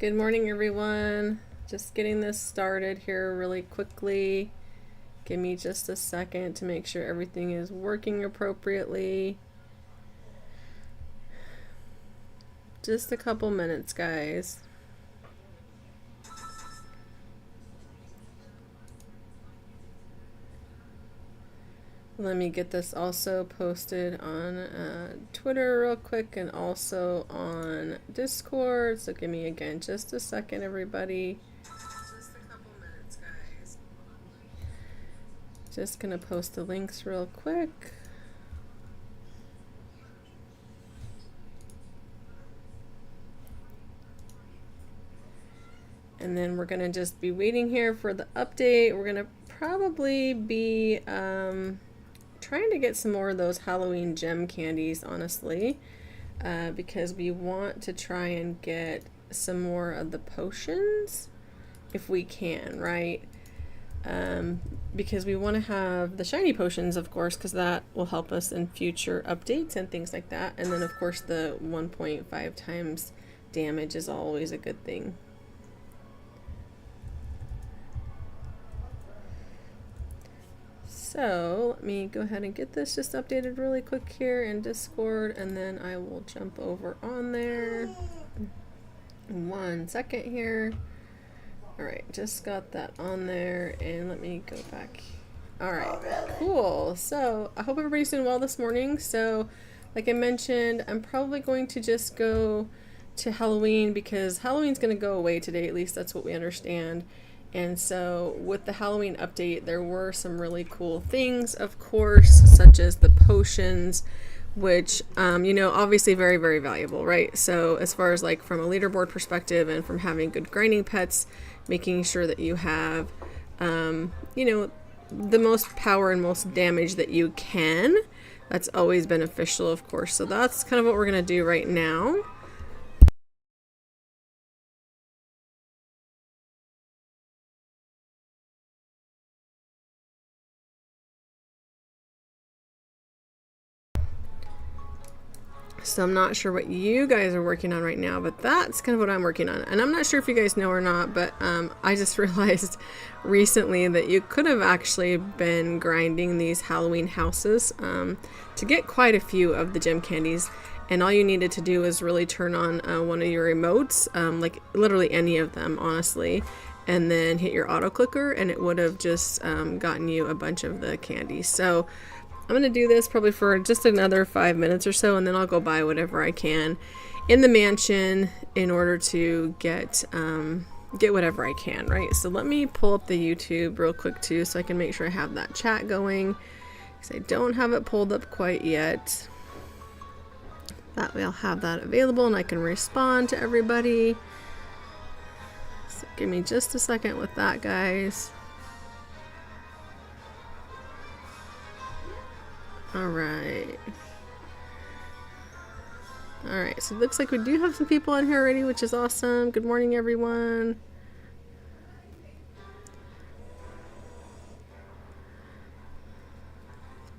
Good morning, everyone. Just getting this started here really quickly. Give me just a second to make sure everything is working appropriately. Just a couple minutes, guys. Let me get this also posted on Twitter real quick and also on Discord. So give me again just a second, everybody. Just a couple minutes, guys. Just gonna post the links real quick. And then we're gonna just be waiting here for the update. We're gonna probably be trying to get some more of those Halloween gem candies, honestly, because we want to try and get some more of the potions if we can, right? Because we want to have the shiny potions, of course, because that will help us in future updates and things like that. And then, of course, the 1.5 times damage is always a good thing. So let me go ahead and get this just updated really quick here in Discord, and then I will jump over on there. 1 second here. Alright, just got that on there, and let me go back. Alright, cool. So I hope everybody's doing well this morning. So like I mentioned, I'm probably going to just go to Halloween because Halloween's going to go away today, at least that's what we understand. And so with the Halloween update, there were some really cool things, of course, such as the potions, which, you know, obviously very, very valuable, right? So as far as like from a leaderboard perspective and from having good grinding pets, making sure that you have, you know, the most power and most damage that you can, that's always beneficial, of course. So that's kind of what we're going to do right now. So I'm not sure what you guys are working on right now, but that's kind of what I'm working on. And I'm not sure if you guys know or not, but I just realized recently that you could have actually been grinding these Halloween houses to get quite a few of the gem candies. And all you needed to do is really turn on one of your emotes, like literally any of them, honestly, and then hit your auto clicker, and it would have just gotten you a bunch of the candies. So I'm going to do this probably for just another 5 minutes or so, and then I'll go buy whatever I can in the mansion in order to get whatever I can, right? So let me pull up the YouTube real quick too, so I can make sure I have that chat going, because I don't have it pulled up quite yet. That way I'll have that available and I can respond to everybody. So give me just a second with that, guys. Alright, so it looks like we do have some people on here already, which is awesome. Good morning, everyone.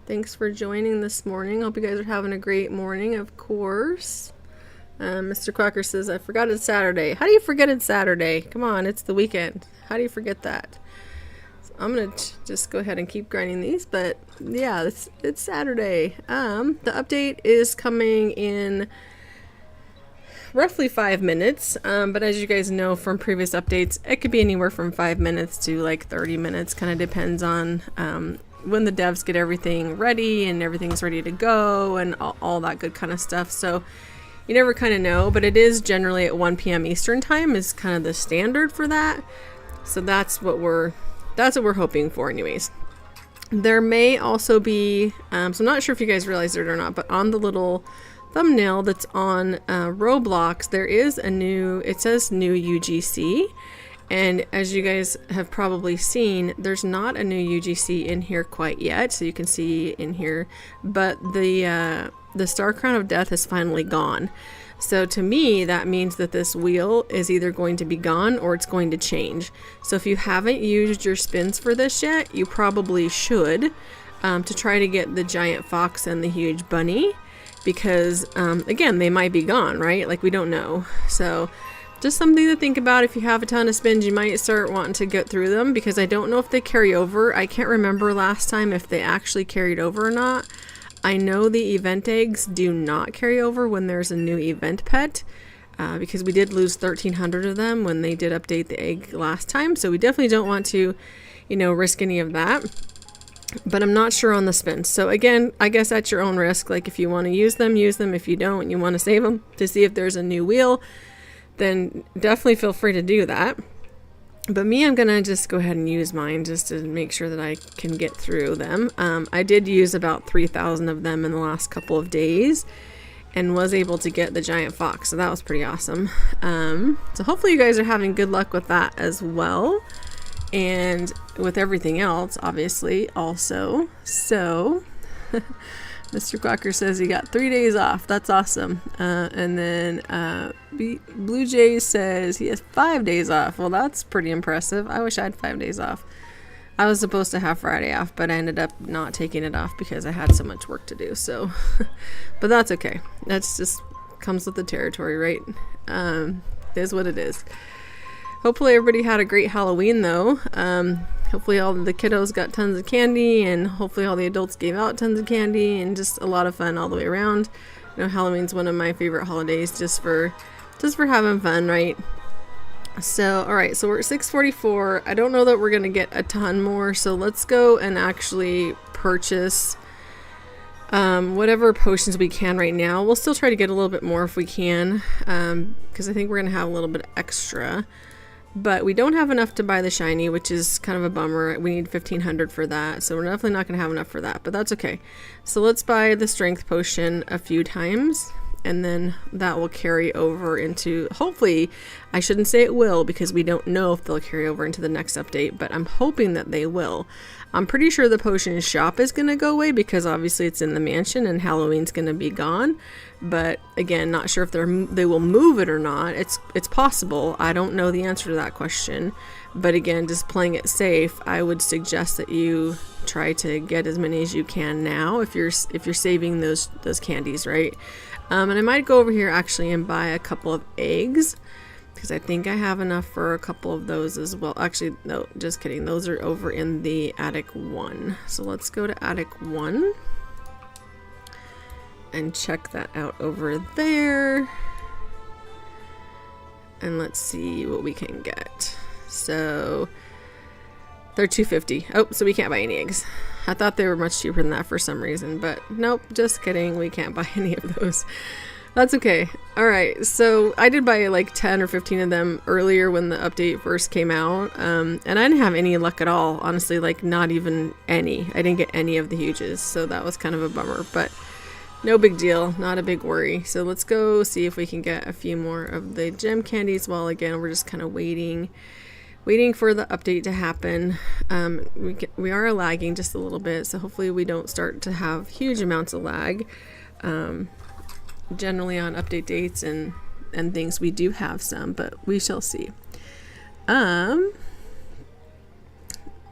Thanks for joining this morning. Hope you guys are having a great morning, of course. Mr. Quacker says, I forgot it's Saturday. How do you forget it's Saturday? Come on, it's the weekend. How do you forget that? I'm gonna just go ahead and keep grinding these, but yeah, it's Saturday. The update is coming in roughly 5 minutes, but as you guys know from previous updates, it could be anywhere from 5 minutes to like 30 minutes. Kind of depends on when the devs get everything ready and everything's ready to go and all that good kind of stuff. So you never kind of know, but it is generally at 1 p.m. Eastern time is kind of the standard for that. So that's what we're hoping for anyways. There may also be, so I'm not sure if you guys realized it or not, but on the little thumbnail that's on Roblox, there is it says new UGC. And as you guys have probably seen, there's not a new UGC in here quite yet. So you can see in here, but the Star Crown of Death is finally gone. So to me, that means that this wheel is either going to be gone or it's going to change. So if you haven't used your spins for this yet, you probably should to try to get the giant fox and the huge bunny, because again, they might be gone, right? Like, we don't know. So just something to think about. If you have a ton of spins, you might start wanting to get through them, because I don't know if they carry over. I can't remember last time if they actually carried over or not. I know the event eggs do not carry over when there's a new event pet, because we did lose 1,300 of them when they did update the egg last time. So we definitely don't want to, you know, risk any of that. But I'm not sure on the spins. So again, I guess at your own risk. Like if you want to use them, use them. If you don't, you want to save them to see if there's a new wheel, then definitely feel free to do that. But me, I'm going to just go ahead and use mine just to make sure that I can get through them. I did use about 3,000 of them in the last couple of days and was able to get the giant fox. So that was pretty awesome. So hopefully you guys are having good luck with that as well. And with everything else, obviously, also. So Mr. Quacker says he got 3 days off. That's awesome. And then Blue Jays says he has 5 days off. Well, that's pretty impressive. I wish I had 5 days off. I was supposed to have Friday off, but I ended up not taking it off because I had so much work to do. So, but that's okay. That's just comes with the territory, right? It is what it is. Hopefully everybody had a great Halloween though. Hopefully all the kiddos got tons of candy, and hopefully all the adults gave out tons of candy, and just a lot of fun all the way around. You know, Halloween's one of my favorite holidays just for having fun, right? So, all right, so we're at 644. I don't know that we're going to get a ton more, so let's go and actually purchase whatever potions we can right now. We'll still try to get a little bit more if we can, because I think we're going to have a little bit extra. But we don't have enough to buy the shiny, which is kind of a bummer. We need 1,500 for that, so we're definitely not going to have enough for that, but that's okay. So let's buy the strength potion a few times, and then that will carry over into, hopefully, I shouldn't say it will, because we don't know if they'll carry over into the next update, but I'm hoping that they will. I'm pretty sure the potion shop is going to go away, because obviously it's in the mansion and Halloween's going to be gone. But again, not sure if they will move it or not. It's possible. I don't know the answer to that question. But again, just playing it safe, I would suggest that you try to get as many as you can now if you're saving those candies, right? And I might go over here actually and buy a couple of eggs, because I think I have enough for a couple of those as well. Actually, no, just kidding. Those are over in the attic 1. So let's go to attic 1 and check that out over there. And let's see what we can get. So they're 250. Oh, so we can't buy any eggs. I thought they were much cheaper than that for some reason, but nope, just kidding. We can't buy any of those. That's okay. All right, so I did buy like 10 or 15 of them earlier when the update first came out, and I didn't have any luck at all, honestly, like not even any. I didn't get any of the huges, so that was kind of a bummer, but no big deal, not a big worry. So let's go see if we can get a few more of the gem candies. Well, again, we're just kind of waiting for the update to happen. We are lagging just a little bit, so hopefully we don't start to have huge amounts of lag. Generally on update dates and things we do have some, but we shall see.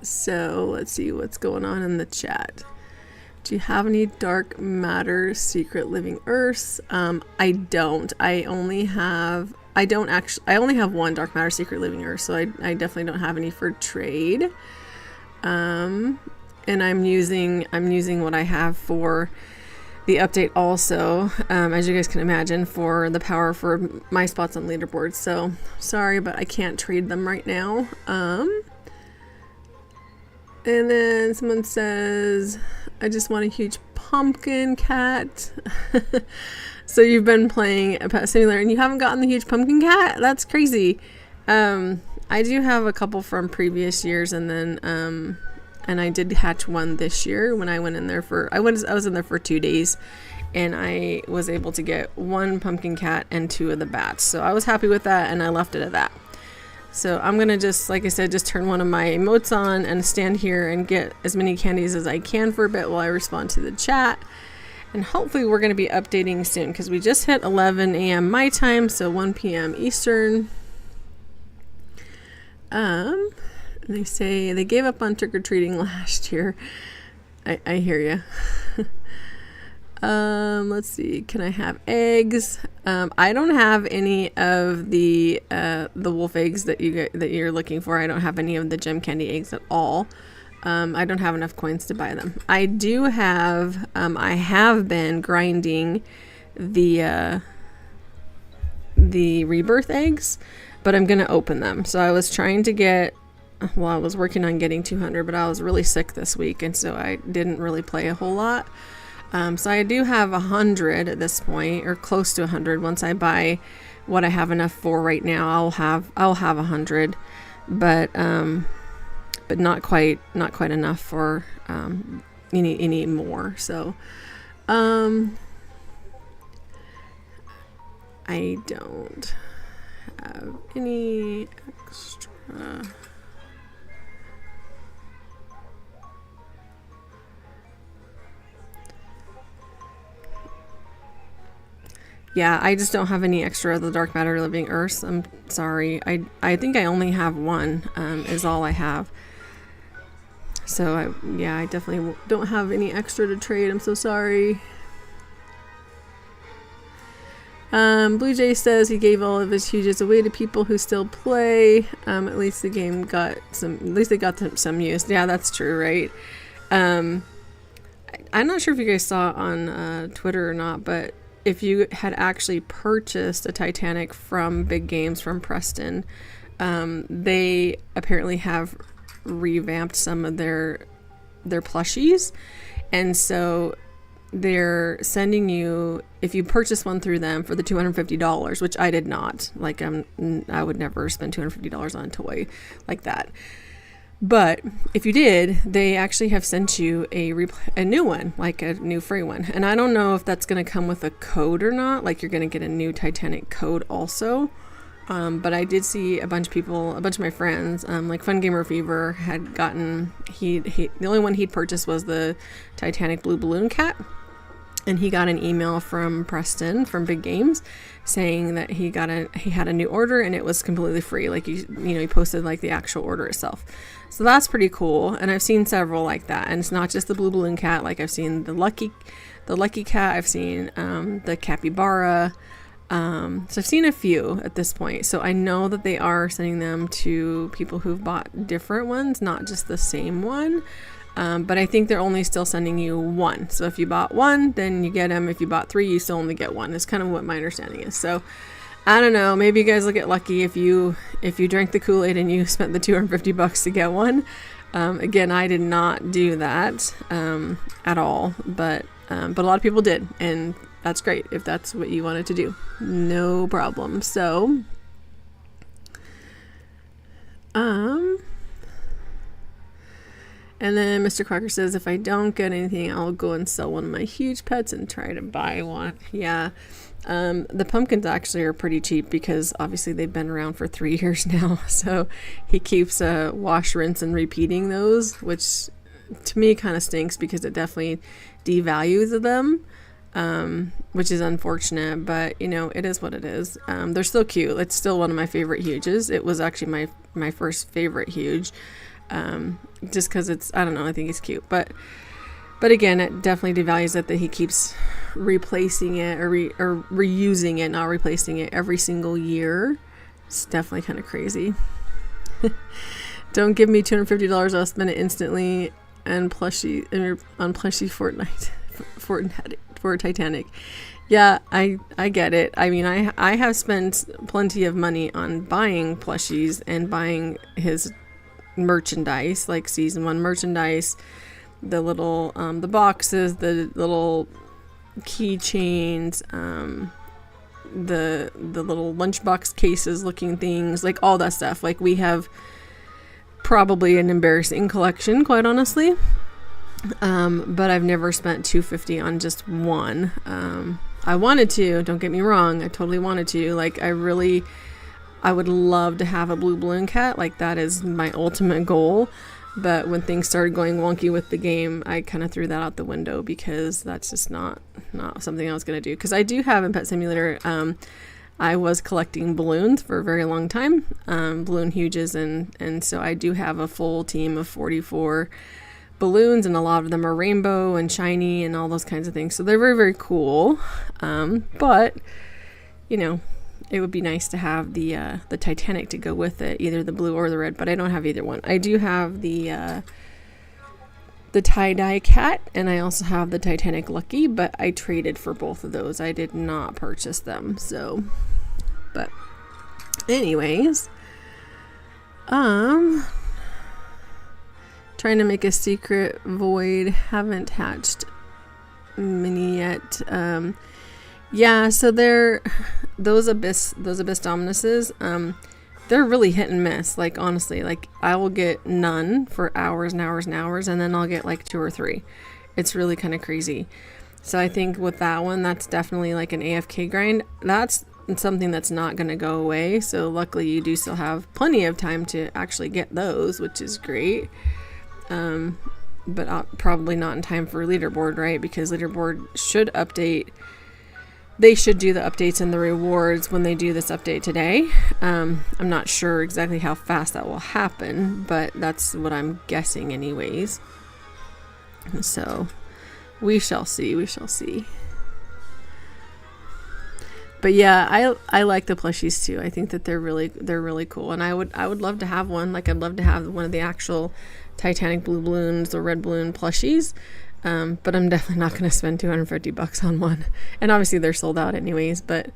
So let's see what's going on in the chat. Do you have any dark matter secret living earths? I don't. I only have one dark matter secret living earth, so I definitely don't have any for trade. And I'm using what I have for the update also, as you guys can imagine, for the power for my spots on leaderboard. So sorry, but I can't trade them right now. And then someone says, I just want a huge pumpkin cat. So you've been playing a Pet Simulator and you haven't gotten the huge pumpkin cat? That's crazy. I do have a couple from previous years, and then and I did hatch one this year when I went in there I was in there for 2 days, and I was able to get one pumpkin cat and 2 of the bats. So I was happy with that, and I left it at that. So I'm gonna just, like I said, just turn one of my emotes on and stand here and get as many candies as I can for a bit while I respond to the chat. And hopefully we're gonna be updating soon, because we just hit 11 a.m. my time, so 1 p.m. Eastern. And they say they gave up on trick-or-treating last year. I hear you. Let's see. Can I have eggs? I don't have any of the wolf eggs that you're looking for. I don't have any of the gem candy eggs at all. I don't have enough coins to buy them. I do have. I have been grinding the rebirth eggs, but I'm gonna open them. So I was trying to get. Well, I was working on getting 200, but I was really sick this week, and so I didn't really play a whole lot. So I do have 100 at this point, or close to 100. Once I buy what I have enough for right now, I'll have 100, but not quite enough for any more. So I don't have any extra. Yeah, I just don't have any extra of the dark matter living earths. I'm sorry. I think I only have one, is all I have. So I definitely don't have any extra to trade. I'm so sorry. Blue Jay says he gave all of his huges away to people who still play. At least the game got some. At least they got some use. Yeah, that's true, right? I'm not sure if you guys saw on Twitter or not, but if you had actually purchased a Titanic from Big Games from Preston, they apparently have revamped some of their plushies, and so they're sending you, if you purchase one through them for the $250, which I did not. Like, I would never spend $250 on a toy like that. But if you did, they actually have sent you a new one, like a new free one. And I don't know if that's going to come with a code or not. Like, you're going to get a new Titanic code also. But I did see a bunch of my friends, like Fun Gamer Fever had gotten, the only one he'd purchased was the Titanic Blue Balloon Cat. And he got an email from Preston from Big Games saying that he had a new order and it was completely free. Like, he posted like the actual order itself. So that's pretty cool. And I've seen several like that. And it's not just the Blue Balloon Cat. Like, I've seen the Lucky Cat. I've seen the Capybara. So I've seen a few at this point. So I know that they are sending them to people who've bought different ones, not just the same one. But I think they're only still sending you one. So if you bought one, then you get them. If you bought three, you still only get one. It's kind of what my understanding is. So I don't know. Maybe you guys will get lucky if you drank the Kool-Aid and you spent the $250 to get one. Again, I did not do that at all, but a lot of people did, and that's great if that's what you wanted to do. No problem. So, and then Mr. Quacker says, if I don't get anything, I'll go and sell one of my huge pets and try to buy one. Yeah. The pumpkins actually are pretty cheap because obviously they've been around for 3 years now. So he keeps wash, rinse, and repeating those, which to me kind of stinks because it definitely devalues them, which is unfortunate. But, it is what it is. They're still cute. It's still one of my favorite huges. It was actually my first favorite huge. Just because I don't know, I think it's cute. But again, it definitely devalues it that he keeps replacing it or reusing it, not replacing it every single year. It's definitely kind of crazy. Don't give me $250. I'll spend it instantly on plushie Fortnite for Titanic. Yeah, I get it. I mean, I have spent plenty of money on buying plushies and buying his merchandise, like season 1 merchandise, the little the boxes, the little keychains, the little lunchbox cases looking things, like all that stuff. Like, we have probably an embarrassing collection, quite honestly, but I've never spent $250 on just one. I wanted to, don't get me wrong, I totally wanted to. Like, I would love to have a Blue Balloon Cat. Like, that is my ultimate goal. But when things started going wonky with the game, I kind of threw that out the window because that's just not something I was going to do. Because I do have in Pet Simulator, I was collecting balloons for a very long time, balloon huges, and so I do have a full team of 44 balloons, and a lot of them are rainbow and shiny and all those kinds of things. So they're very, very cool. But, you know, it would be nice to have the Titanic to go with it, either the blue or the red, but I don't have either one. I do have the tie-dye cat, and I also have the Titanic Lucky, but I traded for both of those. I did not purchase them, so, but anyways, trying to make a secret void, haven't hatched mini yet. Yeah, so those abyss dominuses, they're really hit and miss. Like, honestly, like, I will get none for hours and hours and hours, and then I'll get like 2 or 3. It's really kind of crazy. So I think with that one, that's definitely like an AFK grind. That's something that's not going to go away. So luckily you do still have plenty of time to actually get those, which is great. But probably not in time for Leaderboard, right? Because Leaderboard should update. They should do the updates and the rewards when they do this update today. I'm not sure exactly how fast that will happen, but that's what I'm guessing anyways. So we shall see. We shall see. But yeah, I like the plushies too. I think that they're really cool, and I would love to have one. Like, I'd love to have one of the actual Titanic blue balloons or red balloon plushies. But I'm definitely not going to spend $250 on one. And obviously they're sold out anyways, but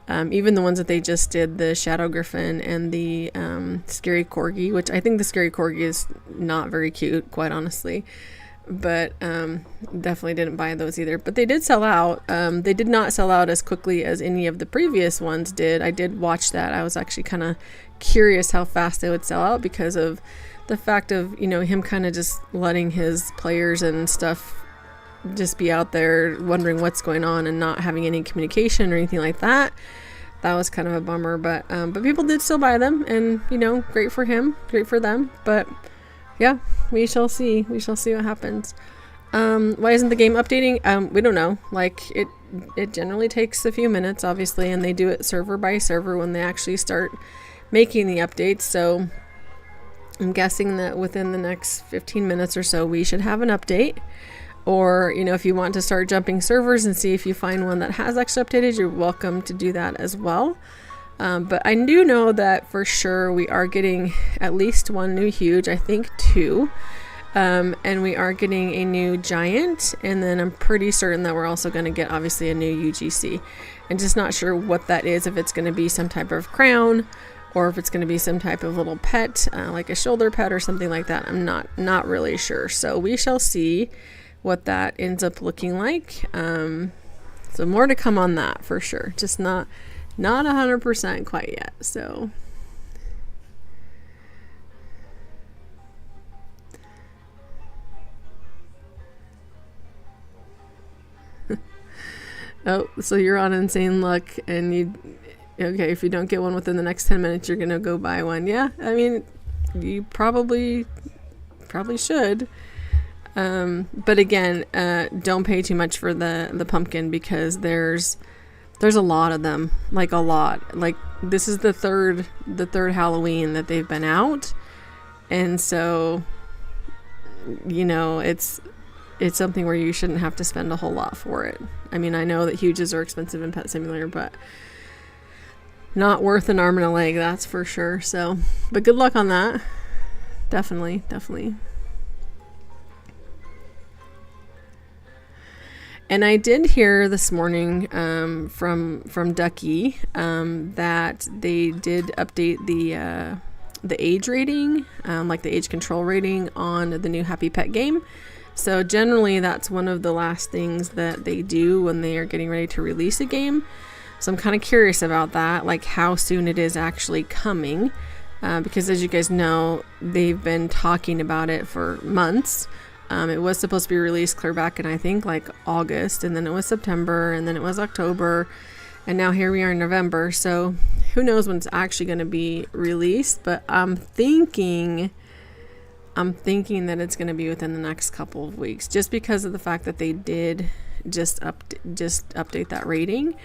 even the ones that they just did, the Shadow Griffin and the Scary Corgi, which I think the Scary Corgi is not very cute, quite honestly. But definitely didn't buy those either. But they did sell out. They did not sell out as quickly as any of the previous ones did. I did watch that. I was actually kind of curious how fast they would sell out because of the fact of, you know, him kind of just letting his players and stuff just be out there wondering what's going on and not having any communication or anything like that. That was kind of a bummer, but people did still buy them, and, you know, great for him, great for them. But yeah, we shall see. We shall see what happens. Why isn't the game updating? We don't know. Like, it generally takes a few minutes, obviously, and they do it server by server when they actually start making the updates. So I'm guessing that within the next 15 minutes or so, we should have an update. Or, you know, if you want to start jumping servers and see if you find one that has actually updated, you're welcome to do that as well. But I do know that for sure we are getting at least one new huge, I think 2. And we are getting a new giant. And then I'm pretty certain that we're also going to get, obviously, a new UGC. I'm just not sure what that is, if it's going to be some type of crown, or if it's going to be some type of little pet, like a shoulder pet or something like that. I'm not really sure. So we shall see what that ends up looking like. So more to come on that for sure. Just not 100% quite yet. So oh, so you're on insane luck, and okay, if you don't get one within the next 10 minutes, you're gonna go buy one. Yeah, I mean, you probably should. But again, don't pay too much for the pumpkin, because there's a lot of them, like a lot. Like, this is the third Halloween that they've been out, and so, you know, it's something where you shouldn't have to spend a whole lot for it. I mean, I know that huges are expensive in Pet Simulator, but not worth an arm and a leg, that's for sure. So, but good luck on that. Definitely. And I did hear this morning from Ducky that they did update the age rating, like the age control rating on the new Happy Pet game. So generally that's one of the last things that they do when they are getting ready to release a game. So I'm kind of curious about that, like how soon it is actually coming, because as you guys know, they've been talking about it for months. It was supposed to be released clear back in, I think, like August, and then it was September, and then it was October, and now here we are in November. So who knows when it's actually going to be released, but I'm thinking that it's going to be within the next couple of weeks, just because of the fact that they did just update that rating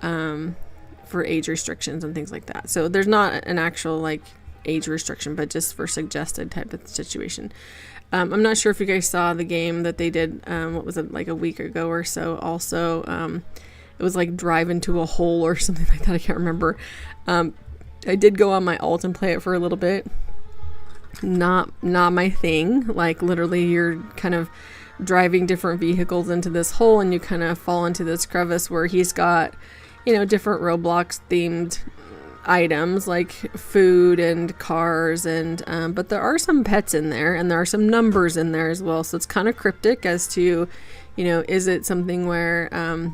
for age restrictions and things like that. So there's not an actual like age restriction, but just for suggested type of situation. I'm not sure if you guys saw the game that they did, what was it, like a week ago or so. Also, it was like drive into a hole or something like that. I can't remember. I did go on my alt and play it for a little bit. Not my thing. Like literally you're kind of driving different vehicles into this hole and you kind of fall into this crevice where he's got, different Roblox themed items like food and cars and but there are some pets in there and there are some numbers in there as well, so it's kind of cryptic as to is it something where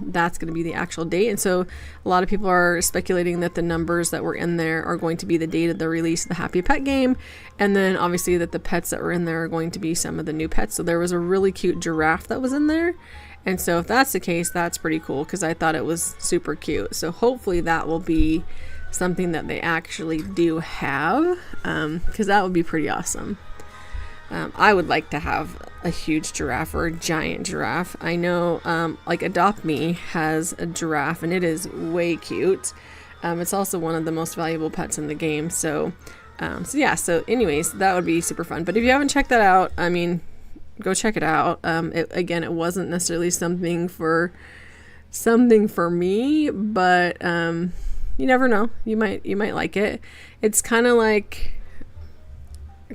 that's going to be the actual date. And so a lot of people are speculating that the numbers that were in there are going to be the date of the release of the Happy Pet game, and then obviously that the pets that were in there are going to be some of the new pets. So there was a really cute giraffe that was in there. And so if that's the case, that's pretty cool because I thought it was super cute. So hopefully that will be something that they actually do have, because that would be pretty awesome. I would like to have a huge giraffe or a giant giraffe. I know like Adopt Me has a giraffe and it is way cute. It's also one of the most valuable pets in the game. So anyways, that would be super fun. But if you haven't checked that out, I mean, go check it out. It wasn't necessarily something for me, but you never know. You might like it. It's kind of like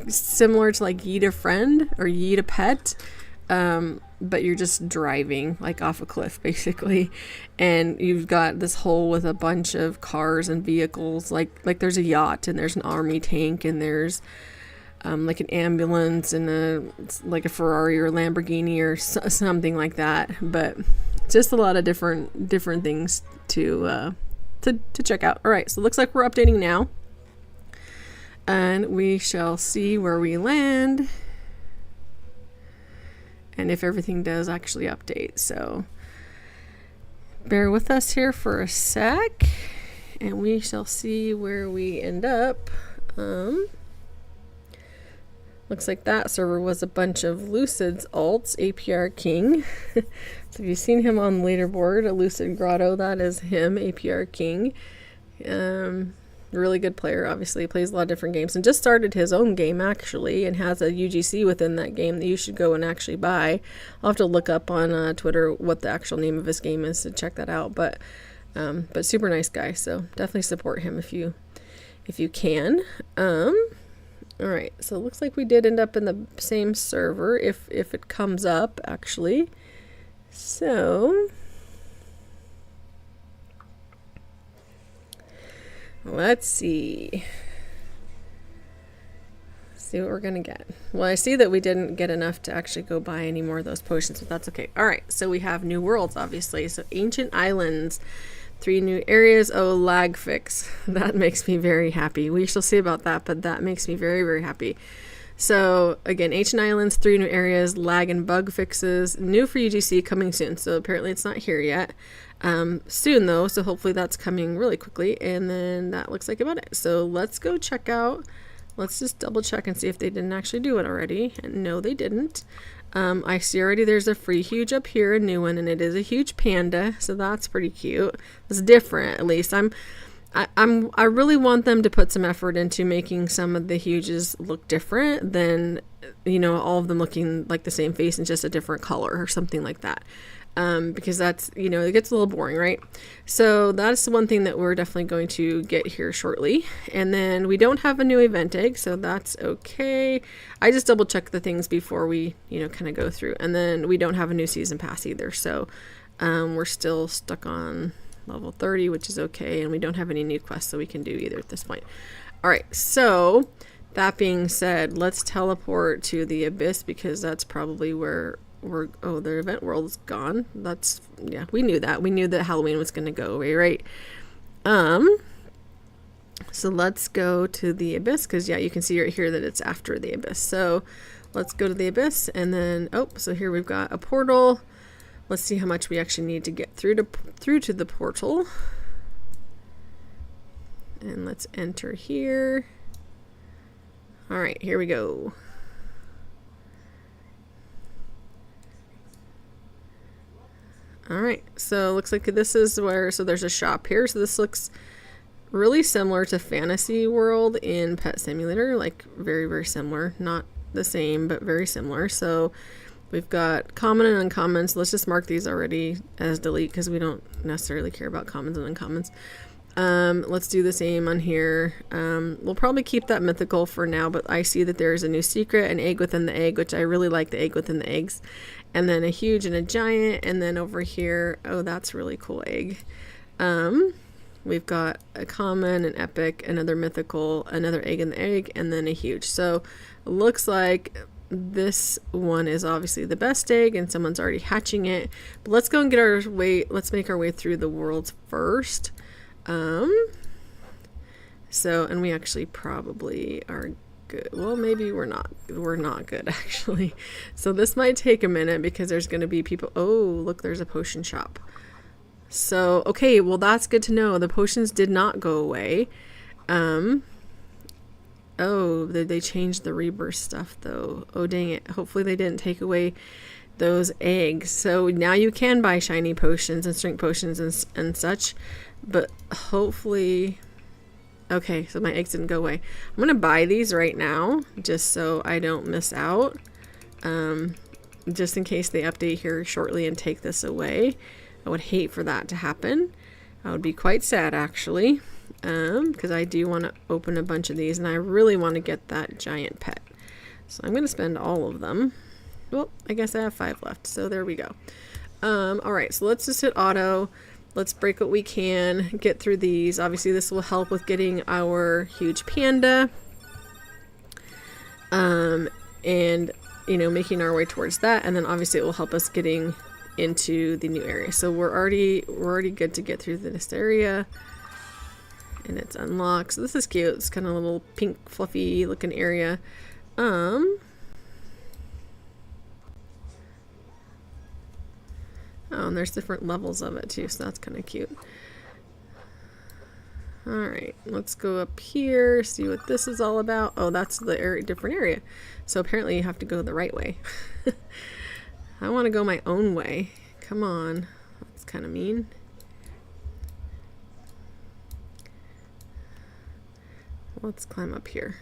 similar to like Yeet a Friend or Yeet a Pet, but you're just driving like off a cliff basically, and you've got this hole with a bunch of cars and vehicles. Like there's a yacht and there's an army tank and there's like an ambulance and like a Ferrari or a Lamborghini or something like that. But just a lot of different things to check out. All right, so it looks like we're updating now, and we shall see where we land and if everything does actually update. So bear with us here for a sec and we shall see where we end up. Looks like that server was a bunch of Lucid's alts, APR King. So if you've seen him on Leaderboard, a Lucid Grotto, that is him, APR King. Really good player, obviously. He plays a lot of different games and just started his own game, actually, and has a UGC within that game that you should go and actually buy. I'll have to look up on Twitter what the actual name of his game is to check that out. But super nice guy, so definitely support him if you can. All right, so it looks like we did end up in the same server if it comes up, actually. So let's see what we're gonna get. Well, I see that we didn't get enough to actually go buy any more of those potions, but that's okay. All right, so we have new worlds, obviously. So Ancient Islands, 3 new areas. Oh, lag fix. That makes me very happy. We shall see about that, but that makes me very, very happy. So again, Ancient Islands, 3 new areas, lag and bug fixes, new for UGC, coming soon. So apparently it's not here yet. Soon though, so hopefully that's coming really quickly. And then that looks like about it. So let's go check out. Let's just double check and see if they didn't actually do it already. And no, they didn't. I see already there's a free huge up here, a new one, and it is a huge panda, so that's pretty cute. It's different, at least. I really want them to put some effort into making some of the huges look different than, all of them looking like the same face and just a different color or something like that. Because that's, it gets a little boring, right? So that's the one thing that we're definitely going to get here shortly. And then we don't have a new event egg, so that's okay. I just double check the things before we, kind of go through. And then we don't have a new season pass either. So we're still stuck on level 30, which is okay. And we don't have any new quests that we can do either at this point. All right, so that being said, let's teleport to the Abyss because that's probably where the event world is gone. We knew that. We knew that Halloween was going to go away, right? So let's go to the Abyss because, you can see right here that it's after the Abyss. So let's go to the Abyss and then, so here we've got a portal. Let's see how much we actually need to get through to the portal. And let's enter here. All right, here we go. All right, so it looks like this is where, so there's a shop here. So this looks really similar to Fantasy World in Pet Simulator, like very, very similar. Not the same, but very similar. So we've got common and uncommons. Let's just mark these already as delete because we don't necessarily care about commons and uncommons. Let's do the same on here. We'll probably keep that mythical for now, but I see that there's a new secret, an egg within the egg, which I really like the egg within the eggs. And then a huge and a giant. And then over here, oh, that's really cool egg. We've got a common, an epic, another mythical, another egg in the egg, and then a huge. So it looks like this one is obviously the best egg and someone's already hatching it. But let's go and get our way, let's make our way through the worlds first. So, and we actually probably are good. Well, maybe we're not good actually. So this might take a minute because there's going to be people. Oh, look, there's a potion shop. So, okay, well, that's good to know. The potions did not go away. Oh, they changed the rebirth stuff, though. Oh, dang it. Hopefully they didn't take away those eggs. So now you can buy shiny potions and strength potions and such. But hopefully... Okay, so my eggs didn't go away. I'm going to buy these right now, just so I don't miss out. Just in case they update here shortly and take this away. I would hate for that to happen. I would be quite sad, actually, because I do want to open a bunch of these, and I really want to get that giant pet. So I'm going to spend all of them. Well, I guess I have 5 left, so there we go. All right, so let's just hit auto. Let's break what we can, get through these. Obviously, this will help with getting our huge panda. And, you know, making our way towards that. And then obviously it will help us getting into the new area. So we're already good to get through this area. And it's unlocked. So this is cute. It's kind of a little pink, fluffy looking area. Oh, and there's different levels of it too, so that's kind of cute. Alright, let's go up here, see what this is all about. Oh, that's the area, different area. So apparently you have to go the right way. I want to go my own way. Come on. That's kind of mean. Let's climb up here.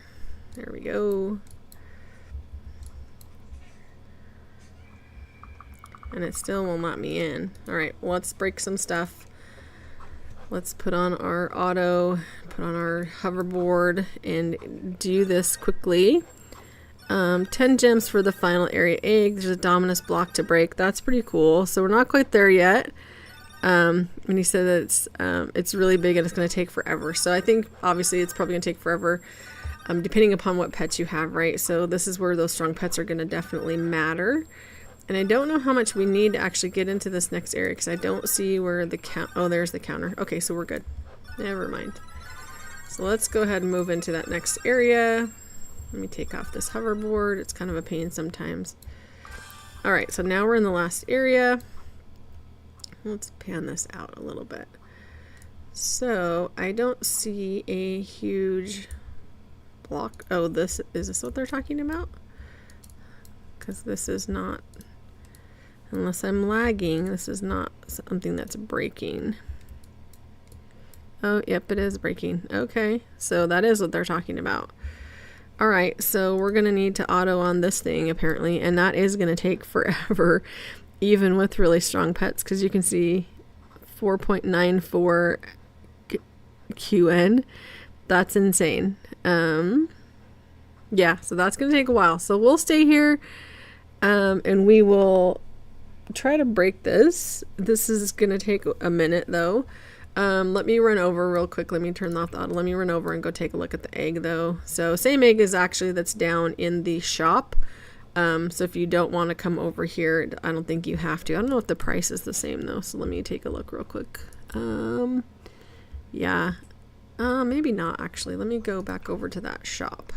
There we go. And it still will not me in. Alright, let's break some stuff. Let's put on our auto, put on our hoverboard, and do this quickly. 10 gems for the final area egg. There's a Dominus block to break. That's pretty cool. So we're not quite there yet. And he said that it's really big and it's going to take forever. So I think obviously it's probably going to take forever, depending upon what pets you have, right? So this is where those strong pets are going to definitely matter. And I don't know how much we need to actually get into this next area because I don't see where the oh, there's the counter. Okay, so we're good. Never mind. So let's go ahead and move into that next area. Let me take off this hoverboard. It's kind of a pain sometimes. Alright, so now we're in the last area. Let's pan this out a little bit. So I don't see a huge block. Oh, is this what they're talking about? Because this is not... Unless I'm lagging, this is not something that's breaking. Oh, yep, it is breaking. Okay, so that is what they're talking about. Alright, so we're going to need to auto on this thing, apparently, and that is going to take forever, even with really strong pets, because you can see 4.94 QN. That's insane. Yeah, so that's going to take a while. So we'll stay here, and we will... try to break this. This is gonna take a minute though. Let me run over real quick. Let me turn off the auto. Let me run over and go take a look at the egg though. So same egg is actually that's down in the shop. So if you don't want to come over here, I don't think you have to. I don't know if the price is the same though. So let me take a look real quick. Yeah. Maybe not actually. Let me go back over to that shop.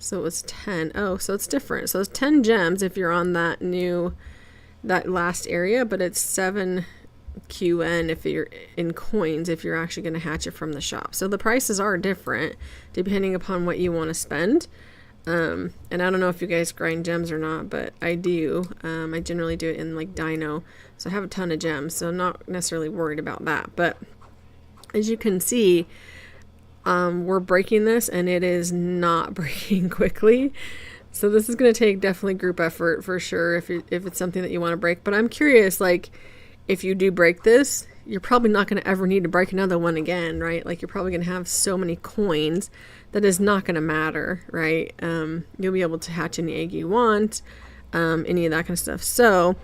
So it was 10. Oh, so it's different. So it's 10 gems if you're on that last area, but it's 7 QN if you're in coins if you're actually going to hatch it from the shop. So the prices are different depending upon what you want to spend. And I don't know if you guys grind gems or not, but I do. I generally do it in like Dino. So I have a ton of gems, so I'm not necessarily worried about that. But as you can see, we're breaking this and it is not breaking quickly. So this is going to take definitely group effort for sure if it's something that you want to break. But I'm curious, like, if you do break this, you're probably not going to ever need to break another one again, right? Like, you're probably going to have so many coins that is not going to matter, right? You'll be able to hatch any egg you want, any of that kind of stuff. So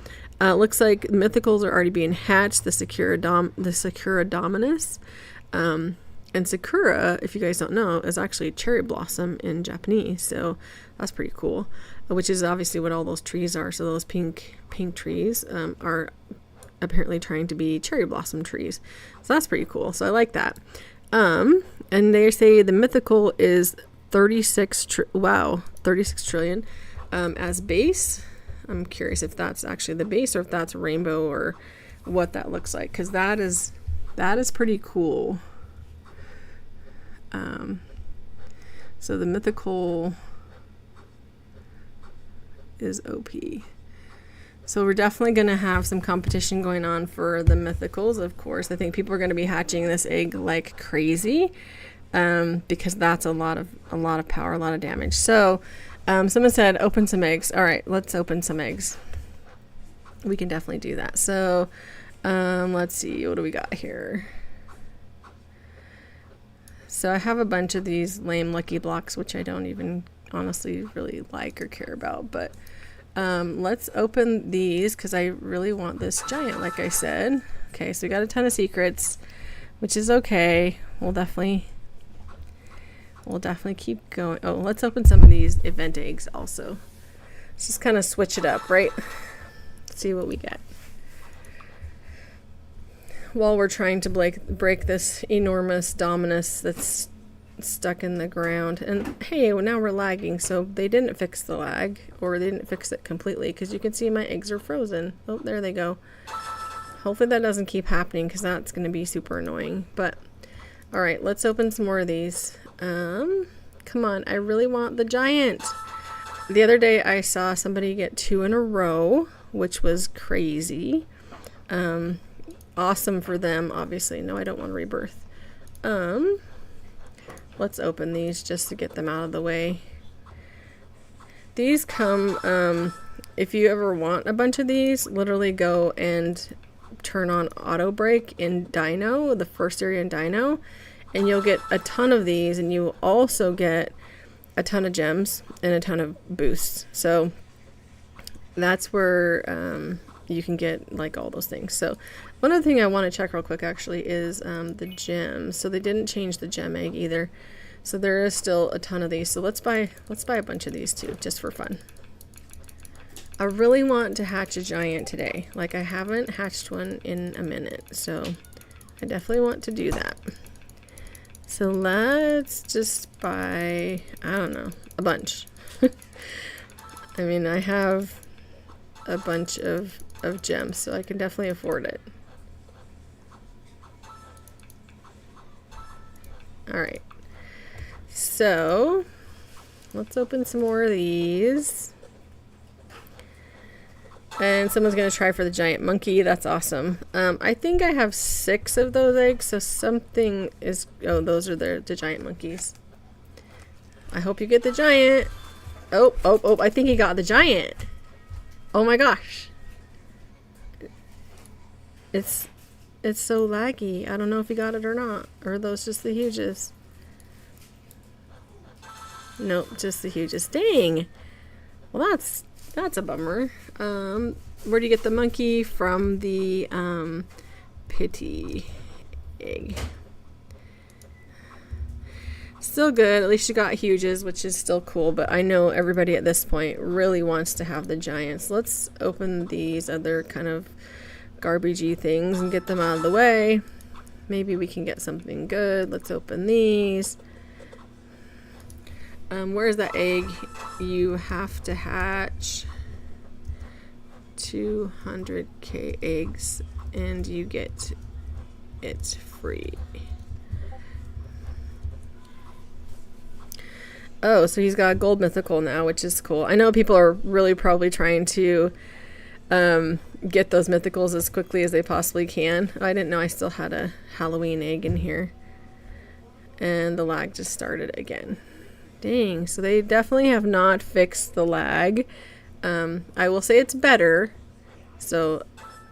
it looks like mythicals are already being hatched, the Sakura Dominus. And Sakura, if you guys don't know, is actually cherry blossom in Japanese. So that's pretty cool, which is obviously what all those trees are. So those pink trees are apparently trying to be cherry blossom trees. So that's pretty cool. So I like that. And they say the mythical is 36 trillion as base. I'm curious if that's actually the base or if that's rainbow or what that looks like, because that is pretty cool. So the mythical is OP. So we're definitely going to have some competition going on for the mythicals, of course. I think people are going to be hatching this egg like crazy, because that's a lot of power, a lot of damage. So someone said open some eggs. All right, let's open some eggs. We can definitely do that. So let's see, what do we got here? So I have a bunch of these lame lucky blocks, which I don't even honestly really like or care about. But let's open these because I really want this giant, like I said. Okay, so we got a ton of secrets, which is okay. We'll definitely keep going. Oh, let's open some of these event eggs also. Let's just kind of switch it up, right? See what we get. While we're trying to break this enormous Dominus that's stuck in the ground. And hey, well, now we're lagging, so they didn't fix the lag, or they didn't fix it completely, because you can see my eggs are frozen. Oh, there they go. Hopefully that doesn't keep happening, because that's going to be super annoying. But all right, let's open some more of these. Come on, I really want the giant. The other day I saw somebody get 2 in a row, which was crazy. Awesome for them, obviously. No, I don't want rebirth. Let's open these just to get them out of the way. These come, if you ever want a bunch of these, literally go and turn on auto break in Dino, the first area in Dino, and you'll get a ton of these, and you will also get a ton of gems and a ton of boosts. So that's where you can get like all those things. So one other thing I want to check real quick actually is the gems. So they didn't change the gem egg either. So there is still a ton of these. So let's buy a bunch of these too, just for fun. I really want to hatch a giant today. Like, I haven't hatched one in a minute, so I definitely want to do that. So let's just buy, I don't know, a bunch. I mean, I have a bunch of gems, so I can definitely afford it. Alright, so let's open some more of these. And someone's going to try for the giant monkey. That's awesome. I think I have 6 of those eggs, so something is... Oh, those are the giant monkeys. I hope you get the giant. Oh, I think he got the giant. Oh my gosh. It's so laggy. I don't know if he got it or not. Or are those just the hugest? Nope, just the hugest. Dang. Well, that's a bummer. Where do you get the monkey? From the pity egg. Still good. At least you got huges, which is still cool. But I know everybody at this point really wants to have the giants. Let's open these other kind of garbagey things and get them out of the way. Maybe we can get something good. Let's open these. Where's that egg? You have to hatch 200k eggs and you get it free. Oh, so he's got a gold mythical now, which is cool. I know people are really probably trying to get those mythicals as quickly as they possibly can. I didn't know I still had a Halloween egg in here. And the lag just started again. Dang, so they definitely have not fixed the lag. I will say it's better, so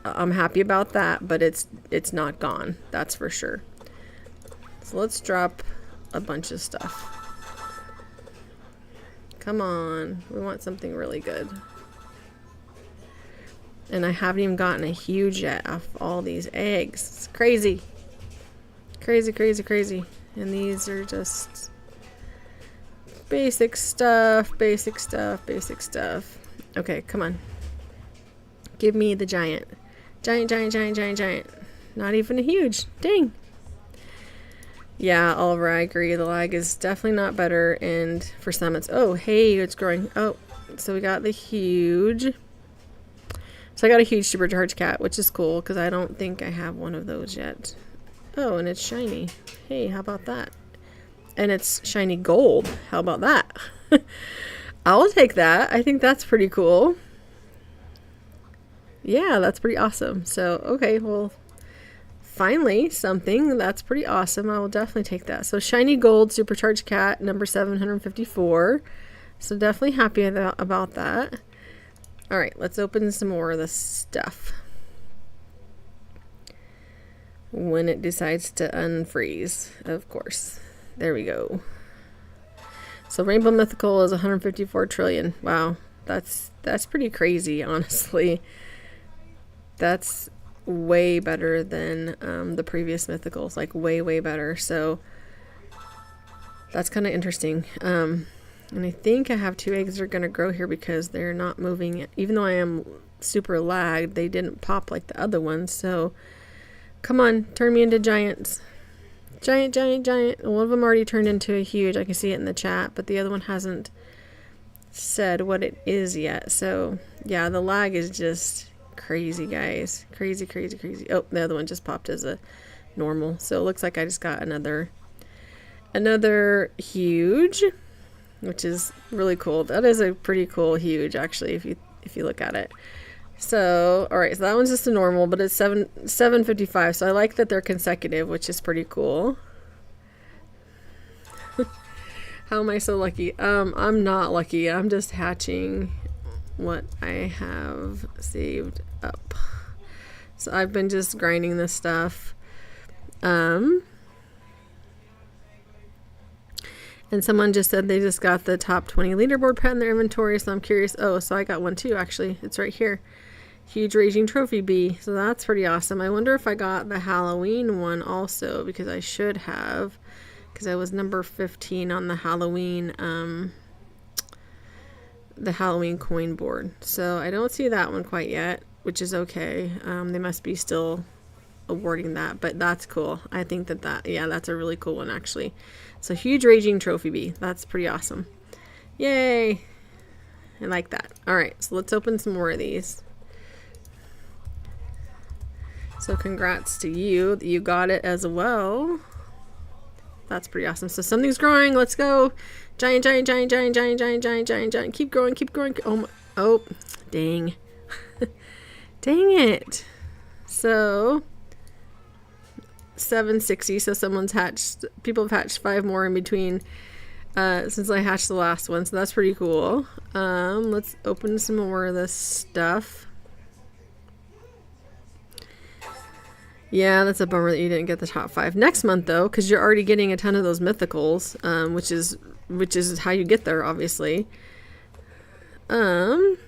I'm happy about that, but it's not gone, that's for sure. So let's drop a bunch of stuff. Come on, we want something really good. And I haven't even gotten a huge yet off all these eggs. It's crazy. Crazy, crazy, crazy. And these are just basic stuff, basic stuff, basic stuff. Okay, come on. Give me the giant. Giant, giant, giant, giant, giant. Not even a huge. Dang. Yeah, Oliver, I agree. The lag is definitely not better. And for some, it's... Oh, hey, it's growing. Oh, so we got the huge... So I got a huge supercharged cat, which is cool, because I don't think I have one of those yet. Oh, and it's shiny. Hey, how about that? And it's shiny gold. How about that? I'll take that. I think that's pretty cool. Yeah, that's pretty awesome. So, okay, well, finally, something that's pretty awesome. I will definitely take that. So, shiny gold supercharged cat, number 754. So, definitely happy about that. All right, let's open some more of this stuff. When it decides to unfreeze, of course. There we go. So Rainbow Mythical is 154 trillion. Wow, that's pretty crazy, honestly. That's way better than the previous mythicals, like way better. So that's kind of interesting. And I think I have 2 eggs that are going to grow here because they're not moving. Even though I am super lagged, they didn't pop like the other ones. So come on, turn me into giants. Giant, giant, giant. One of them already turned into a huge. I can see it in the chat, but the other one hasn't said what it is yet. So yeah, the lag is just crazy, guys. Crazy, crazy, crazy. Oh, the other one just popped as a normal. So it looks like I just got another huge, which is really cool. That is a pretty cool huge, actually, if you look at it. So, all right, so that one's just a normal, but it's 755. So I like that they're consecutive, which is pretty cool. How am I so lucky? I'm not lucky. I'm just hatching what I have saved up. So I've been just grinding this stuff. And someone just said they just got the top 20 leaderboard pet in their inventory, so I'm curious. Oh, so I got one too, actually. It's right here. Huge Raging Trophy Bee. So that's pretty awesome. I wonder if I got the Halloween one also, because I should have, because I was number 15 on the Halloween coin board. So I don't see that one quite yet, which is okay. They must be still awarding that, but that's cool. I think yeah, that's a really cool one, actually. So huge Raging Trophy Bee. That's pretty awesome. Yay. I like that. All right, so let's open some more of these. So congrats to you that you got it as well. That's pretty awesome. So something's growing. Let's go. Giant, giant, giant, giant, giant, giant, giant, giant, giant. Keep growing, keep growing. Oh, dang. Dang it. So 760. So people have hatched 5 more in between since I hatched the last one. So that's pretty cool. Let's open some more of this stuff. Yeah, that's a bummer that you didn't get the top 5 next month, though, because you're already getting a ton of those mythicals, which is how you get there, obviously. Let's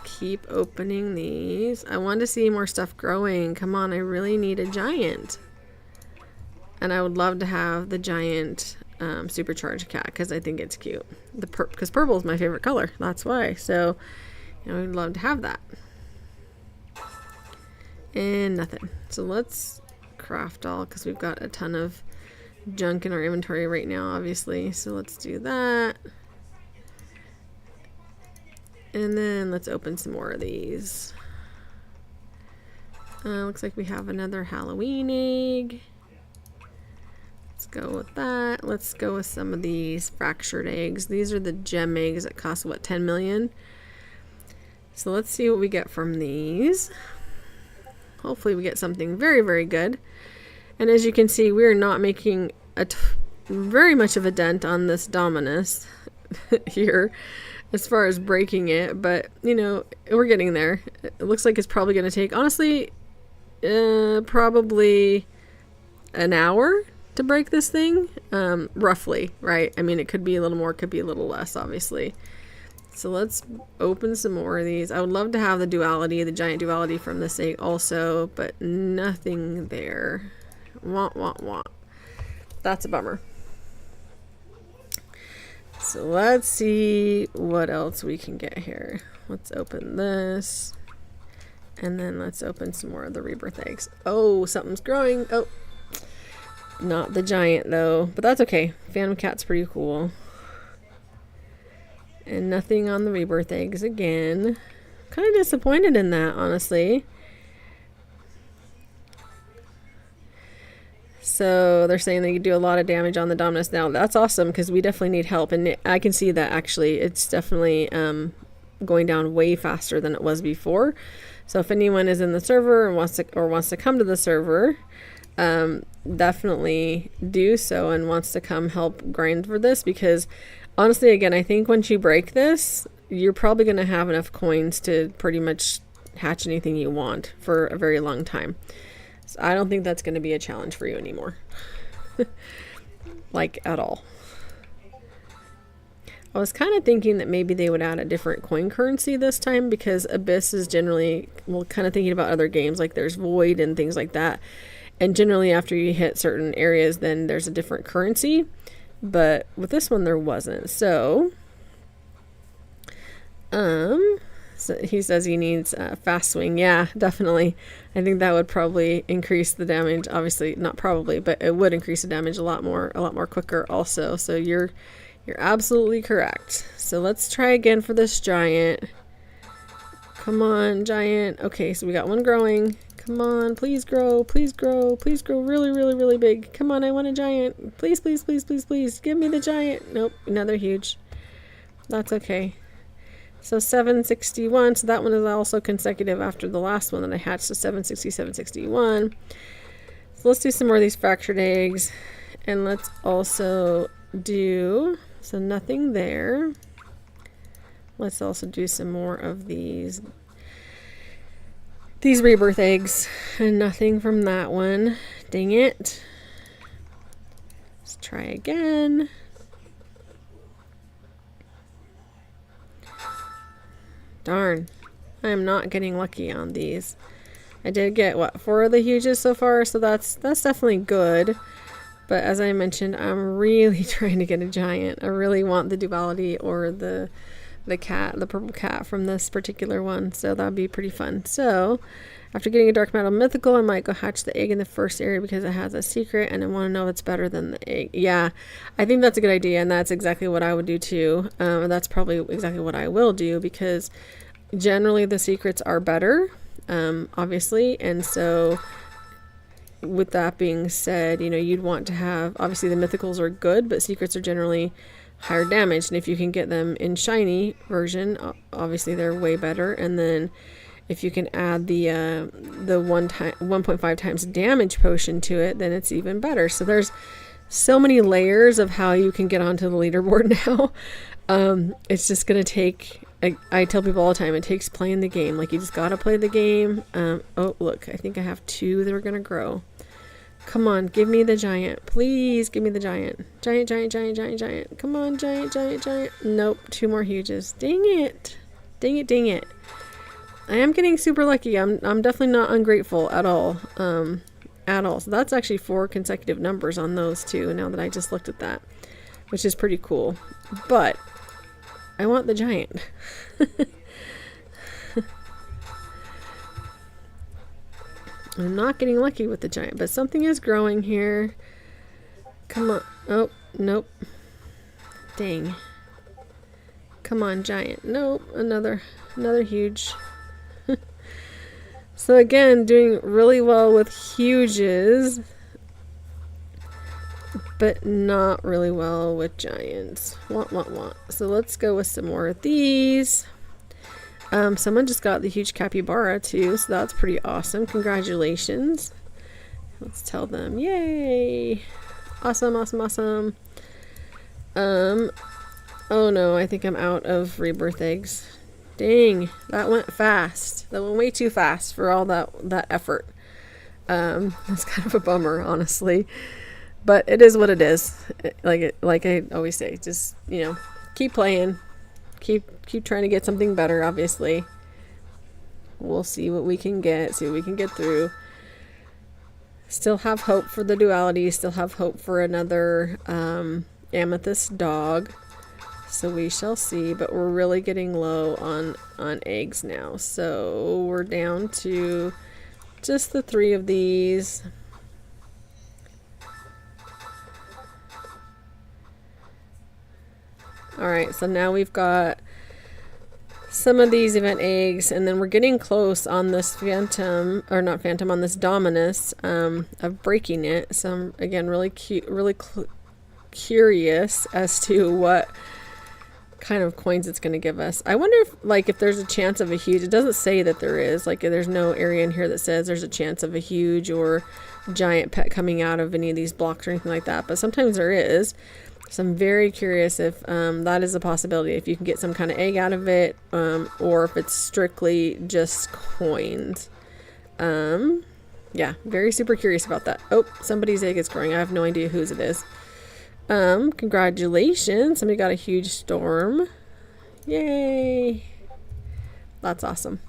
keep opening these. I want to see more stuff growing. Come on, I really need a giant, and I would love to have the giant supercharged cat because I think it's cute. Because purple is my favorite color. That's why. So, we'd love to have that. And nothing. So let's craft all, because we've got a ton of junk in our inventory right now, obviously. So let's do that. And then let's open some more of these. Looks like we have another Halloween egg. Let's go with that. Let's go with some of these fractured eggs. These are the gem eggs that cost, what, 10 million? So let's see what we get from these. Hopefully we get something very, very good. And as you can see, we're not making very much of a dent on this Dominus here as far as breaking it, but you know, we're getting there. It looks like it's probably going to take, honestly, probably an hour to break this thing, roughly, right? I mean, it could be a little more, could be a little less, obviously. So let's open some more of these. I would love to have the duality, the giant duality from this egg also, but nothing there. Want. That's a bummer. So let's see what else we can get here. Let's open this. And then let's open some more of the rebirth eggs. Oh, something's growing. Oh, not the giant though, but that's okay. Phantom Cat's pretty cool. And nothing on the rebirth eggs again. Kind of disappointed in that, honestly. So they're saying they can do a lot of damage on the Dominus now. That's awesome because we definitely need help. And I can see that actually it's definitely going down way faster than it was before. So if anyone is in the server and wants to come to the server, definitely do so and wants to come help grind for this, because honestly, again, I think once you break this, you're probably going to have enough coins to pretty much hatch anything you want for a very long time. So I don't think that's going to be a challenge for you anymore. Like, at all. I was kind of thinking that maybe they would add a different coin currency this time, because Abyss is generally, well, kind of thinking about other games, like there's Void and things like that. And generally after you hit certain areas, then there's a different currency. But with this one, there wasn't. So he says he needs fast swing. Yeah, definitely. I think that would probably increase the damage. Obviously, not probably, but it would increase the damage a lot more quicker also. So you're absolutely correct. So let's try again for this giant. Come on, giant. Okay, so we got one growing. Come on, please grow, please grow, please grow really, really, really big. Come on, I want a giant. Please, please, please, please, please. Give me the giant. Nope, another huge. That's okay. So 761. So that one is also consecutive after the last one that I hatched. So 760, 761. So let's do some more of these fractured eggs. And let's also do, so nothing there. Let's also do some more of these rebirth eggs, and nothing from that one. Dang it. Let's try again. Darn. I am not getting lucky on these. I did get, what, 4 of the huges so far, so that's definitely good. But as I mentioned, I'm really trying to get a giant. I really want the duality or the cat, the purple cat from this particular one, so that'd be pretty fun. So after getting a dark metal mythical, I might go hatch the egg in the first area because it has a secret and I want to know if it's better than the egg. Yeah, I think that's a good idea, and that's exactly what I would do too. That's probably exactly what I will do, because generally the secrets are better, obviously. And so with that being said, you know, you'd want to have, obviously the mythicals are good, but secrets are generally higher damage, and if you can get them in shiny version, obviously they're way better. And then if you can add the 1.5 times damage potion to it, then it's even better. So there's so many layers of how you can get onto the leaderboard now. It's just gonna take, I tell people all the time, it takes playing the game. Like, you just gotta play the game. Oh look, I think I have 2 that are gonna grow. Come on, give me the giant. Please give me the giant. Giant, giant, giant, giant, giant. Come on, giant, giant, giant. Nope, 2 more huges. Dang it. Dang it, dang it. I am getting super lucky. I'm definitely not ungrateful at all. At all. So that's actually 4 consecutive numbers on those 2, now that I just looked at that, which is pretty cool. But I want the giant. I'm not getting lucky with the giant, but something is growing here. Come on. Oh, nope. Dang. Come on, giant. Nope. Another huge. So again, doing really well with huges, but not really well with giants. Want. So let's go with some more of these. Someone just got the huge capybara too, so that's pretty awesome. Congratulations. Let's tell them, yay. Awesome. Oh no, I think I'm out of rebirth eggs. Dang, that went fast. That went way too fast for all that effort. That's kind of a bummer, honestly. But it is what it is. Like I always say, just, keep playing. Keep trying to get something better, obviously. We'll see what we can get, see what we can get through. Still have hope for the duality, still have hope for another amethyst dog. So we shall see, but we're really getting low on eggs now. So we're down to just the 3 of these. Alright, so now we've got some of these event eggs, and then we're getting close on this phantom, or not phantom, on this dominus, of breaking it. So I'm, again, really curious as to what kind of coins it's going to give us. I wonder if there's a chance of a huge, it doesn't say that there is, there's no area in here that says there's a chance of a huge or giant pet coming out of any of these blocks or anything like that, but sometimes there is. So I'm very curious if that is a possibility, if you can get some kind of egg out of it, or if it's strictly just coins. Yeah, very super curious about that. Oh, somebody's egg is growing. I have no idea whose it is. Congratulations. Somebody got a huge storm. Yay. That's awesome.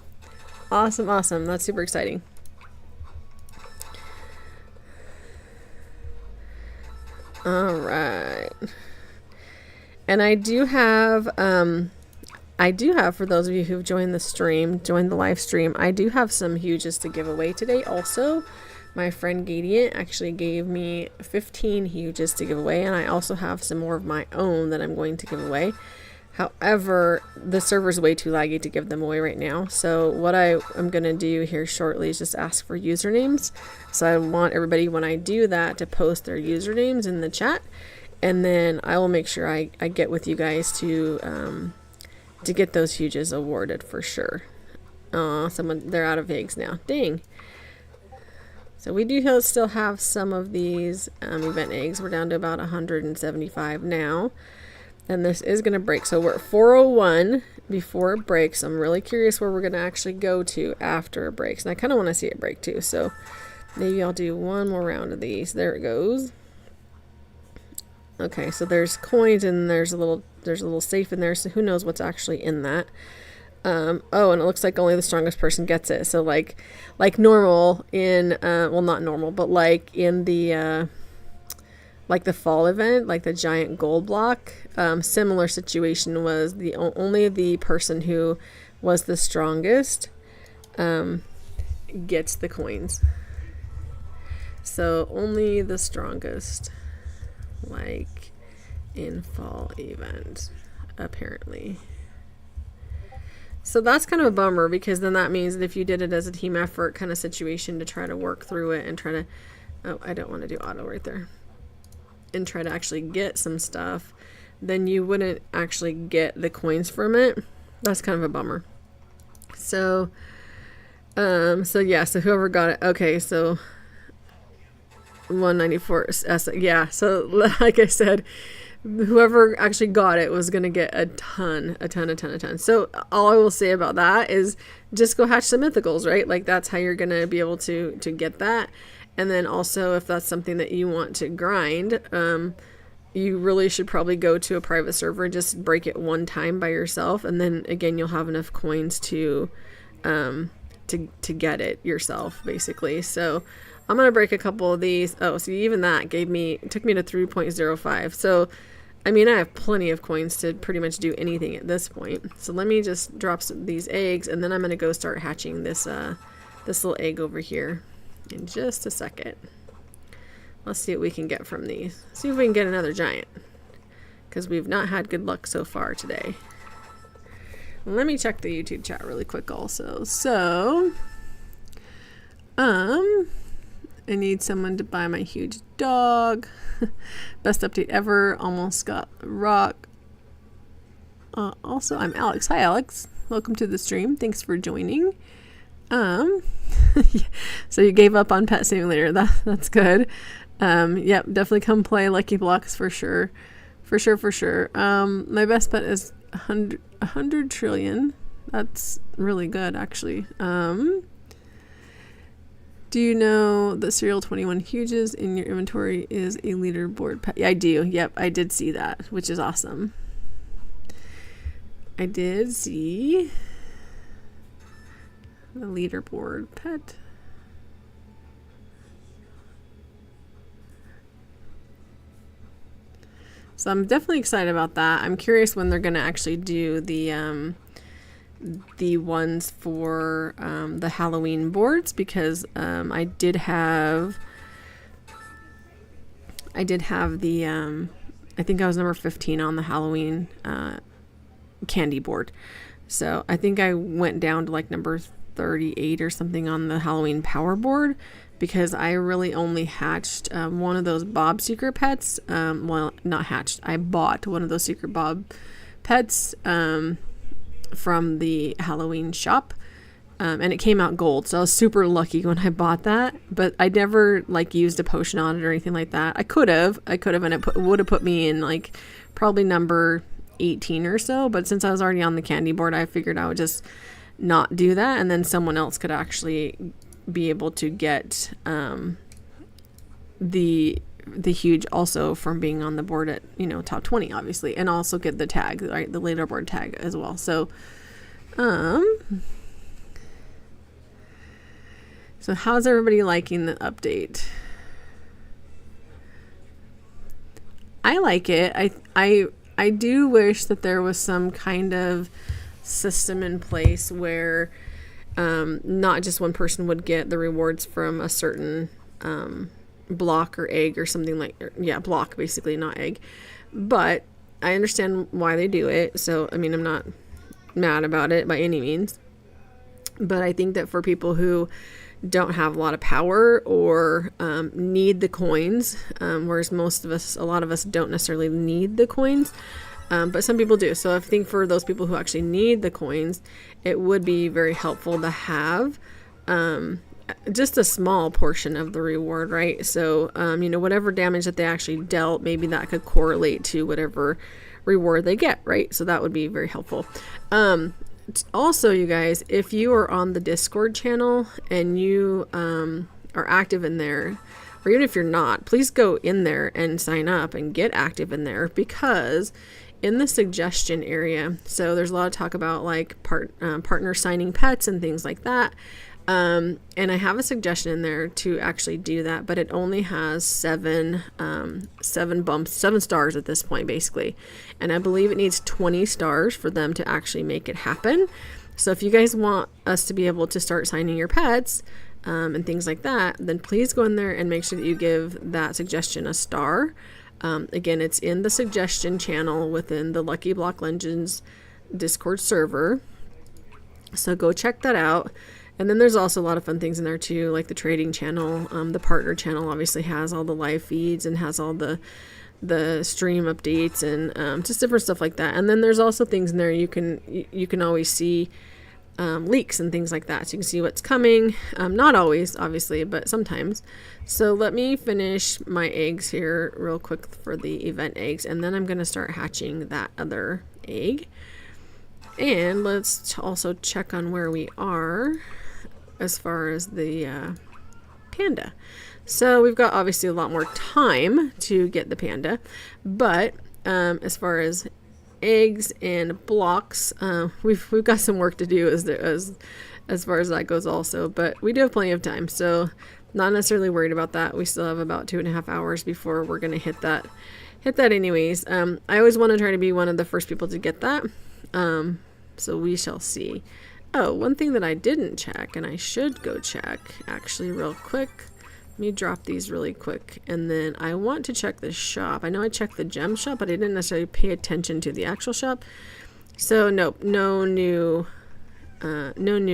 Awesome. That's super exciting. All right. And I do have, for those of you who've joined the live stream, I do have some huges to give away today also. My friend Gadiant actually gave me 15 huges to give away, and I also have some more of my own that I'm going to give away. However, the server's way too laggy to give them away right now. So what I am going to do here shortly is just ask for usernames. So I want everybody, when I do that, to post their usernames in the chat, and then I will make sure I get with you guys to get those huges awarded for sure. They're out of eggs now. Dang. So we do still have some of these event eggs. We're down to about 175 now. And this is going to break. So we're at 401 before it breaks. I'm really curious where we're going to actually go to after it breaks. And I kind of want to see it break too. So maybe I'll do one more round of these. There it goes. Okay, so there's coins and there's a little safe in there. So who knows what's actually in that. Oh, and it looks like only the strongest person gets it. So like normal in, well, not normal, but like in the fall event, like the giant gold block, similar situation was only the person who was the strongest, gets the coins. So only the strongest, like in fall event, apparently. So that's kind of a bummer, because then that means that if you did it as a team effort kind of situation to try to work through it and try to, oh, I don't want to do auto right there, and try to actually get some stuff, then you wouldn't actually get the coins from it. That's kind of a bummer. So, so whoever got it, okay, so 194, yeah, so like I said, whoever actually got it was going to get a ton. So all I will say about that is just go hatch some mythicals, right? Like that's how you're going to be able to get that. And then also, if that's something that you want to grind, you really should probably go to a private server and just break it one time by yourself. And then again, you'll have enough coins to get it yourself, basically. So I'm going to break a couple of these. Oh, so even that took me to 3.05. So, I mean, I have plenty of coins to pretty much do anything at this point. So let me just drop these eggs, and then I'm going to go start hatching this little egg over here in just a second. Let's see what we can get from these. See if we can get another giant, because we've not had good luck so far today. Let me check the YouTube chat really quick also. So, I need someone to buy my huge dog. Best update ever. Almost got rock. Also, I'm Alex. Hi, Alex. Welcome to the stream. Thanks for joining. So you gave up on Pet Simulator. That's good. Yep, definitely come play Lucky Blocks for sure. For sure. My best bet is 100 trillion. That's really good, actually. Do you know that Serial 21 Huges in your inventory is a leaderboard pet? Yeah, I do. Yep, I did see that, which is awesome. I did see the leaderboard pet. So I'm definitely excited about that. I'm curious when they're going to actually do the ones for the Halloween boards, because I did have the I think I was number 15 on the Halloween candy board. So I think I went down to like number 38 or something on the Halloween power board, because I really only hatched one of those Bob Secret pets. Well, not hatched. I bought one of those Secret Bob pets from the Halloween shop. And it came out gold. So I was super lucky when I bought that. But I never like used a potion on it or anything like that. I could have, and it would have put me in like probably number 18 or so. But since I was already on the candy board, I figured I would just not do that, and then someone else could actually be able to get the huge also from being on the board at, you know, top 20 obviously, and also get the tag, right, the leaderboard tag as well. So so how's everybody liking the update? I like it. I do wish that there was some kind of system in place where not just one person would get the rewards from a certain block or egg or something like, block basically, not egg. But I understand why they do it. So, I mean, I'm not mad about it by any means. But I think that for people who don't have a lot of power or need the coins, whereas a lot of us don't necessarily need the coins, but some people do. So I think for those people who actually need the coins, it would be very helpful to have just a small portion of the reward, right? So, you know, whatever damage that they actually dealt, maybe that could correlate to whatever reward they get, right? So that would be very helpful. Also, you guys, if you are on the Discord channel and you are active in there, or even if you're not, please go in there and sign up and get active in there, because in the suggestion area, so there's a lot of talk about like partner signing pets and things like that. And I have a suggestion in there to actually do that, but it only has seven stars at this point, basically. And I believe it needs 20 stars for them to actually make it happen. So if you guys want us to be able to start signing your pets, and things like that, then please go in there and make sure that you give that suggestion a star. Again, it's in the suggestion channel within the Lucky Block Legends Discord server. So go check that out. And then there's also a lot of fun things in there too, like the trading channel. The partner channel obviously has all the live feeds and has all the stream updates and just different stuff like that. And then there's also things in there you can always see leaks and things like that, so you can see what's coming. Not always, obviously, but sometimes. So let me finish my eggs here real quick for the event eggs, and then I'm going to start hatching that other egg. And let's also check on where we are as far as the panda. So we've got obviously a lot more time to get the panda, but as far as eggs and blocks, we've got some work to do as far as that goes also, but we do have plenty of time, so not necessarily worried about that. We still have about 2.5 hours before we're going to hit that anyways. I always want to try to be one of the first people to get that, so we shall see. Oh, one thing that I didn't check, and I should go check actually real quick. Let me drop these really quick, and then I want to check the shop. I know I checked the gem shop, but I didn't necessarily pay attention to the actual shop. So nope, no new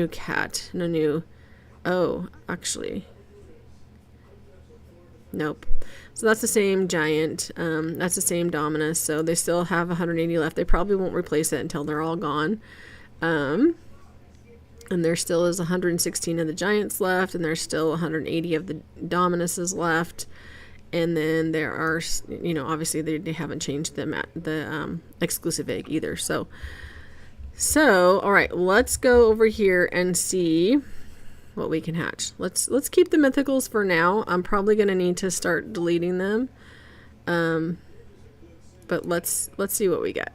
cat, no new. Oh, actually, Nope. So that's the same giant. That's the same Dominus. So they still have 180 left. They probably won't replace it until they're all gone. And there still is 116 of the giants left, and there's still 180 of the Dominuses left. And then there are, you know, obviously they haven't changed the exclusive egg either. So all right, let's go over here and see what we can hatch. Let's keep the mythicals for now. I'm probably gonna need to start deleting them. But let's see what we get.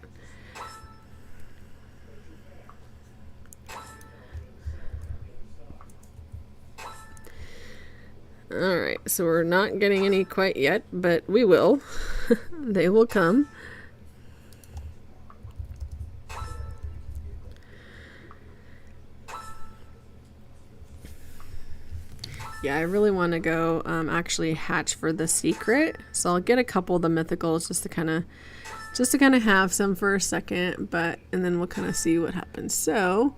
Alright, so we're not getting any quite yet, but we will. They will come. Yeah, I really want to go actually hatch for the secret. So I'll get a couple of the mythicals just to kind of have some for a second, and then we'll kind of see what happens. So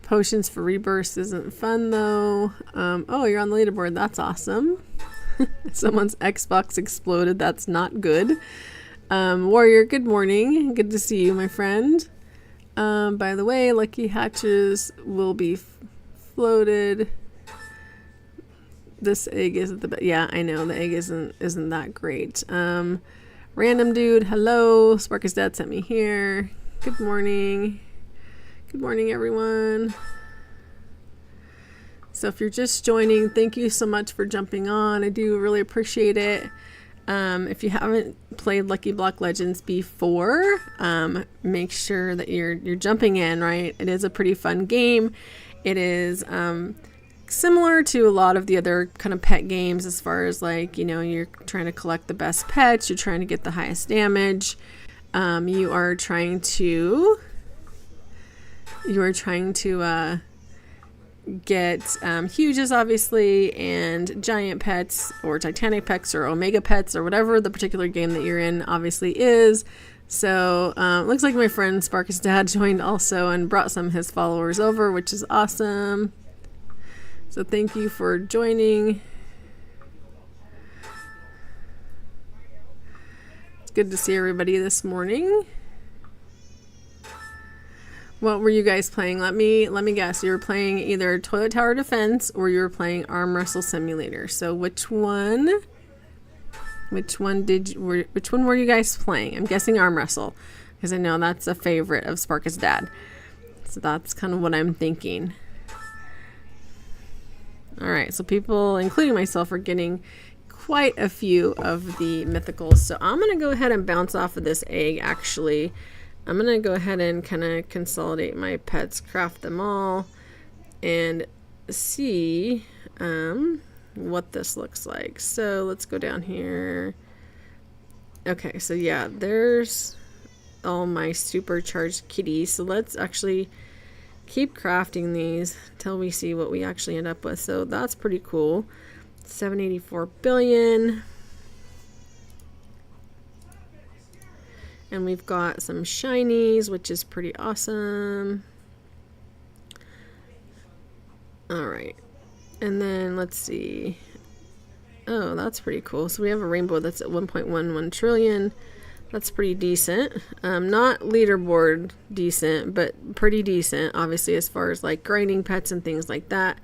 potions for rebirths isn't fun though. Oh, you're on the leaderboard. That's awesome. Someone's Xbox exploded. That's not good. Warrior, good morning. Good to see you, my friend. By the way, lucky hatches will be floated. This egg isn't the best. Yeah, I know the egg isn't that great. Random dude, hello. Sparkus Dad sent me here. Good morning. Good morning, everyone. So if you're just joining, thank you so much for jumping on. I do really appreciate it. If you haven't played Lucky Block Legends before, make sure that you're jumping in, right? It is a pretty fun game. It is similar to a lot of the other kind of pet games as far as like, you know, you're trying to collect the best pets, you're trying to get the highest damage. You are trying to get huges, obviously, and giant pets or titanic pets or omega pets or whatever the particular game that you're in obviously is. So looks like my friend Sparkus Dad joined also and brought some of his followers over, which is awesome. So thank you for joining. It's good to see everybody this morning. What were you guys playing? Let me guess. You were playing either Toilet Tower Defense or you were playing Arm Wrestle Simulator. So which one were you guys playing? I'm guessing Arm Wrestle because I know that's a favorite of Sparkus Dad. So that's kind of what I'm thinking. All right, so people, including myself, are getting quite a few of the mythicals. So I'm going to go ahead and bounce off of this egg, actually. I'm going to go ahead and kind of consolidate my pets, craft them all, and see what this looks like. So let's go down here. Okay, so yeah, there's all my supercharged kitties. So let's actually keep crafting these till we see what we actually end up with. So that's pretty cool. 784 billion. And we've got some shinies, which is pretty awesome. All right. And then let's see. Oh, that's pretty cool. So we have a rainbow that's at 1.11 trillion. That's pretty decent. Not leaderboard decent, but pretty decent, obviously, as far as like grinding pets and things like that.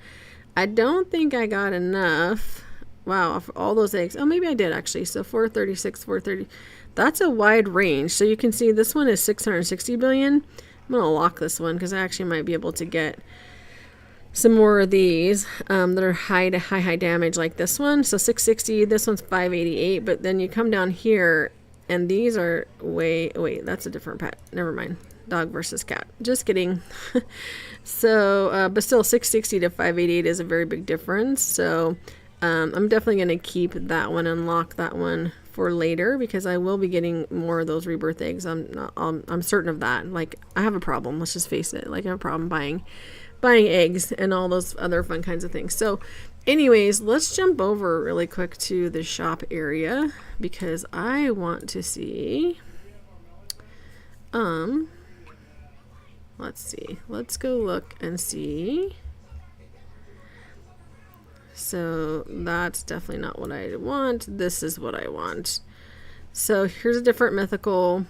I don't think I got enough. Wow, for all those eggs. Oh, maybe I did actually. So 436, 430. That's a wide range. So you can see this one is 660 billion. I'm going to lock this one because I actually might be able to get some more of these that are high damage like this one. So 660, this one's 588, but then you come down here and these are wait, that's a different pet. Never mind. Dog versus cat. Just kidding. So, but still 660 to 588 is a very big difference. So I'm definitely going to keep that one and lock that one for later because I will be getting more of those rebirth eggs. I'm certain of that. Like, I have a problem. Let's just face it. Like, I have a problem buying eggs and all those other fun kinds of things. So anyways, let's jump over really quick to the shop area because I want to see Let's see. Let's go look and see. So that's definitely not what I want. This is what I want. So here's a different mythical.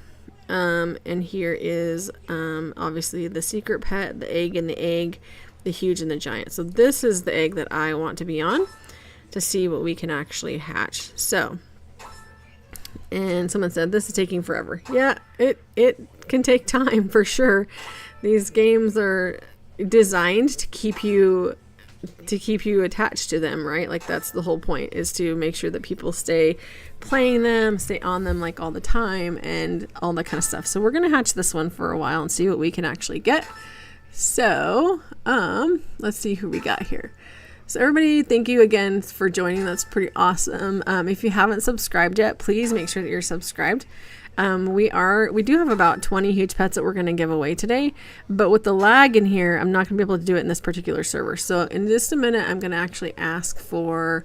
And here is obviously the secret pet, the egg and the egg, the huge and the giant. So this is the egg that I want to be on to see what we can actually hatch. So, and someone said this is taking forever. Yeah, it can take time for sure. These games are designed to keep you attached to them, right? Like that's the whole point, is to make sure that people stay playing them, stay on them like all the time and all that kind of stuff. So we're gonna hatch this one for a while and see what we can actually get. So let's see who we got here. So everybody, thank you again for joining. That's pretty awesome. If you haven't subscribed yet, please make sure that you're subscribed. We do have about 20 huge pets that we're going to give away today, but with the lag in here, I'm not going to be able to do it in this particular server. So in just a minute, I'm going to actually ask for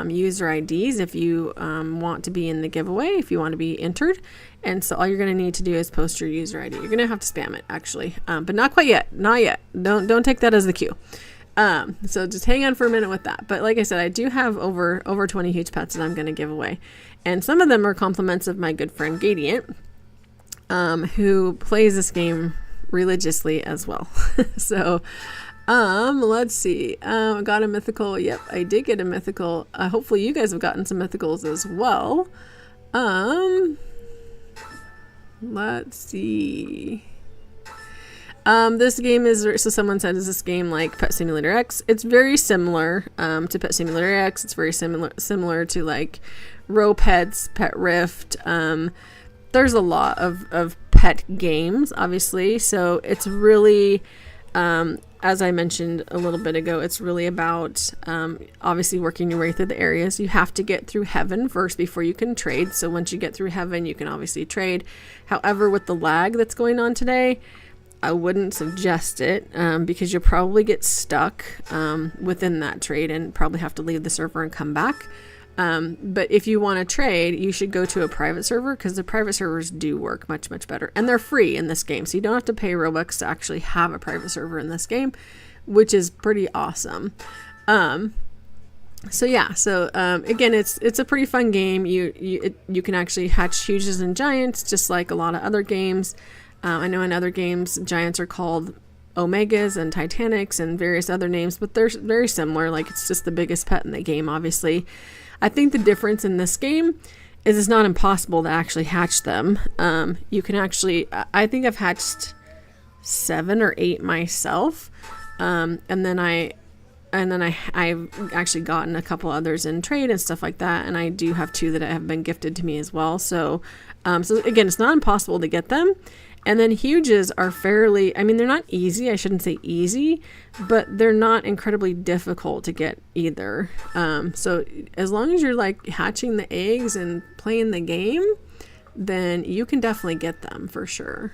user IDs if you want to be in the giveaway, if you want to be entered. And so all you're going to need to do is post your user ID. You're going to have to spam it actually, but not quite yet. Not yet. Don't take that as the cue. So just hang on for a minute with that. But like I said, I do have over 20 huge pets that I'm going to give away. And some of them are compliments of my good friend Gadiant, who plays this game religiously as well. So, let's see. I got a mythical. Yep, I did get a mythical. Hopefully you guys have gotten some mythicals as well. Let's see. This game is, so someone said, is this game like Pet Simulator X? It's very similar to Pet Simulator X. It's very similar to like Row Pets, Pet Rift. There's a lot of pet games, obviously. So it's really, as I mentioned a little bit ago, it's really about obviously working your way through the areas. You have to get through heaven first before you can trade. So once you get through heaven, you can obviously trade. However, with the lag that's going on today, I wouldn't suggest it because you'll probably get stuck within that trade and probably have to leave the server and come back. But if you want to trade, you should go to a private server because the private servers do work much, much better. And they're free in this game. So you don't have to pay Robux to actually have a private server in this game, which is pretty awesome. So yeah, so again, it's a pretty fun game. You can actually hatch huges and giants just like a lot of other games. I know in other games, giants are called Omegas and Titanics and various other names, but they're very similar. Like it's just the biggest pet in the game, obviously. I think the difference in this game is it's not impossible to actually hatch them. You can actually, I think I've hatched 7 or 8 myself. And then I've actually gotten a couple others in trade and stuff like that. And I do have 2 that have been gifted to me as well. So again, it's not impossible to get them. And then huges are fairly, I mean, they're not easy. I shouldn't say easy, but they're not incredibly difficult to get either. So as long as you're like hatching the eggs and playing the game, then you can definitely get them for sure.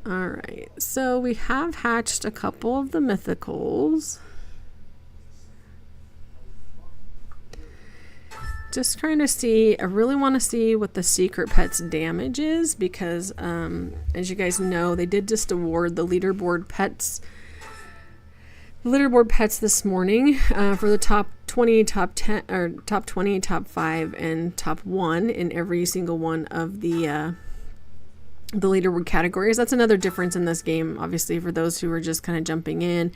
All right. So we have hatched a couple of the mythicals. Just trying to see, I really want to see what the secret pet's damage is because, as you guys know, they did just award the leaderboard pets this morning for the top 20, top 10, or top 20, top 5, and top 1 in every single one of the leaderboard categories. That's another difference in this game, obviously, for those who are just kind of jumping in.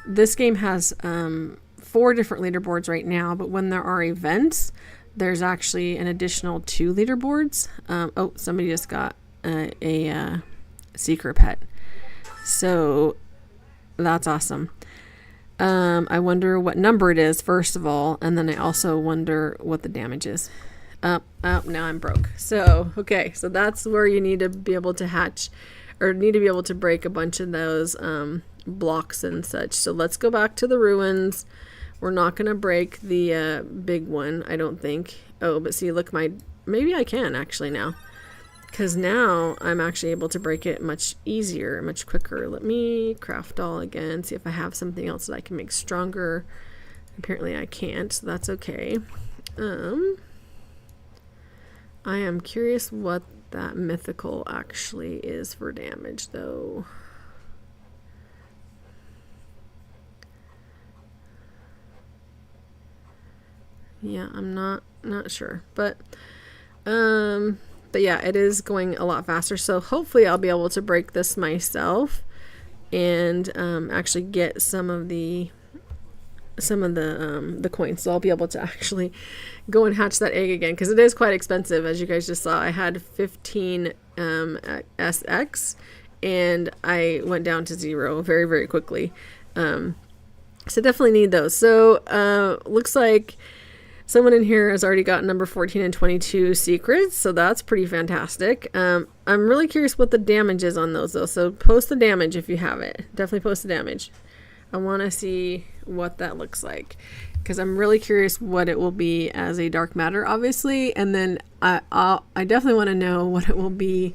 This game has 4 different leaderboards right now, but when there are events, there's actually an additional 2 leaderboards. Oh, somebody just got a secret pet. So that's awesome. I wonder what number it is, first of all, and then I also wonder what the damage is. Oh, now I'm broke. So, okay, so that's where you need to be able to hatch, or need to be able to break a bunch of those blocks and such. So let's go back to the ruins. We're not going to break the big one, I don't think. Oh, but see, look, maybe I can actually now. Because now I'm actually able to break it much easier, much quicker. Let me craft all again, see if I have something else that I can make stronger. Apparently I can't, so that's okay. I am curious what that mythical actually is for damage, though. Yeah, I'm not sure, but yeah, it is going a lot faster. So hopefully I'll be able to break this myself and actually get some of the coins. So I'll be able to actually go and hatch that egg again, because it is quite expensive. As you guys just saw, I had 15 SX and I went down to 0 very, very quickly. So definitely need those. So looks like someone in here has already got number 14 and 22 secrets, so that's pretty fantastic. I'm really curious what the damage is on those, though, so post the damage if you have it. Definitely post the damage. I want to see what that looks like, because I'm really curious what it will be as a dark matter, obviously, and then I definitely want to know what it will be,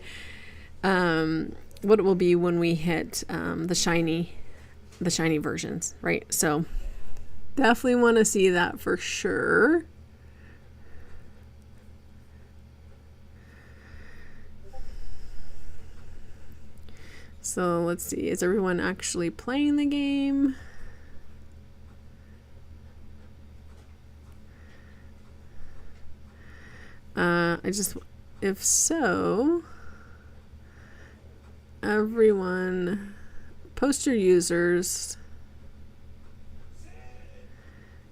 when we hit the shiny versions, right? So definitely want to see that for sure. So let's see, is everyone actually playing the game? If so, everyone post your users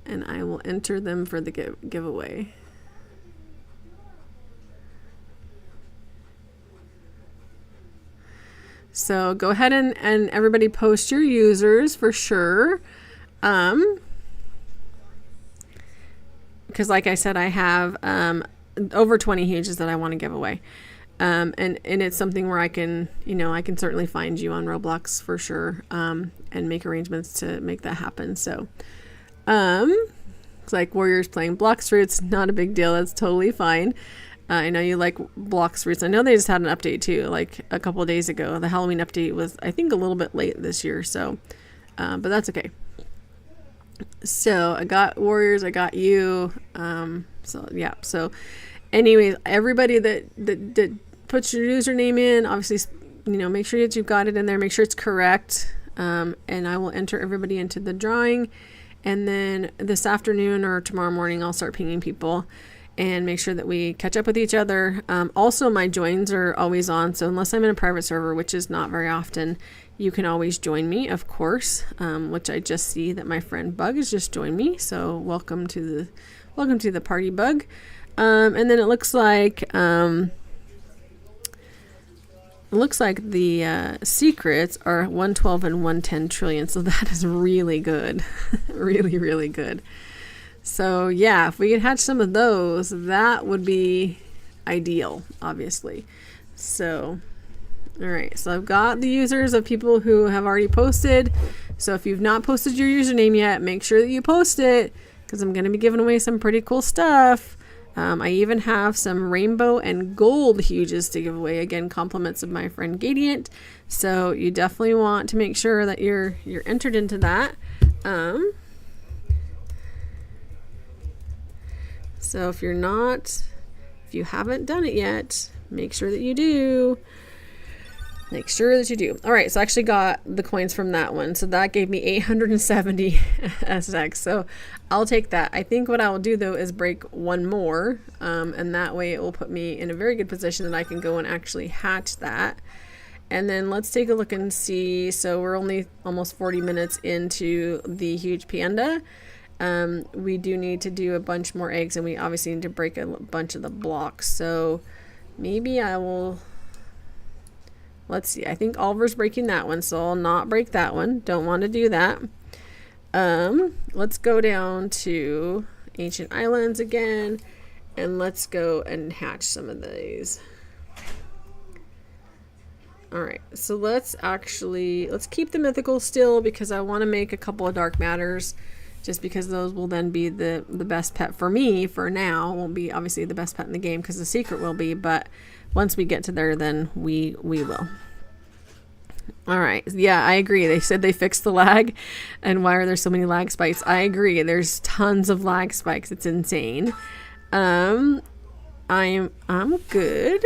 and I will enter them for the giveaway. So go ahead and everybody post your users for sure. Because like I said, I have over 20 huges that I want to give away. And it's something where I can certainly find you on Roblox for sure, and make arrangements to make that happen. So it's like Warriors playing Blox Fruits, not a big deal. That's totally fine. I know you like Blox Fruits. I know they just had an update too, like a couple of days ago. The Halloween update was, I think, a little bit late this year. So, but that's okay. So I got Warriors, I got you. So yeah. So anyways, everybody that puts your username in, obviously, make sure that you've got it in there. Make sure it's correct. And I will enter everybody into the drawing. And then this afternoon or tomorrow morning, I'll start pinging people and make sure that we catch up with each other. Also, my joins are always on. So unless I'm in a private server, which is not very often, you can always join me, of course, which I just see that my friend Bug has just joined me. So welcome to the party, Bug. And then it looks like the secrets are 112 and 110 trillion. So that is really good. Really, really good. So yeah, if we could hatch some of those, that would be ideal, obviously. So, all right. So I've got the users of people who have already posted. So if you've not posted your username yet, make sure that you post it, because I'm going to be giving away some pretty cool stuff. I even have some rainbow and gold huges to give away. Again, compliments of my friend Gadiant. So you definitely want to make sure that you're entered into that. So if you haven't done it yet, make sure that you do. Make sure that you do. All right, so I actually got the coins from that one. So that gave me 870 SX. So I'll take that. I think what I will do, though, is break one more. And that way it will put me in a very good position that I can go and actually hatch that. And then let's take a look and see. So we're only almost 40 minutes into the huge panda. We do need to do a bunch more eggs, and we obviously need to break a bunch of the blocks. So maybe I will... Let's see. I think Oliver's breaking that one, so I'll not break that one. Don't want to do that. Let's go down to Ancient Islands again, and let's go and hatch some of these. All right, so let's keep the mythical still, because I want to make a couple of dark matters, just because those will then be the best pet for me for now. Won't be obviously the best pet in the game, because the secret will be, but once we get to there, then we will. All right. Yeah, I agree. They said they fixed the lag, and why are there so many lag spikes? I agree. There's tons of lag spikes. It's insane. I'm good.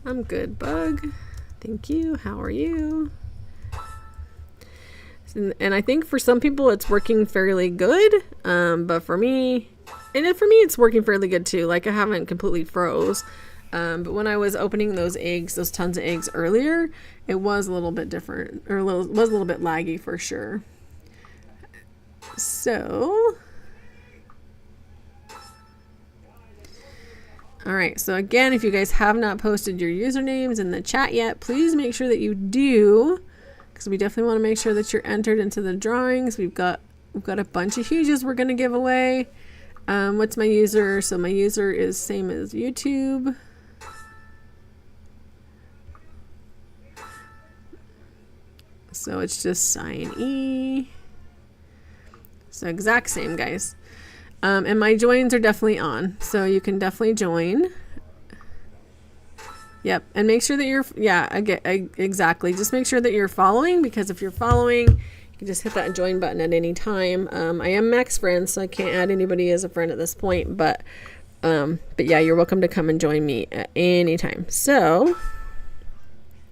I'm good, Bug. Thank you. How are you? And I think for some people it's working fairly good, but for me, it's working fairly good too. Like I haven't completely froze, but when I was opening those tons of eggs earlier, it was a little bit different, or was a little bit laggy for sure. So, all right. So again, if you guys have not posted your usernames in the chat yet, please make sure that you do. Because we definitely want to make sure that you're entered into the drawings. We've got a bunch of huges we're going to give away. What's my user? So my user is same as YouTube. So it's just sign E. So exact same, guys. And my joins are definitely on. So you can definitely join. Yep, and make sure that you're, exactly. Just make sure that you're following, because if you're following, you can just hit that join button at any time. I am max friends, so I can't add anybody as a friend at this point, but yeah, you're welcome to come and join me at any time. So,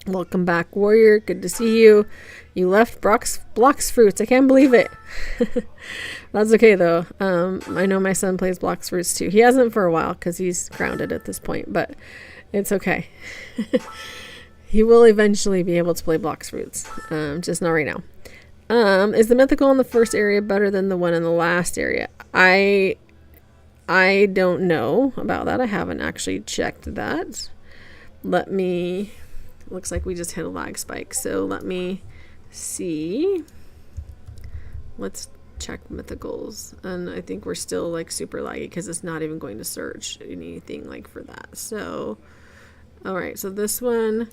welcome back, Warrior. Good to see you. You left Blocks Fruits. I can't believe it. That's okay, though. I know my son plays Blocks Fruits, too. He hasn't for a while, because he's grounded at this point, but it's okay. He will eventually be able to play Blocks Fruits. Just not right now. Is the mythical in the first area better than the one in the last area? I don't know about that. I haven't actually checked that. Looks like we just hit a lag spike. So let me see. Let's check mythicals. And I think we're still like super laggy because it's not even going to search anything like for that. So, all right. So this one.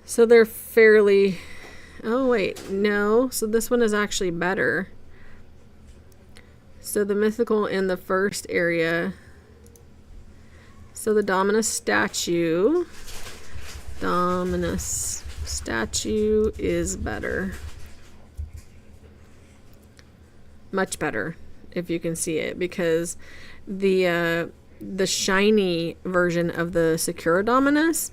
So they're fairly. Oh, wait. No. So this one is actually better. So the mythical in the first area. So the Dominus statue is better. Much better, if you can see it, because the shiny version of the Secura Dominus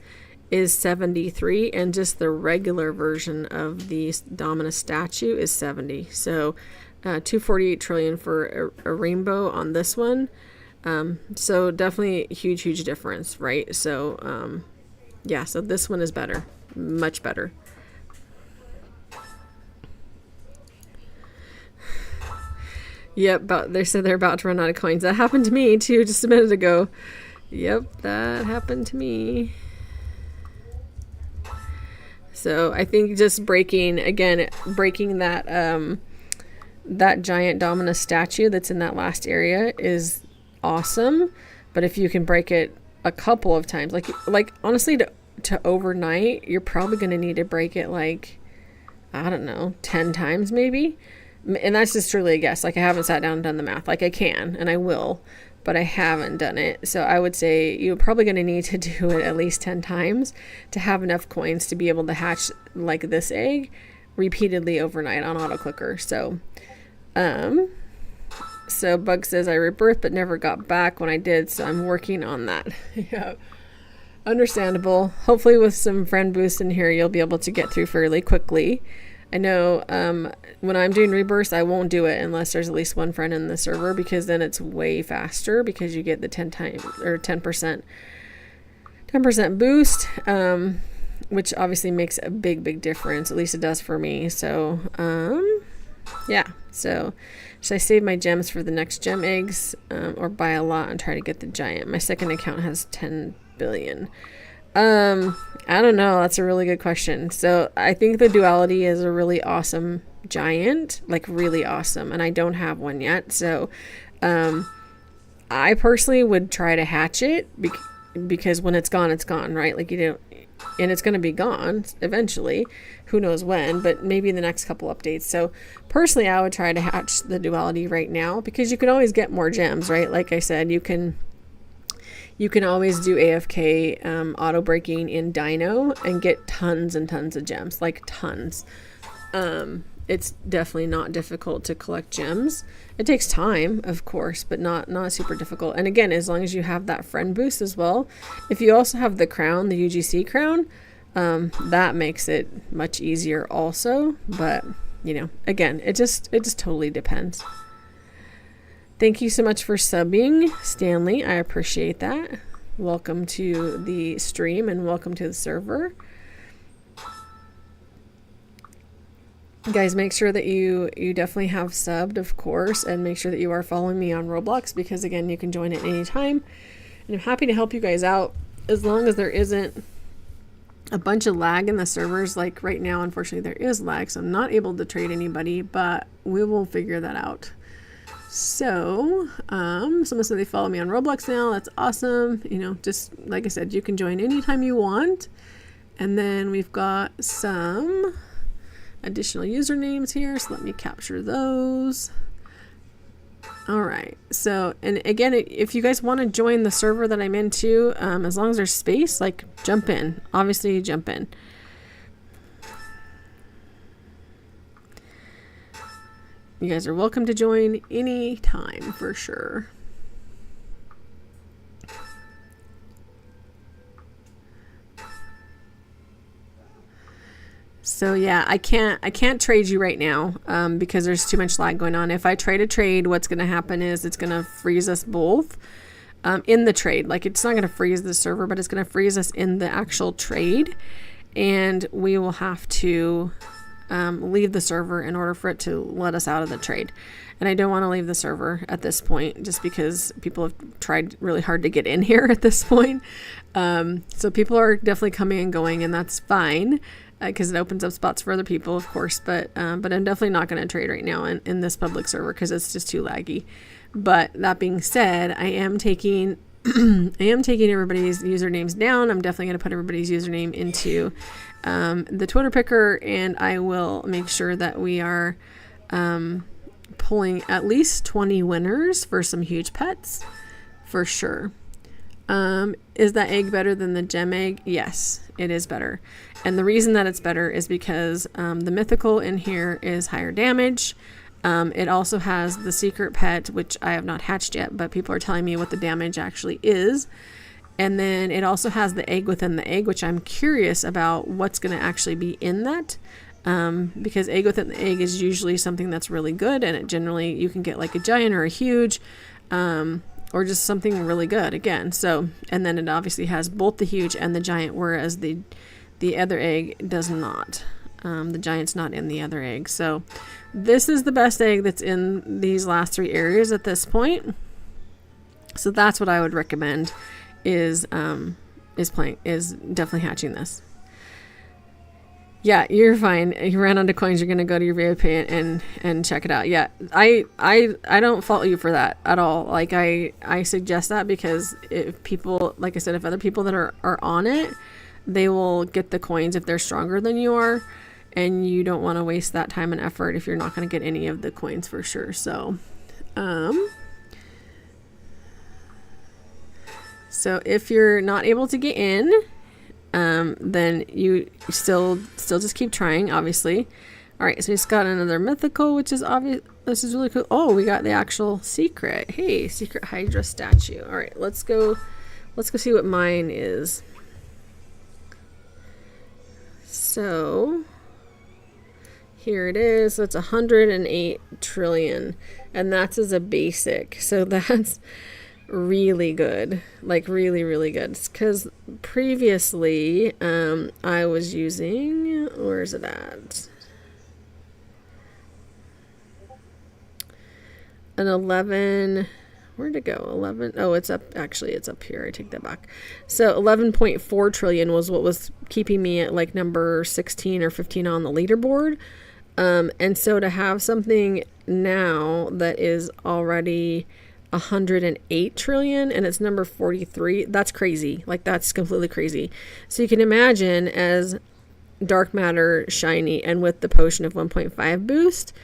is 73, and just the regular version of the Dominus statue is 70. So 248 trillion for a rainbow on this one. So definitely a huge difference, right? So yeah, so this one is better, much better. Yep, they said they're about to run out of coins. That happened to me too just a minute ago. Yep, that happened to me. So I think just breaking that that giant Dominus statue that's in that last area is awesome. But if you can break it a couple of times, like honestly, to overnight, you're probably going to need to break it like, I don't know, 10 times maybe. And that's just truly a guess. Like I haven't sat down and done the math. Like I can and I will, but I haven't done it. So I would say you're probably going to need to do it at least 10 times to have enough coins to be able to hatch like this egg repeatedly overnight on auto clicker. So so Bug says I rebirthed but never got back when I did, so I'm working on that. Yeah, understandable. Hopefully with some friend boosts in here you'll be able to get through fairly quickly. I know when I'm doing rebirths, I won't do it unless there's at least one friend in the server, because then it's way faster, because you get the 10% boost, which obviously makes a big difference. At least it does for me. So yeah. So should I save my gems for the next gem eggs, or buy a lot and try to get the giant? My second account has 10 billion. I don't know. That's a really good question. So I think the duality is a really awesome giant, like really awesome. And I don't have one yet. So, I personally would try to hatch it because when it's gone, right? Like and it's going to be gone eventually. Who knows when, but maybe in the next couple updates. So personally, I would try to hatch the duality right now, because you can always get more gems, right? Like I said, you can always do AFK auto breaking in Dino and get tons and tons of gems, like tons. it's definitely not difficult to collect gems. It takes time, of course, but not super difficult. And again, as long as you have that friend boost as well. If you also have the crown, the UGC crown, that makes it much easier also. But you know, again, it just totally depends. Thank you so much for subbing, Stanley. I appreciate that. Welcome to the stream and welcome to the server. Guys, make sure that you definitely have subbed, of course, and make sure that you are following me on Roblox, because again, you can join at any time. And I'm happy to help you guys out as long as there isn't a bunch of lag in the servers. Like right now, unfortunately, there is lag, so I'm not able to trade anybody, but we will figure that out. So, someone said they follow me on Roblox now. That's awesome. You know, just like I said, you can join anytime you want. And then we've got some additional usernames here, so let me capture those. All right, so, and again, if you guys want to join the server that I'm into, as long as there's space, like, jump in. Obviously, jump in. You guys are welcome to join any time for sure. So yeah, I can't trade you right now because there's too much lag going on. If I try to trade, what's going to happen is it's going to freeze us both in the trade. Like, it's not going to freeze the server, but it's going to freeze us in the actual trade, and we will have to leave the server in order for it to let us out of the trade. And I don't want to leave the server at this point, just because people have tried really hard to get in here at this point. So people are definitely coming and going, and that's fine. Because it opens up spots for other people, of course, but I'm definitely not going to trade right now in this public server because it's just too laggy. But that being said, I am taking everybody's usernames down. I'm definitely going to put everybody's username into the Twitter picker, and I will make sure that we are pulling at least 20 winners for some huge pets for sure. Is that egg better than the gem egg? Yes, it is better. And the reason that it's better is because the mythical in here is higher damage. It also has the secret pet, which I have not hatched yet, but people are telling me what the damage actually is. And then it also has the egg within the egg, which I'm curious about what's going to actually be in that. Because egg within the egg is usually something that's really good, and it generally, you can get like a giant or a huge, or just something really good again. So, and then it obviously has both the huge and the giant, whereas the other egg does not. The giant's not in the other egg. So this is the best egg that's in these last three areas at this point. So that's what I would recommend is definitely hatching this. Yeah, you're fine. You ran out of coins. You're gonna go to your VIP and check it out. Yeah, I don't fault you for that at all. Like, I suggest that because if people, like I said, if other people that are on it, they will get the coins if they're stronger than you are, and you don't want to waste that time and effort if you're not going to get any of the coins for sure. So, so if you're not able to get in, then you still just keep trying, obviously. All right, so we just got another mythical, which is obvious. This is really cool. Oh, we got the actual secret. Hey, secret Hydra statue. All right, let's go see what mine is. So here it is. So it's 108 trillion, and that's as a basic. So that's really good, like really, really good. Because previously, I was using, where is it at? An 11. Where'd it go? 11. Oh, it's up. Actually, it's up here. I take that back. So 11.4 trillion was what was keeping me at like number 16 or 15 on the leaderboard. And so to have something now that is already 108 trillion and it's number 43, that's crazy. Like, that's completely crazy. So you can imagine, as dark matter shiny and with the potion of 1.5 boost,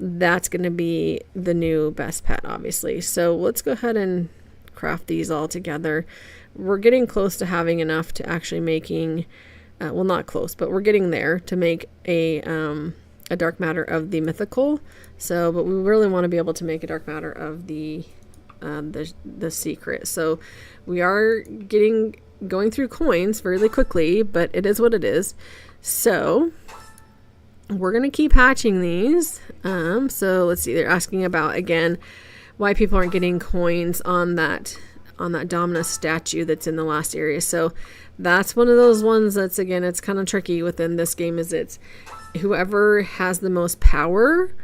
that's going to be the new best pet, obviously. So let's go ahead and craft these all together. We're getting close to having enough to actually making, well, not close, but we're getting there to make a a dark matter of the mythical. So, but we really want to be able to make a dark matter of the secret. So we are going through coins really quickly, but it is what it is. So we're going to keep hatching these. So let's see, they're asking about, again, why people aren't getting coins on that Dominus statue that's in the last area. So that's one of those ones that's, again, it's kind of tricky within this game, is it's whoever has the most power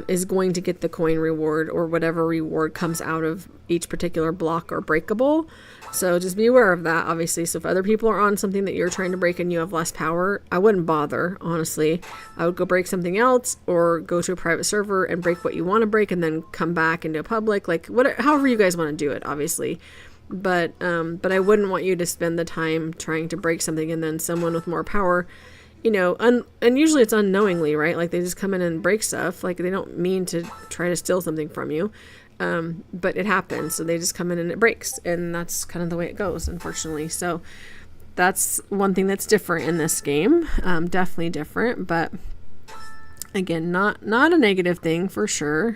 is going to get the coin reward, or whatever reward comes out of each particular block or breakable. So just be aware of that, obviously. So if other people are on something that you're trying to break and you have less power, I wouldn't bother, honestly. I would go break something else, or go to a private server and break what you want to break and then come back into a public, like however you guys want to do it, obviously. But I wouldn't want you to spend the time trying to break something and then someone with more power, you know, and usually it's unknowingly, right? Like they just come in and break stuff. Like they don't mean to try to steal something from you. But it happens. So they just come in and it breaks. And that's kind of the way it goes, unfortunately. So that's one thing that's different in this game. Definitely different. But again, not a negative thing for sure.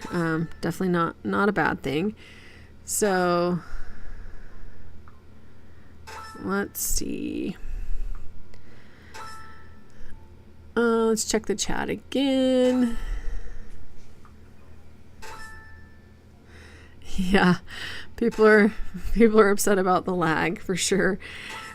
Definitely not a bad thing. So let's see. Let's check the chat again. Yeah, people are upset about the lag for sure.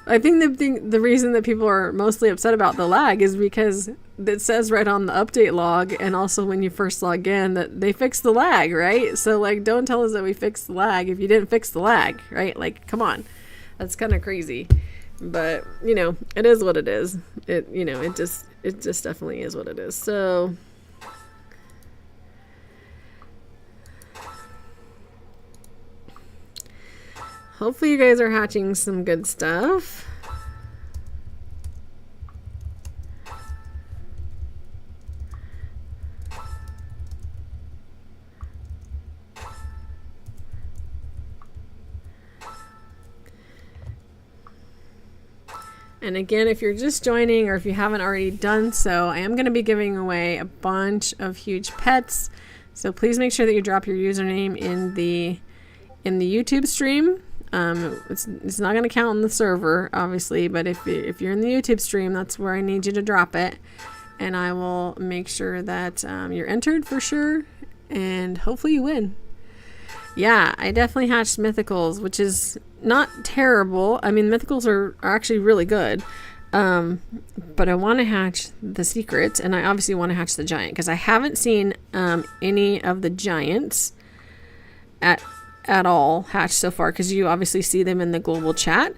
I think the reason that people are mostly upset about the lag is because it says right on the update log, and also when you first log in, that they fixed the lag, right? So like, don't tell us that we fixed the lag if you didn't fix the lag, right? Like, come on, that's kind of crazy. But you know, it is what it is. It just definitely is what it is. So hopefully you guys are hatching some good stuff. And again, if you're just joining, or if you haven't already done so, I am going to be giving away a bunch of huge pets. So please make sure that you drop your username in the YouTube stream. It's not going to count on the server, obviously, but if you're in the YouTube stream, that's where I need you to drop it. And I will make sure that you're entered for sure. And hopefully you win. Yeah, I definitely hatched mythicals, which is not terrible. I mean, mythicals are actually really good. But I want to hatch the secrets, and I obviously want to hatch the giant, because I haven't seen any of the giants at all hatched so far, because you obviously see them in the global chat.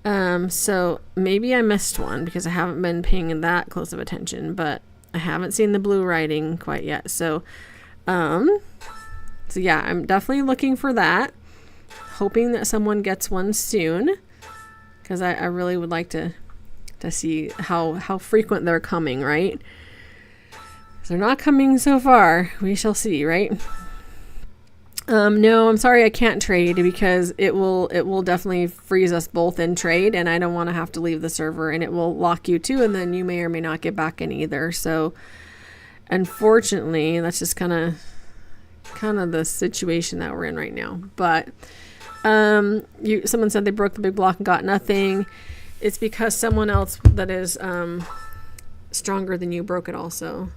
So maybe I missed one because I haven't been paying that close of attention, but I haven't seen the blue writing quite yet. So yeah, I'm definitely looking for that, hoping that someone gets one soon, because I really would like to see how frequent they're coming, right? If they're not coming so far, we shall see, right? No, I'm sorry, I can't trade, because it will definitely freeze us both in trade, and I don't want to have to leave the server, and it will lock you too, and then you may or may not get back in either. So unfortunately, that's just kind of the situation that we're in right now. But someone said they broke the big block and got nothing. It's because someone else that is stronger than you broke it also.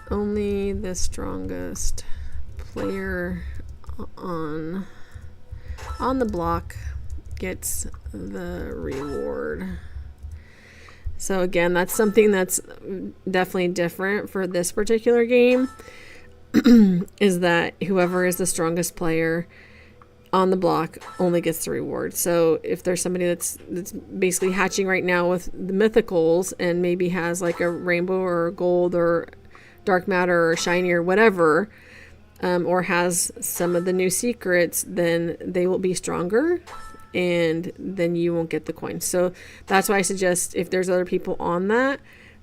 Only the strongest player on the block gets the reward. So again, that's something that's definitely different for this particular game. Is that whoever is the strongest player on the block only gets the reward. So if there's somebody that's basically hatching right now with the mythicals and maybe has like a rainbow or gold or dark matter or shiny or whatever, or has some of the new secrets, then they will be stronger, and then you won't get the coins. So that's why I suggest, if there's other people on that,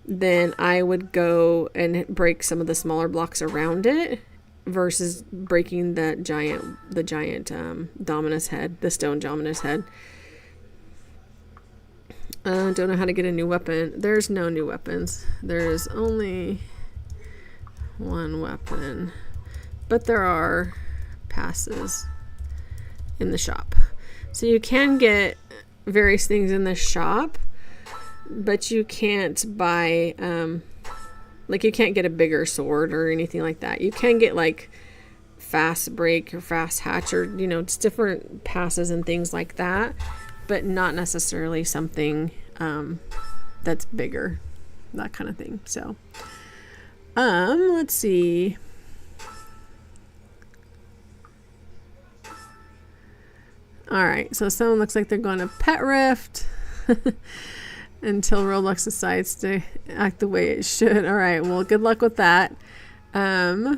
then I would go and break some of the smaller blocks around it versus breaking the giant Dominus head, the stone Dominus head. Don't know how to get a new weapon. There's no new weapons. There's only one weapon. But there are passes in the shop. So you can get various things in the shop, but you can't buy, like you can't get a bigger sword or anything like that. You can get like fast break or fast hatch or, you know, just different passes and things like that, but not necessarily something that's bigger, that kind of thing. So, let's see. All right, so someone looks like they're going to Pet Rift until Roblox decides to act the way it should. All right, well, good luck with that. I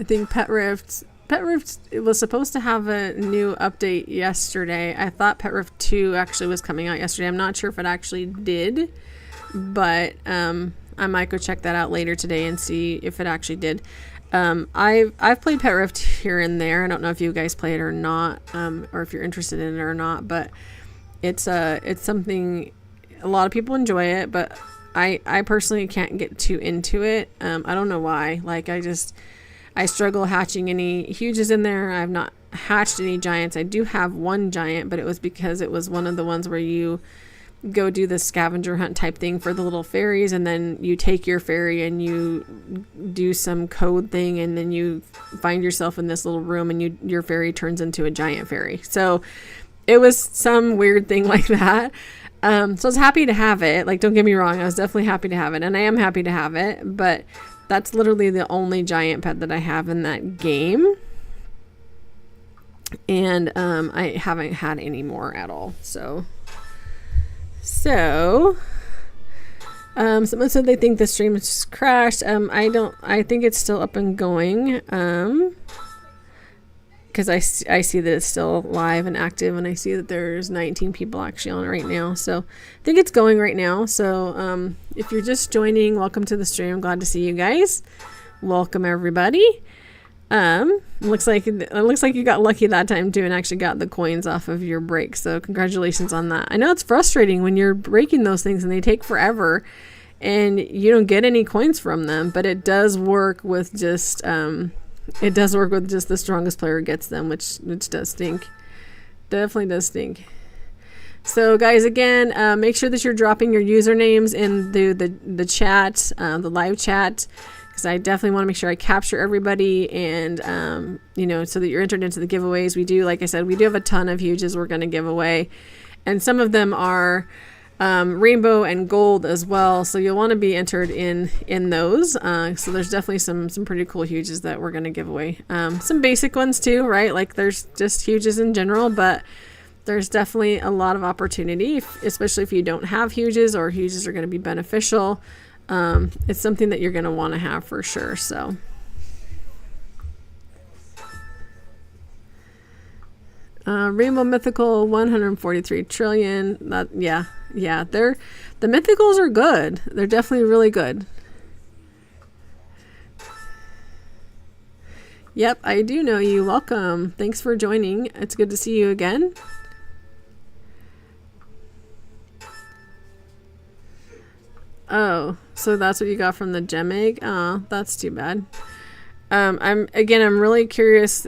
think Pet Rift, it was supposed to have a new update yesterday. I thought Pet Rift 2 actually was coming out yesterday. I'm not sure if it actually did, but I might go check that out later today and see if it actually did. I've played Pet Rift here and there. I don't know if you guys play it or not, or if you're interested in it or not, but it's something a lot of people enjoy it, but I personally can't get too into it. I don't know why. Like I struggle hatching any huges in there. I've not hatched any giants. I do have one giant, but it was because it was one of the ones where you go do the scavenger hunt type thing for the little fairies, and then you take your fairy and you do some code thing, and then you find yourself in this little room and your fairy turns into a giant fairy. So it was some weird thing like that. So I was happy to have it. Like, don't get me wrong, I was definitely happy to have it, and I am happy to have it, but that's literally the only giant pet that I have in that game. And I haven't had any more at all. So someone said they think the stream has just crashed. I think it's still up and going. Because I see that it's still live and active, and I see that there's 19 people actually on it right now. So I think it's going right now. So if you're just joining, welcome to the stream. Glad to see you guys. Welcome everybody. Looks like you got lucky that time too and actually got the coins off of your break. So congratulations on that. I know it's frustrating when you're breaking those things and they take forever and you don't get any coins from them, but it does work with just the strongest player gets them, which does stink. Definitely does stink. So guys, again, make sure that you're dropping your usernames in the chat, the live chat, because I definitely want to make sure I capture everybody, and so that you're entered into the giveaways. We do, like I said, we do have a ton of huges we're going to give away, and some of them are rainbow and gold as well, so you'll want to be entered in those. So there's definitely some pretty cool huges that we're going to give away. Some basic ones too, right? Like there's just huges in general, but there's definitely a lot of opportunity, especially if you don't have huges, or huges are going to be beneficial. It's something that you're going to want to have for sure. So Rainbow Mythical 143 trillion. Yeah, the mythicals are good. They're definitely really good. Yep, I do know you. Welcome. Thanks for joining. It's good to see you again. Oh, so that's what you got from the gem egg? Oh, that's too bad. I'm really curious.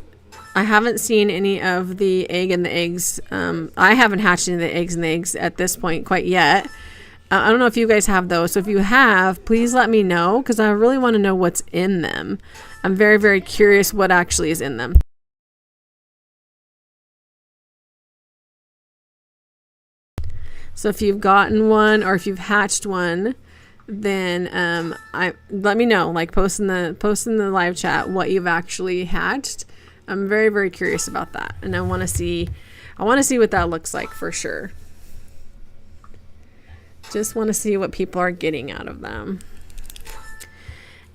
I haven't seen any of the egg and the eggs. I haven't hatched any of the eggs at this point quite yet. I don't know if you guys have those. So if you have, please let me know, because I really want to know what's in them. I'm very, very curious what actually is in them. So if you've gotten one, or if you've hatched one, then let me know. Like post in the live chat what you've actually hatched. I'm very, very curious about that, and I want to see what that looks like for sure. Just want to see what people are getting out of them.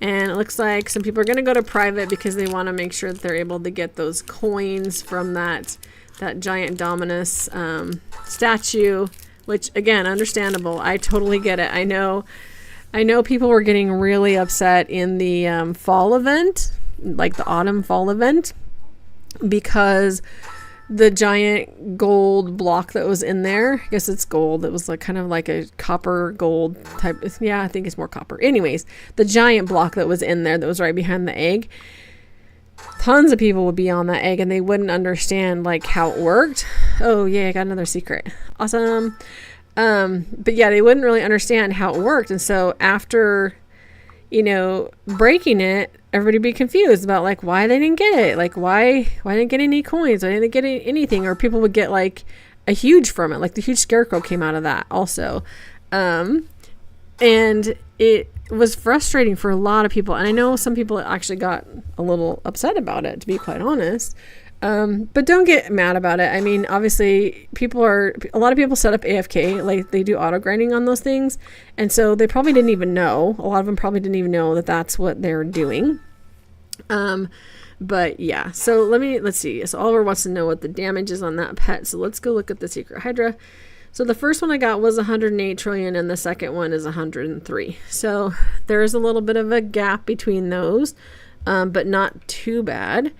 And it looks like some people are going to go to private because they want to make sure that they're able to get those coins from that giant Dominus statue, which again, understandable. I totally get it. I know people were getting really upset in the fall event, like the autumn fall event, because the giant gold block that was in there. I guess it's gold. It was like kind of like a copper gold type. Yeah, I think it's more copper. Anyways, the giant block that was in there that was right behind the egg. Tons of people would be on that egg and they wouldn't understand like how it worked. Oh yeah, I got another secret. Awesome. But yeah, they wouldn't really understand how it worked. And so after, breaking it, everybody would be confused about like why they didn't get it. Like why didn't get any coins? Why didn't they get anything? Or people would get like a huge from it. Like the huge scarecrow came out of that also. And it was frustrating for a lot of people. And I know some people actually got a little upset about it, to be quite honest. But don't get mad about it. I mean, obviously a lot of people set up AFK, like they do auto grinding on those things. And so they probably didn't even know. A lot of them probably didn't even know that that's what they're doing. But yeah, so let's see. So Oliver wants to know what the damage is on that pet. So let's go look at the Secret Hydra. So the first one I got was 108 trillion and the second one is 103. So there's a little bit of a gap between those, but not too bad.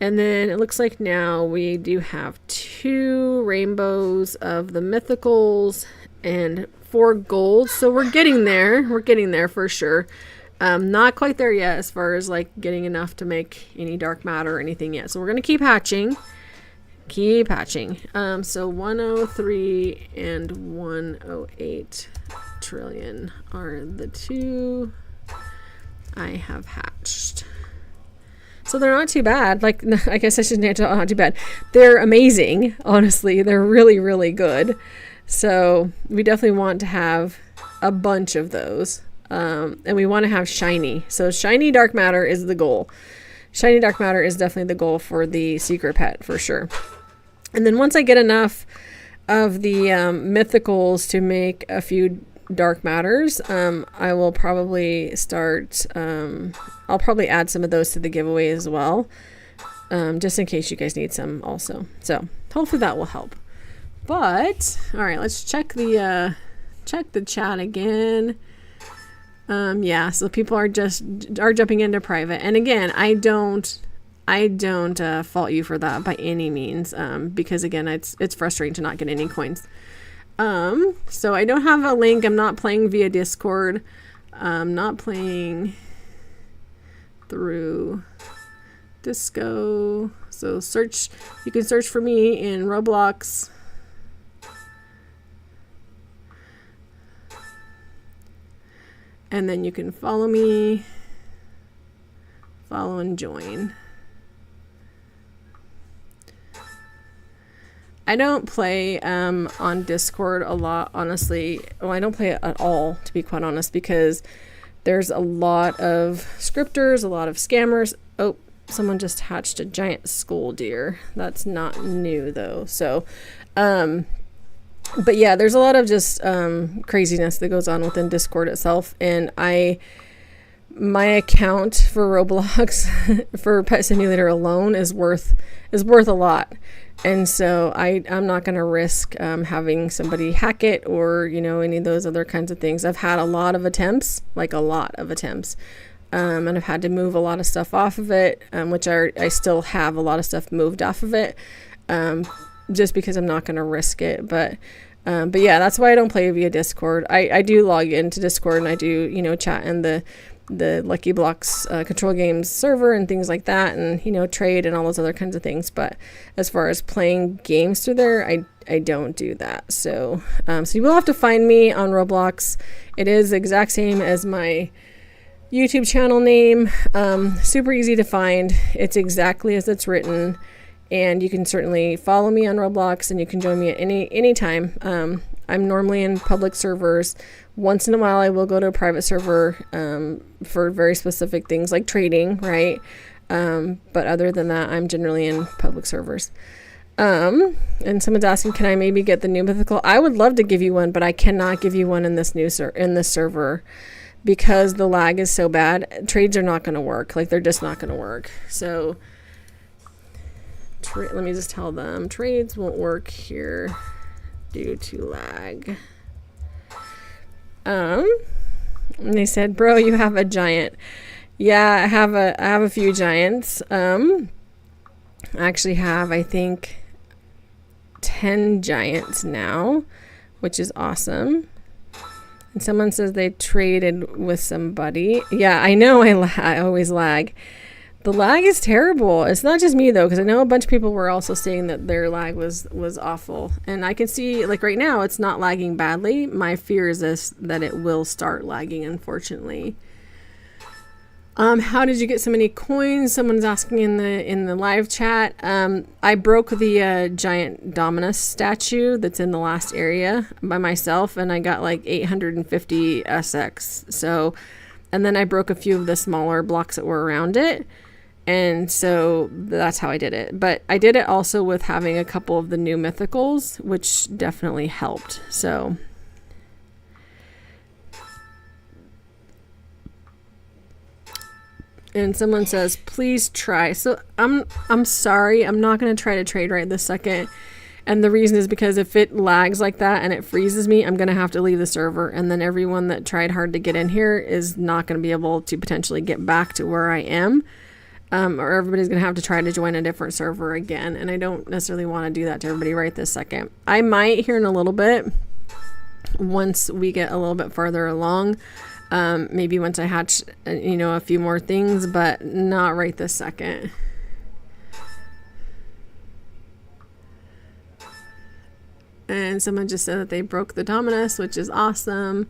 And then it looks like now we do have 2 rainbows of the mythicals and 4 golds. So we're getting there. We're getting there for sure. Not quite there yet as far as like getting enough to make any dark matter or anything yet. So we're going to keep hatching. So 103 and 108 trillion are the 2 I have hatched. So they're not too bad. Like, I guess I shouldn't say not too bad. They're amazing. Honestly, they're really, really good. So we definitely want to have a bunch of those. And we want to have shiny. So shiny dark matter is the goal. Shiny dark matter is definitely the goal for the secret pet for sure. And then once I get enough of the mythicals to make a few dark matters, I will probably start, I'll probably add some of those to the giveaway as well, just in case you guys need some also. So hopefully that will help. But all right, let's check the chat again. Yeah, so people are jumping into private, and again, I don't fault you for that by any means, because again, it's frustrating to not get any coins. So I don't have a link. I'm not playing via Discord. I'm not playing through Disco. So you can search for me in Roblox. And then you can follow me, follow and join. I don't play on Discord a lot, honestly. Well, I don't play it at all, to be quite honest, because there's a lot of scripters, a lot of scammers. Oh, someone just hatched a giant skull deer. That's not new, though. So, but yeah, there's a lot of just craziness that goes on within Discord itself. And my account for Roblox for Pet Simulator alone is worth a lot. And so I'm not going to risk having somebody hack it or, any of those other kinds of things. I've had a lot of attempts, and I've had to move a lot of stuff off of it, which I still have a lot of stuff moved off of it, just because I'm not going to risk it. But yeah, that's why I don't play via Discord. I do log into Discord and I do, chat in the Lucky Blocks control games server and things like that, and trade and all those other kinds of things. But as far as playing games through there, I don't do that. So you will have to find me on Roblox. It is the exact same as my YouTube channel name. Super easy to find. It's exactly as it's written, and you can certainly follow me on Roblox and you can join me at any time. I'm normally in public servers. Once in a while, I will go to a private server for very specific things like trading, right? But other than that, I'm generally in public servers. And someone's asking, can I maybe get the new mythical? I would love to give you one, but I cannot give you one in this server because the lag is so bad. Trades are not going to work. Like, they're just not going to work. So let me just tell them trades won't work here due to lag. And they said, bro, you have a giant. Yeah, I have a few giants. I actually have, I think, 10 giants now, which is awesome. And someone says they traded with somebody. Yeah, I know I always lag. The lag is terrible. It's not just me though, because I know a bunch of people were also saying that their lag was awful. And I can see, like right now, it's not lagging badly. My fear is that it will start lagging, unfortunately. How did you get so many coins? Someone's asking in the live chat. I broke the giant Dominus statue that's in the last area by myself, and I got like 850 SX. So, and then I broke a few of the smaller blocks that were around it. And so that's how I did it. But I did it also with having a couple of the new mythicals, which definitely helped. So and someone says, please try. So I'm sorry, I'm not going to try to trade right this second. And the reason is because if it lags like that and it freezes me, I'm going to have to leave the server. And then everyone that tried hard to get in here is not going to be able to potentially get back to where I am. Or everybody's going to have to try to join a different server again. And I don't necessarily want to do that to everybody right this second. I might here in a little bit, once we get a little bit farther along. Maybe once I hatch, a few more things, but not right this second. And someone just said that they broke the Dominus, which is awesome.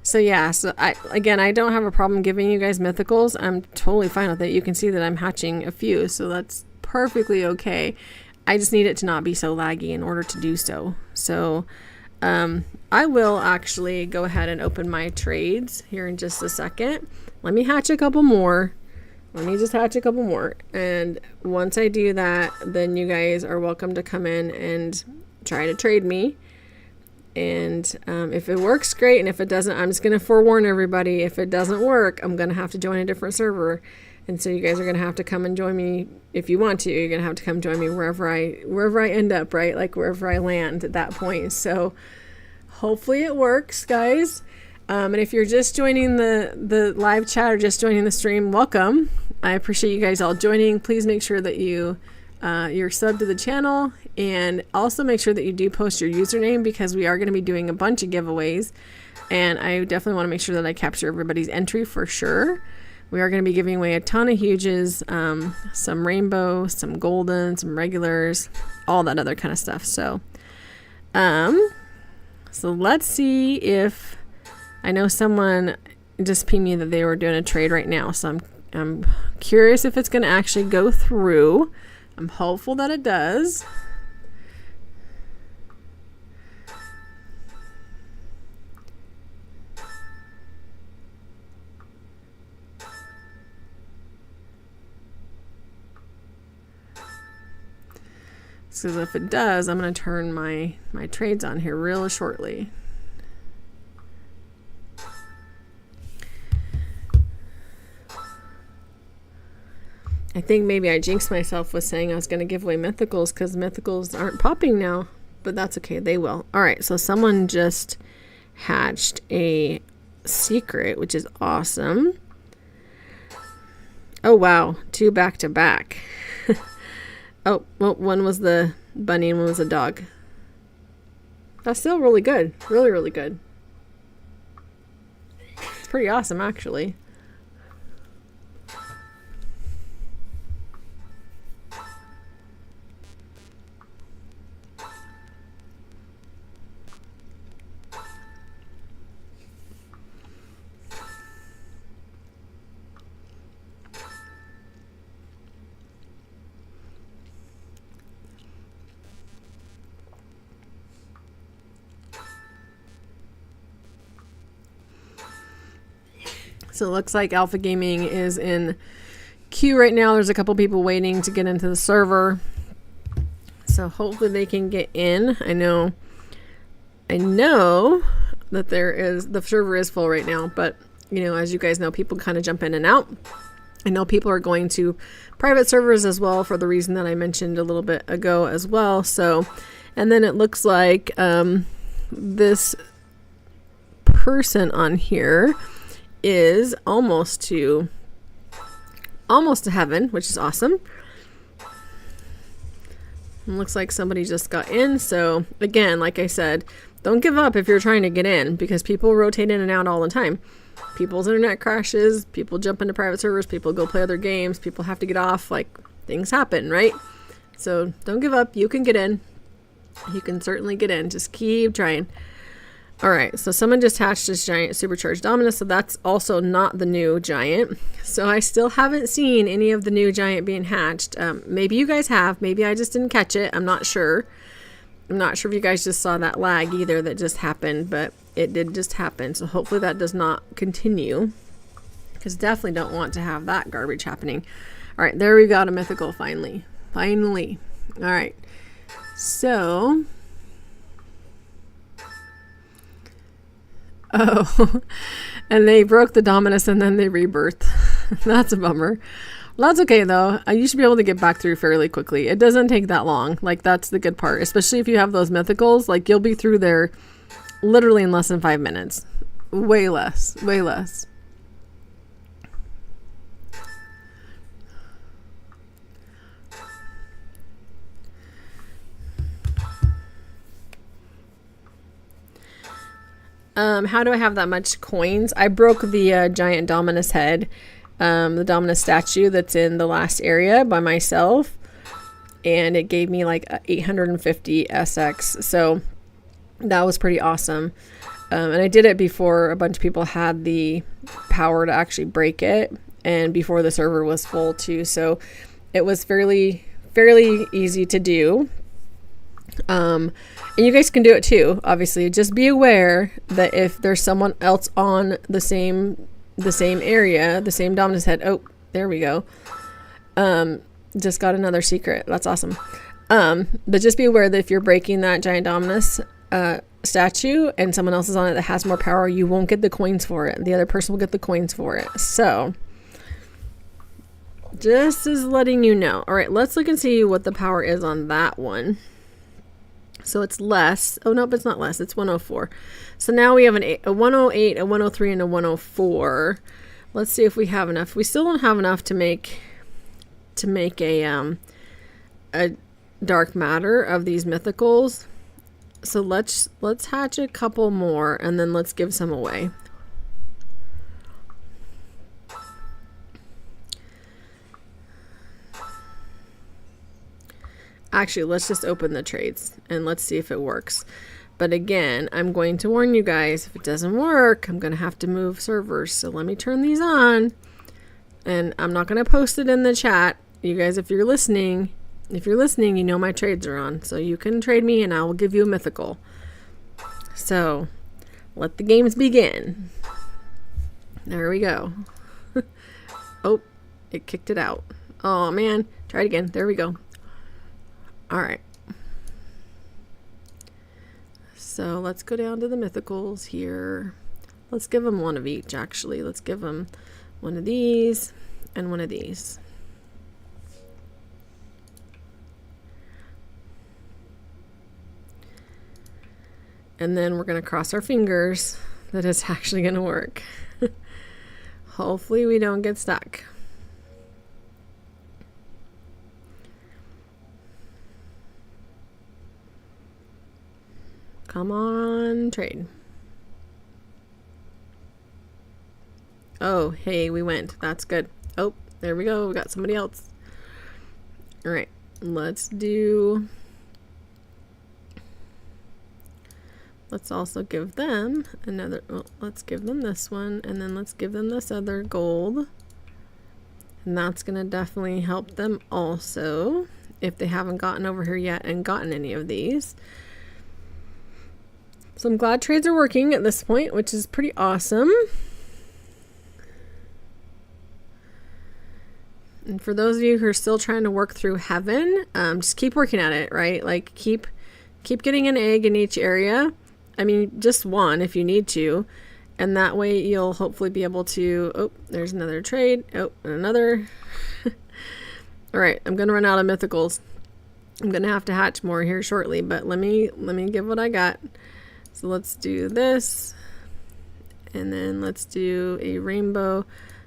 So yeah, I don't have a problem giving you guys mythicals. I'm totally fine with it. You can see that I'm hatching a few, so that's perfectly okay. I just need it to not be so laggy in order to do so. So I will actually go ahead and open my trades here in just a second. Let me hatch a couple more. Let me just hatch a couple more. And once I do that, then you guys are welcome to come in and try to trade me. And if it works, great. And if it doesn't, I'm just going to forewarn everybody. If it doesn't work, I'm going to have to join a different server. And so you guys are going to have to come and join me if you want to. You're going to have to come join me wherever I end up, right? Like wherever I land at that point. So hopefully it works, guys. And if you're just joining the live chat or just joining the stream, welcome. I appreciate you guys all joining. Please make sure that you're subbed to the channel, and also make sure that you do post your username, because we are going to be doing a bunch of giveaways, and I definitely want to make sure that I capture everybody's entry for sure. We are going to be giving away a ton of huges, some rainbow, some golden, some regulars, all that other kind of stuff. So let's see if I know someone just pinged me that they were doing a trade right now, so I'm curious if it's going to actually go through. I'm hopeful that it does. So if it does, I'm going to turn my trades on here real shortly. I think maybe I jinxed myself with saying I was going to give away mythicals, because mythicals aren't popping now, but that's okay. They will. All right. So someone just hatched a secret, which is awesome. Oh, wow. 2 back to back. Oh, well, one was the bunny and one was the dog. That's still really good. Really, really good. It's pretty awesome, actually. So it looks like Alpha Gaming is in queue right now. There's a couple people waiting to get into the server. So hopefully they can get in. I know that the server is full right now, but as you guys know, people kind of jump in and out. I know people are going to private servers as well, for the reason that I mentioned a little bit ago as well. So, and then it looks like this person on here is almost to heaven, which is awesome. It looks like somebody just got in. So again, like I said, don't give up if you're trying to get in, because people rotate in and out all the time. People's internet crashes, people jump into private servers, people go play other games, people have to get off, like things happen, right? So don't give up. You can get in. You can certainly get in. Just keep trying. All right, so someone just hatched this giant supercharged Dominus, so that's also not the new giant. So I still haven't seen any of the new giant being hatched. Maybe you guys have. Maybe I just didn't catch it. I'm not sure. I'm not sure if you guys just saw that lag either that just happened, but it did just happen. So hopefully that does not continue, because definitely don't want to have that garbage happening. All right, there we got a mythical finally. Finally. All right, so... Oh, and they broke the Dominus and then they rebirthed. That's a bummer. Well, that's okay though. You should be able to get back through fairly quickly. It doesn't take that long. Like, that's the good part, especially if you have those mythicals. Like, you'll be through there literally in less than 5 minutes. Way less. Way less. How do I have that much coins? I broke the giant Dominus head, the Dominus statue that's in the last area by myself, and it gave me like 850 SX, so that was pretty awesome. And I did it before a bunch of people had the power to actually break it, and before the server was full too, so it was fairly easy to do. And you guys can do it too, obviously. Just be aware that if there's someone else on the same area, the same Dominus head. Oh, there we go. Just got another secret. That's awesome. But just be aware that if you're breaking that giant Dominus statue and someone else is on it that has more power, you won't get the coins for it. The other person will get the coins for it. So just as letting you know. All right, let's look and see what the power is on that one. So it's less. Oh, nope, it's not less. It's 104. So now we have a 108, a 103, and a 104. Let's see if we have enough. We still don't have enough to make a dark matter of these mythicals. So let's hatch a couple more, and then let's give some away. Actually, let's just open the trades and let's see if it works. But again, I'm going to warn you guys, if it doesn't work, I'm going to have to move servers. So let me turn these on, and I'm not going to post it in the chat. You guys, if you're listening, you know my trades are on. So you can trade me and I will give you a mythical. So let the games begin. There we go. Oh, it kicked it out. Oh man, try it again. There we go. All right, so let's go down to the mythicals here. Let's give them one of each, actually. Let's give them one of these and one of these. And then we're going to cross our fingers that it's actually going to work. Hopefully we don't get stuck. Come on, trade. Oh, hey, we went. That's good. Oh, there we go. We got somebody else. All right, let's also give them another, well, let's give them this one, and then let's give them this other gold. And that's going to definitely help them also, if they haven't gotten over here yet and gotten any of these. So I'm glad trades are working at this point, which is pretty awesome. And for those of you who are still trying to work through heaven, just keep working at it, right? Like keep getting an egg in each area. I mean, just one if you need to. And that way you'll hopefully be able to, oh, there's another trade. Oh, and another. All right, I'm going to run out of mythicals. I'm going to have to hatch more here shortly, but let me give what I got. So let's do this And then let's do a rainbow.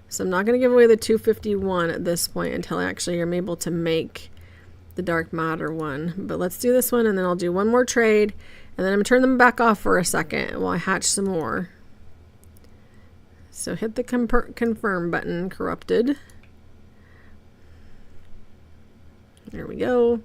So I'm not going to give away the 251 at this point until I actually am able to make the dark matter one. But let's do this one, and then I'll do one more trade, and then I'm going to turn them back off for a second while I hatch some more. So hit the confirm button, corrupted. There we go.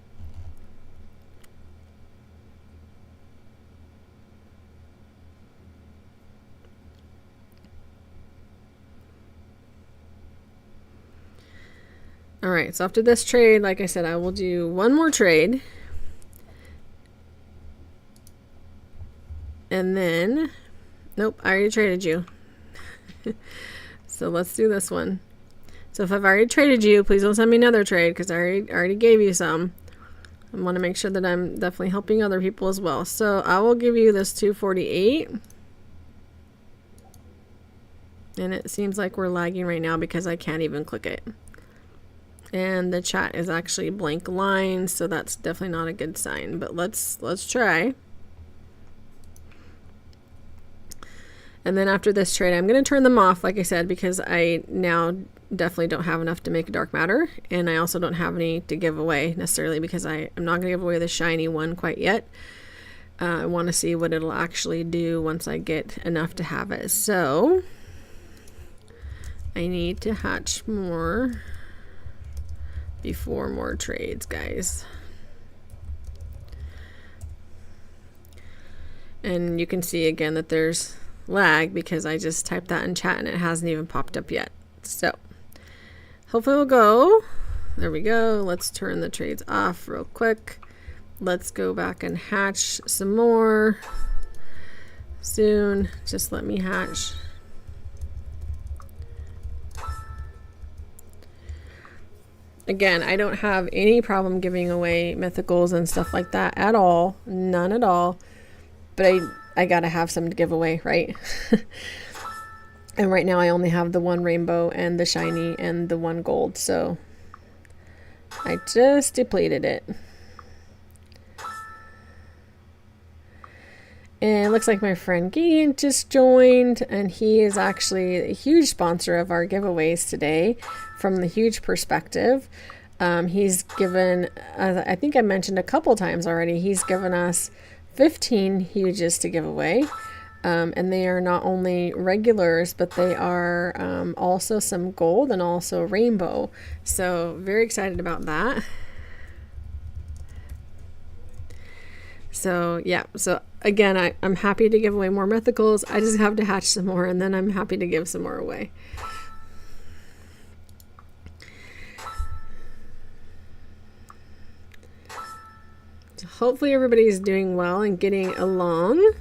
All right, so after this trade, like I said, I will do one more trade. And then, nope, I already traded you. So let's do this one. So if I've already traded you, please don't send me another trade because I already gave you some. I want to make sure that I'm definitely helping other people as well. So I will give you this 248. And it seems like we're lagging right now because I can't even click it. And the chat is actually blank lines, so that's definitely not a good sign. But let's try. And then after this trade, I'm going to turn them off, like I said, because I now definitely don't have enough to make a dark matter. And I also don't have any to give away necessarily because I'm not going to give away the shiny one quite yet. I want to see what it'll actually do once I get enough to have it. So I need to hatch more before more trades, guys. And you can see again that there's lag because I just typed that in chat and it hasn't even popped up yet. So hopefully we'll go. There we go. Let's turn the trades off real quick. Let's go back and hatch some more soon. Just let me hatch. Again, I don't have any problem giving away mythicals and stuff like that at all. None at all. But I gotta have some to give away, right? And right now I only have the one rainbow and the shiny and the one gold. So I just depleted it. And it looks like my friend Gideon just joined, and he is actually a huge sponsor of our giveaways today from the Huge Perspective. He's given, I think I mentioned a couple times already, he's given us 15 huges to give away. And they are not only regulars, but they are also some gold and also rainbow. So very excited about that. So yeah, so again, I'm happy to give away more mythicals. I just have to hatch some more, and then I'm happy to give some more away. So hopefully everybody's doing well and getting along.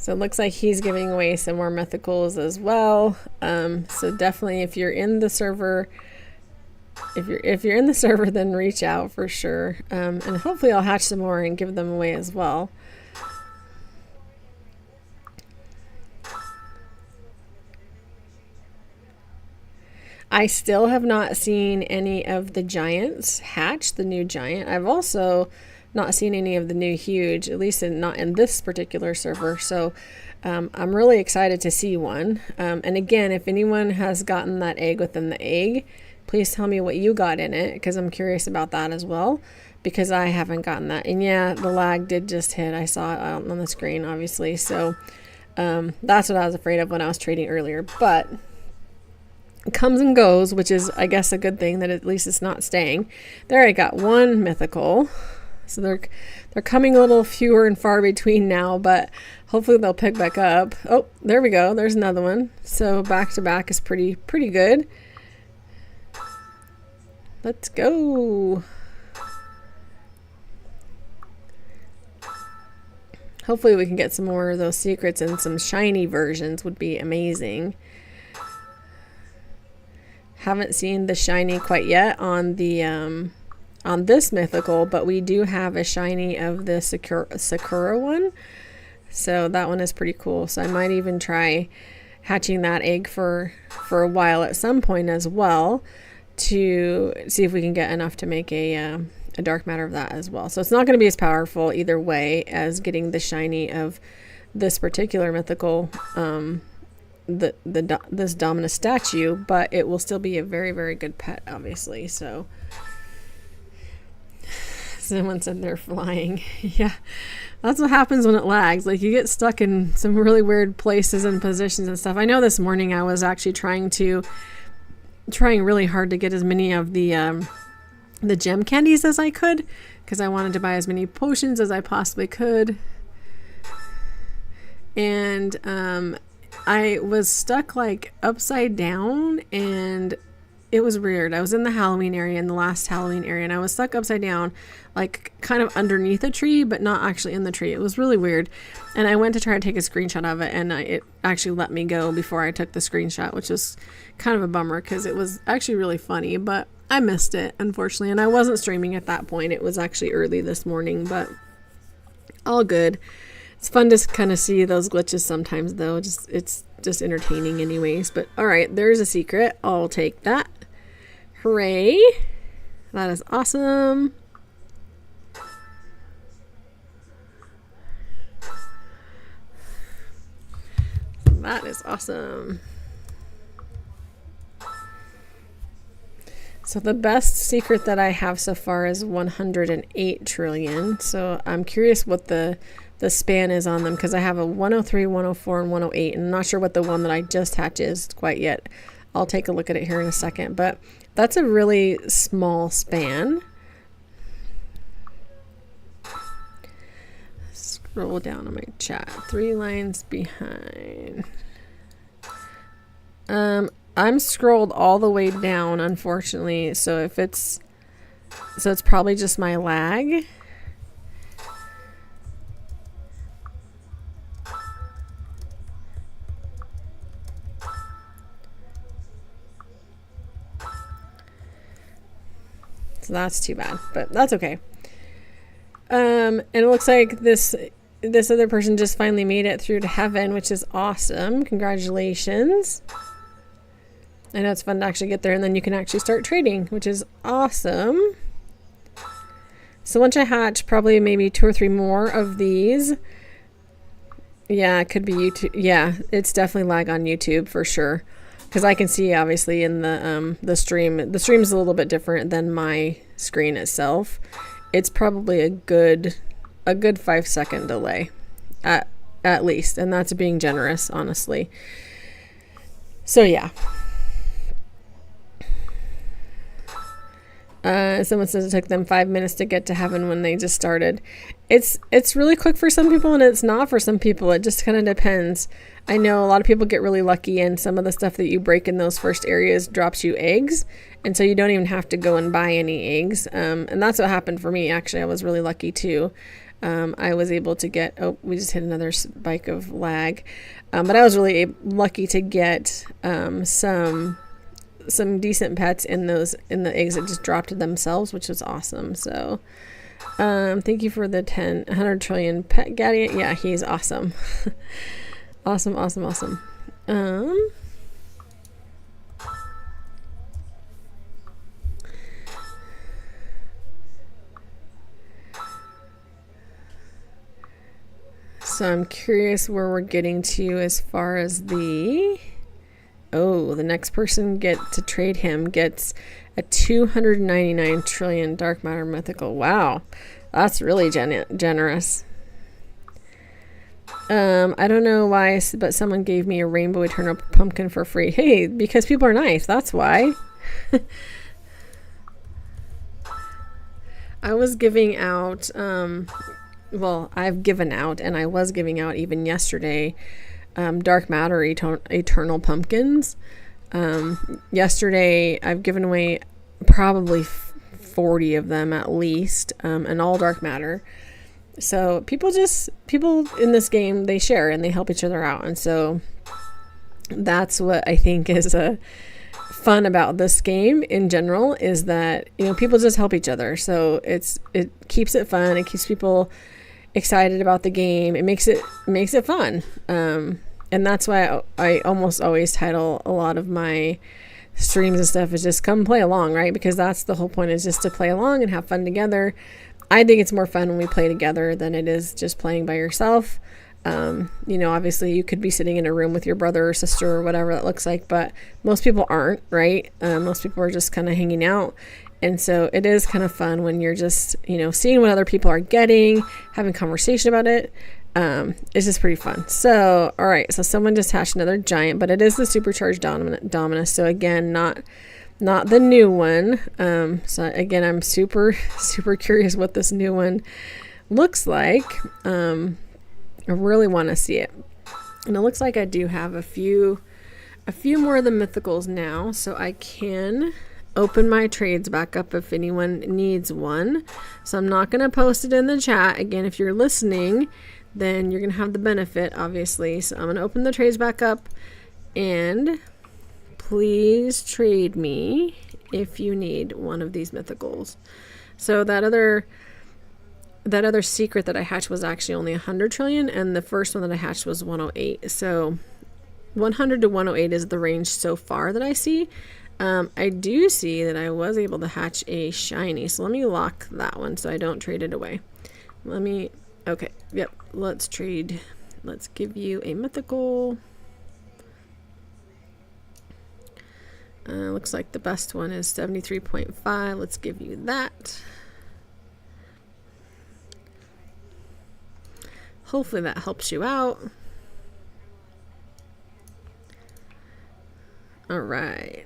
So it looks like he's giving away some more mythicals as well. So definitely, if you're in the server, if you're in the server, then reach out for sure. And hopefully, I'll hatch some more and give them away as well. I still have not seen any of the giants hatch, the new giant. I've also not seen any of the new huge, at least not in this particular server. So I'm really excited to see one. And again, if anyone has gotten that egg within the egg, please tell me what you got in it, because I'm curious about that as well, because I haven't gotten that. And yeah, the lag did just hit. I saw it on the screen, obviously. So that's what I was afraid of when I was trading earlier. But it comes and goes, which is, I guess, a good thing that at least it's not staying. There, I got one mythical. So they're coming a little fewer and far between now, but hopefully they'll pick back up. Oh, there we go. There's another one. So back to back is pretty good. Let's go. Hopefully we can get some more of those secrets, and some shiny versions would be amazing. Haven't seen the shiny quite yet on the on this mythical, but we do have a shiny of the Sakura one, so that one is pretty cool. So I might even try hatching that egg for a while at some point as well, to see if we can get enough to make a dark matter of that as well. So it's not going to be as powerful either way as getting the shiny of this particular mythical, this Dominus statue, but it will still be a very, very good pet, obviously. So someone said they're flying. Yeah, that's what happens when it lags. Like, you get stuck in some really weird places and positions and stuff. I know this morning I was actually trying really hard to get as many of the gem candies as I could, because I wanted to buy as many potions as I possibly could. And I was stuck like upside down, and it was weird. I was in the Halloween area, in the last Halloween area, and I was stuck upside down, like kind of underneath a tree, but not actually in the tree. It was really weird. And I went to try to take a screenshot of it, and it actually let me go before I took the screenshot, which was kind of a bummer because it was actually really funny, but I missed it, unfortunately. And I wasn't streaming at that point. It was actually early this morning, but all good. It's fun to kind of see those glitches sometimes, though. It's just entertaining anyways. But all right, there's a secret. I'll take that. Hooray. That is awesome. That is awesome. So the best secret that I have so far is 108 trillion. So I'm curious what the span is on them, because I have a 103, 104, and 108, and I'm not sure what the one that I just hatched is quite yet. I'll take a look at it here in a second, but that's a really small span. Scroll down on my chat. 3 lines behind. I'm scrolled all the way down, unfortunately, so it's probably just my lag. So that's too bad, but that's okay. And it looks like this other person just finally made it through to heaven, which is awesome. Congratulations. I know it's fun to actually get there, and then you can actually start trading, which is awesome. So once I hatch probably maybe 2 or 3 more of these. Yeah, it could be YouTube. Yeah, it's definitely lag on YouTube for sure. Because I can see, obviously, in the stream. The stream is a little bit different than my screen itself. It's probably a good 5-second delay, at least, and that's being generous, honestly. So yeah. Someone says it took them 5 minutes to get to heaven when they just started. It's really quick for some people, and it's not for some people. It just kind of depends. I know a lot of people get really lucky, and some of the stuff that you break in those first areas drops you eggs, and so you don't even have to go and buy any eggs. And that's what happened for me. Actually, I was really lucky too. I was able to get, we just hit another spike of lag. But I was really lucky to get some decent pets in the eggs that just dropped themselves, which was awesome. So thank you for the 100 trillion pet Gaddy. Yeah, he's awesome. Awesome. So I'm curious where we're getting to as far as the next person to trade him gets a 299 trillion dark matter mythical. Wow, that's really generous. I don't know why, but someone gave me a rainbow eternal pumpkin for free. Hey, because people are nice, that's why. I was giving out, I've given out, and I was giving out even yesterday, dark matter eternal pumpkins. Yesterday I've given away probably 40 of them at least, and all dark matter. So people in this game, they share and they help each other out, and so that's what I think is fun about this game in general, is that people just help each other. So it keeps it fun. It keeps people excited about the game. It makes it fun. And that's why I almost always title a lot of my streams and stuff is just come play along, right? Because that's the whole point, is just to play along and have fun together. I think it's more fun when we play together than it is just playing by yourself. Obviously you could be sitting in a room with your brother or sister or whatever that looks like, but most people aren't, right? Most people are just kind of hanging out. And so it is kind of fun when you're just, seeing what other people are getting, having conversation about it. It's just pretty fun. So, all right. So someone just hatched another giant, but it is the supercharged Dominus. So again, not the new one. So again, I'm super, super curious what this new one looks like. I really want to see it. And it looks like I do have a few more of the mythicals now, so I can open my trades back up if anyone needs one. So I'm not going to post it in the chat. Again, if you're listening, then you're going to have the benefit, obviously. So I'm going to open the trades back up, and please trade me if you need one of these mythicals. So that other secret that I hatched was actually only 100 trillion, and the first one that I hatched was 108. So 100 to 108 is the range so far that I see. I do see that I was able to hatch a shiny, so let me lock that one so I don't trade it away. Okay, yep, let's trade. Let's give you a mythical. Looks like the best one is 73.5. Let's give you that. Hopefully that helps you out. All right.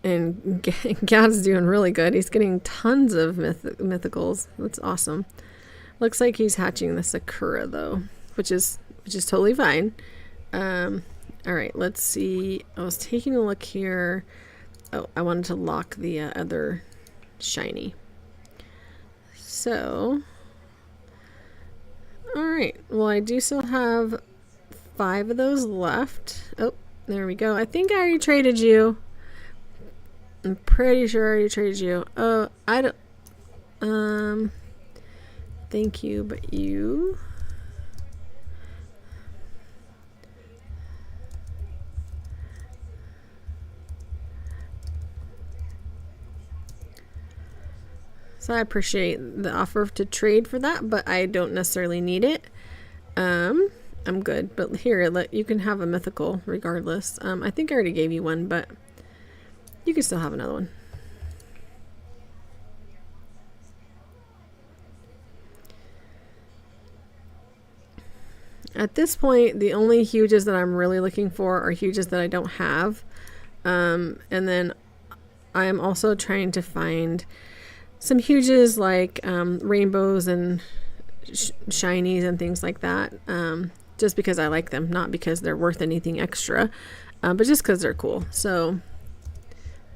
And Gad's doing really good. He's getting tons of mythicals. That's awesome. Looks like he's hatching the Sakura though, which is totally fine. All right, let's see. I was taking a look here. Oh, I wanted to lock the other shiny. So, all right. Well, I do still have 5 of those left. Oh, there we go. I think I already traded you. I'm pretty sure I already traded you. Oh, I don't. Thank you, but you. So I appreciate the offer to trade for that, but I don't necessarily need it. I'm good, but here, you can have a mythical regardless. I think I already gave you one, but you can still have another one. At this point, the only huges that I'm really looking for are huges that I don't have. And then I'm also trying to find some huges like rainbows and shinies and things like that. Just because I like them, not because they're worth anything extra, but just because they're cool. So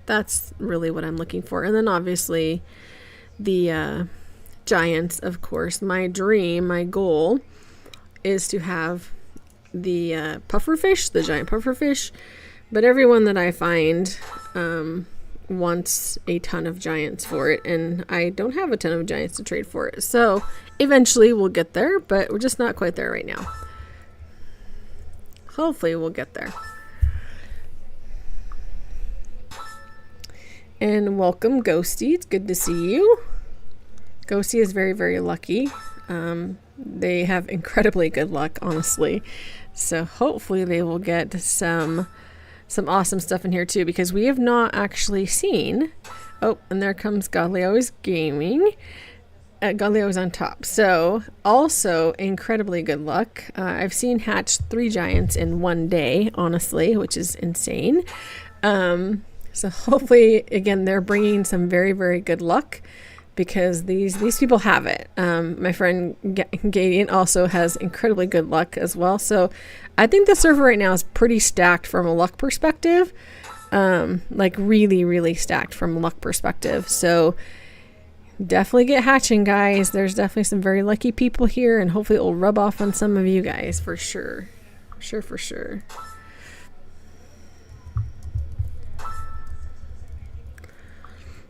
that's really what I'm looking for. And then obviously the giants, of course. My dream, my goal is to have the pufferfish, the giant pufferfish. But everyone that I find wants a ton of giants for it, and I don't have a ton of giants to trade for it. So eventually we'll get there, but we're just not quite there right now. Hopefully we'll get there. And welcome, Ghosty. It's good to see you. Ghosty is very, very lucky. They have incredibly good luck, honestly. So hopefully they will get some awesome stuff in here too, because we have not actually seen. Oh, and there comes Godleo's Gaming. Godleo's on top. So also incredibly good luck. I've seen hatch 3 giants in one day, honestly, which is insane. So hopefully, again, they're bringing some very, very good luck, because these people have it. My friend Gadian also has incredibly good luck as well. So I think the server right now is pretty stacked from a luck perspective. Like really, really stacked from a luck perspective. So definitely get hatching, guys. There's definitely some very lucky people here, and hopefully it will rub off on some of you guys for sure. For sure.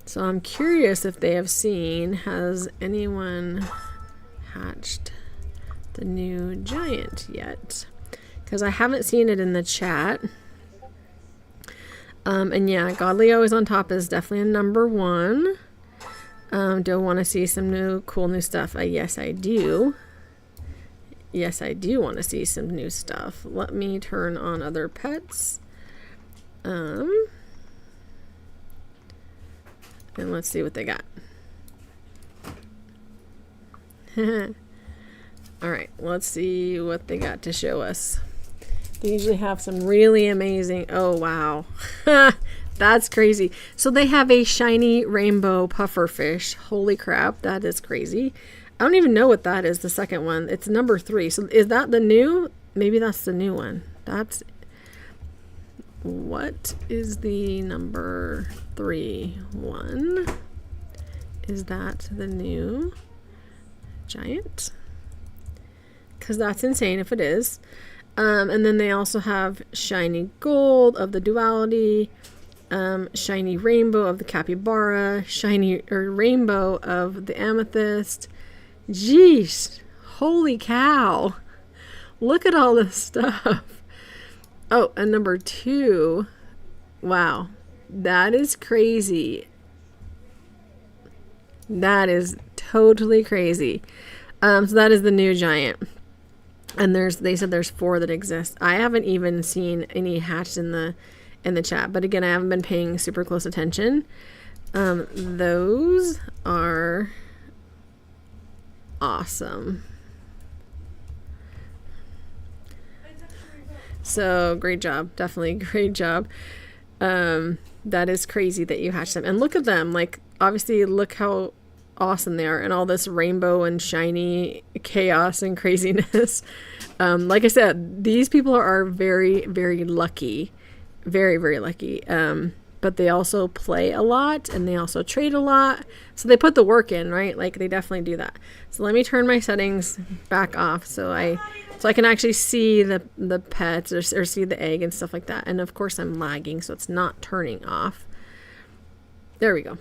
So I'm curious if they have seen, has anyone hatched the new giant yet, because I haven't seen it in the chat. And yeah, Godly Always on Top is definitely a number one. Do I want to see some cool new stuff? Yes, I do. Yes, I do want to see some new stuff. Let me turn on other pets. And let's see what they got. Alright, let's see what they got to show us. They usually have some really amazing... Oh, wow. That's crazy. So they have a shiny rainbow pufferfish. Holy crap, that is crazy. I don't even know what that is, the second one. It's number 3. So is that the new? Maybe that's the new one. That's... What is the number 3 one? Is that the new giant? Because that's insane if it is. And then they also have shiny gold of the duality, shiny rainbow of the capybara, shiny rainbow of the amethyst. Jeez, holy cow. Look at all this stuff. Oh, and number 2. Wow, that is crazy. That is totally crazy. So that is the new giant. And they said there's 4 that exist. I haven't even seen any hatched in the chat, but again, I haven't been paying super close attention. Those are awesome. So great job, definitely great job. That is crazy that you hatched them, and look at them. Like, obviously, look how awesome they are, and all this rainbow and shiny chaos and craziness. Like I said, these people are very, very lucky, very, very lucky. But they also play a lot, and they also trade a lot, so they put the work in, right? Like, they definitely do that. So let me turn my settings back off so I can actually see the pets or see the egg and stuff like that. And of course I'm lagging, so it's not turning off. There we go.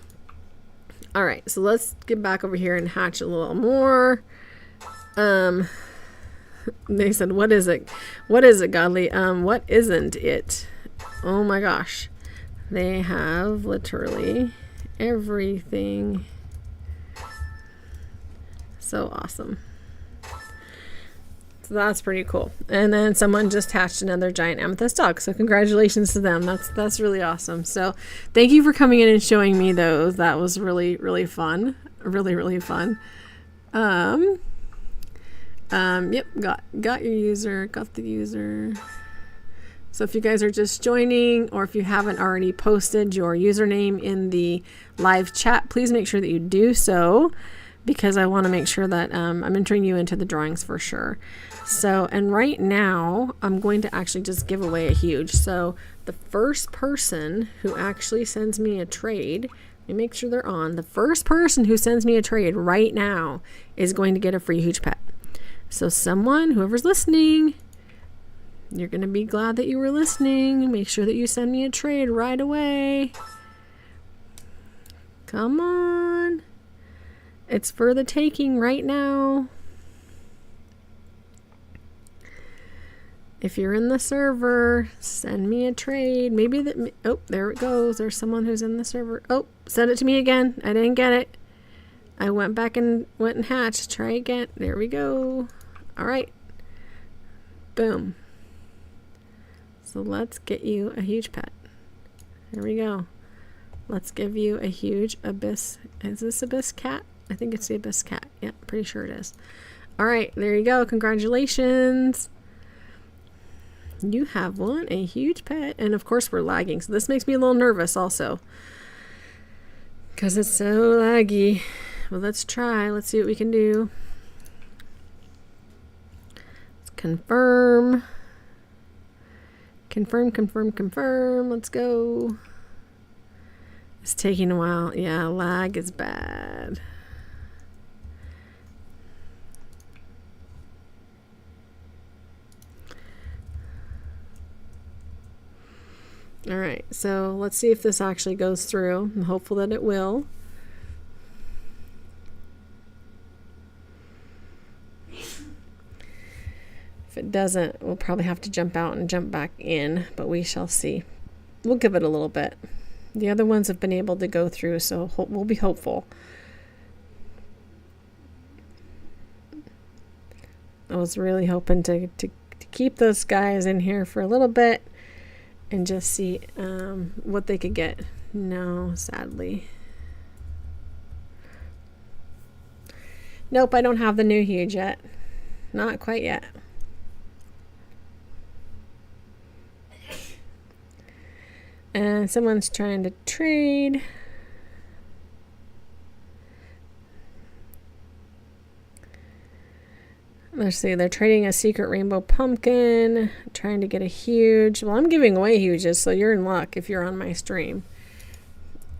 All right, so let's get back over here and hatch a little more. They said, what is it? What is it, Godly? What isn't it? Oh my gosh. They have literally everything. So awesome. So that's pretty cool. And then someone just hatched another giant amethyst dog. So congratulations to them. That's really awesome. So thank you for coming in and showing me those. That was really, really fun. Really, really fun. Yep, got your user, got the user. So if you guys are just joining, or if you haven't already posted your username in the live chat, please make sure that you do so, because I want to make sure that I'm entering you into the drawings for sure. So, and right now, I'm going to actually just give away a huge. So the first person who actually sends me a trade, let me make sure they're on. The first person who sends me a trade right now is going to get a free huge pet. So someone, whoever's listening, you're going to be glad that you were listening. Make sure that you send me a trade right away. Come on. It's for the taking right now. If you're in the server, send me a trade. Maybe that... Oh, there it goes. There's someone who's in the server. Oh, send it to me again. I didn't get it. I went back and went and hatched. Try again. There we go. All right. Boom. So let's get you a huge pet. There we go. Let's give you a huge abyss. Is this abyss cat? I think it's the abyss cat. Yeah, pretty sure it is. All right, there you go. Congratulations. You have won a huge pet. And of course we're lagging, so this makes me a little nervous also, because it's so laggy. Well, let's try. Let's see what we can do. Let's confirm. Confirm. Let's go. It's taking a while. Yeah, lag is bad. All right, so let's see if this actually goes through. I'm hopeful that it will. doesn't, we'll probably have to jump out and jump back in, but we shall see. We'll give it a little bit. The other ones have been able to go through, so we'll be hopeful. I was really hoping to keep those guys in here for a little bit and just see what they could get. No, sadly. Nope, I don't have the new huge yet. Not quite yet. And someone's trying to trade. Let's see, they're trading a secret rainbow pumpkin, trying to get a huge. Well, I'm giving away huges, so you're in luck if you're on my stream.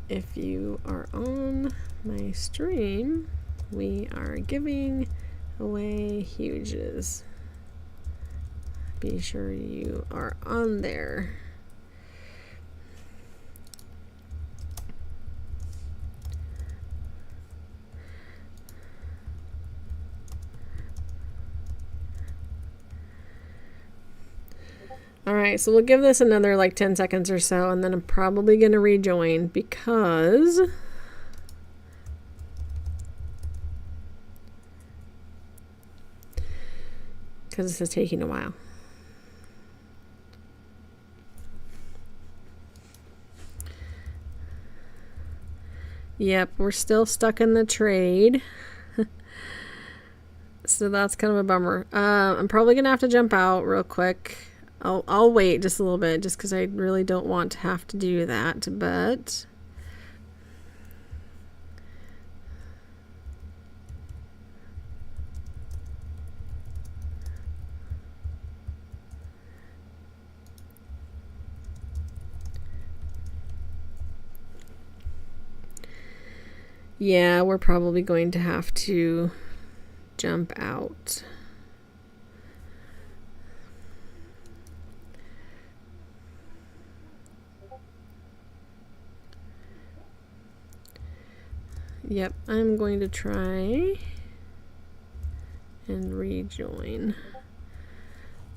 If you are on my stream, we are giving away huges. Be sure you are on there. Alright, so we'll give this another like 10 seconds or so, and then I'm probably going to rejoin because this is taking a while. Yep, we're still stuck in the trade. So that's kind of a bummer. I'm probably going to have to jump out real quick. I'll wait just a little bit just because I really don't want to have to do that, but yeah, we're probably going to have to jump out. Yep, I'm going to try and rejoin.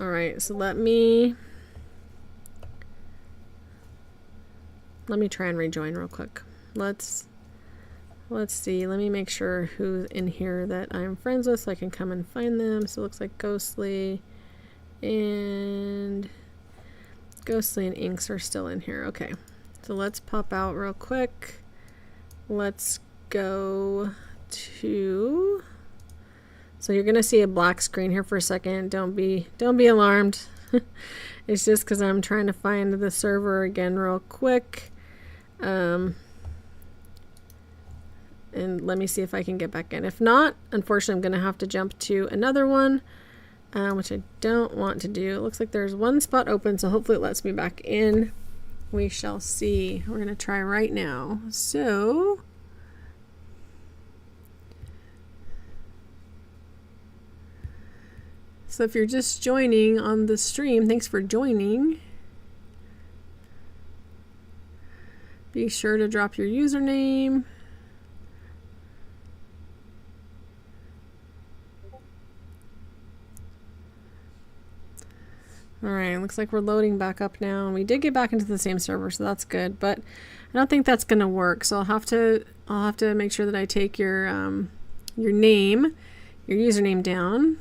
Alright, so let me try and rejoin real quick. Let's see. Let me make sure who's in here that I'm friends with so I can come and find them. So it looks like Ghostly and Inks are still in here. Okay, so let's pop out real quick. Let's go to, so you're gonna see a black screen here for a second. Don't be alarmed. It's just because I'm trying to find the server again real quick. And let me see if I can get back in. If not, unfortunately, I'm gonna have to jump to another one, which I don't want to do. It looks like there's one spot open, so hopefully it lets me back in. We shall see. We're gonna try right now. So if you're just joining on the stream, thanks for joining. Be sure to drop your username. Alright, looks like we're loading back up now. And we did get back into the same server, so that's good. But I don't think that's gonna work. So I'll have to make sure that I take your name, your username down.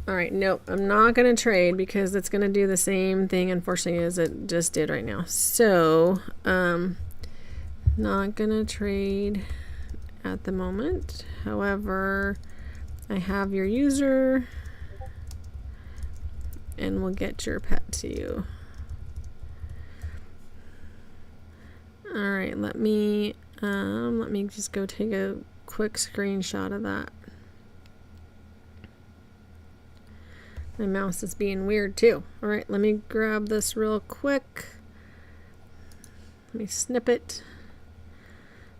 Alright, nope, I'm not going to trade because it's going to do the same thing, unfortunately, as it just did right now. So, not going to trade at the moment. However, I have your user, and we'll get your pet to you. Alright, let me just go take a quick screenshot of that. My mouse is being weird too. Alright, let me grab this real quick. Let me snip it.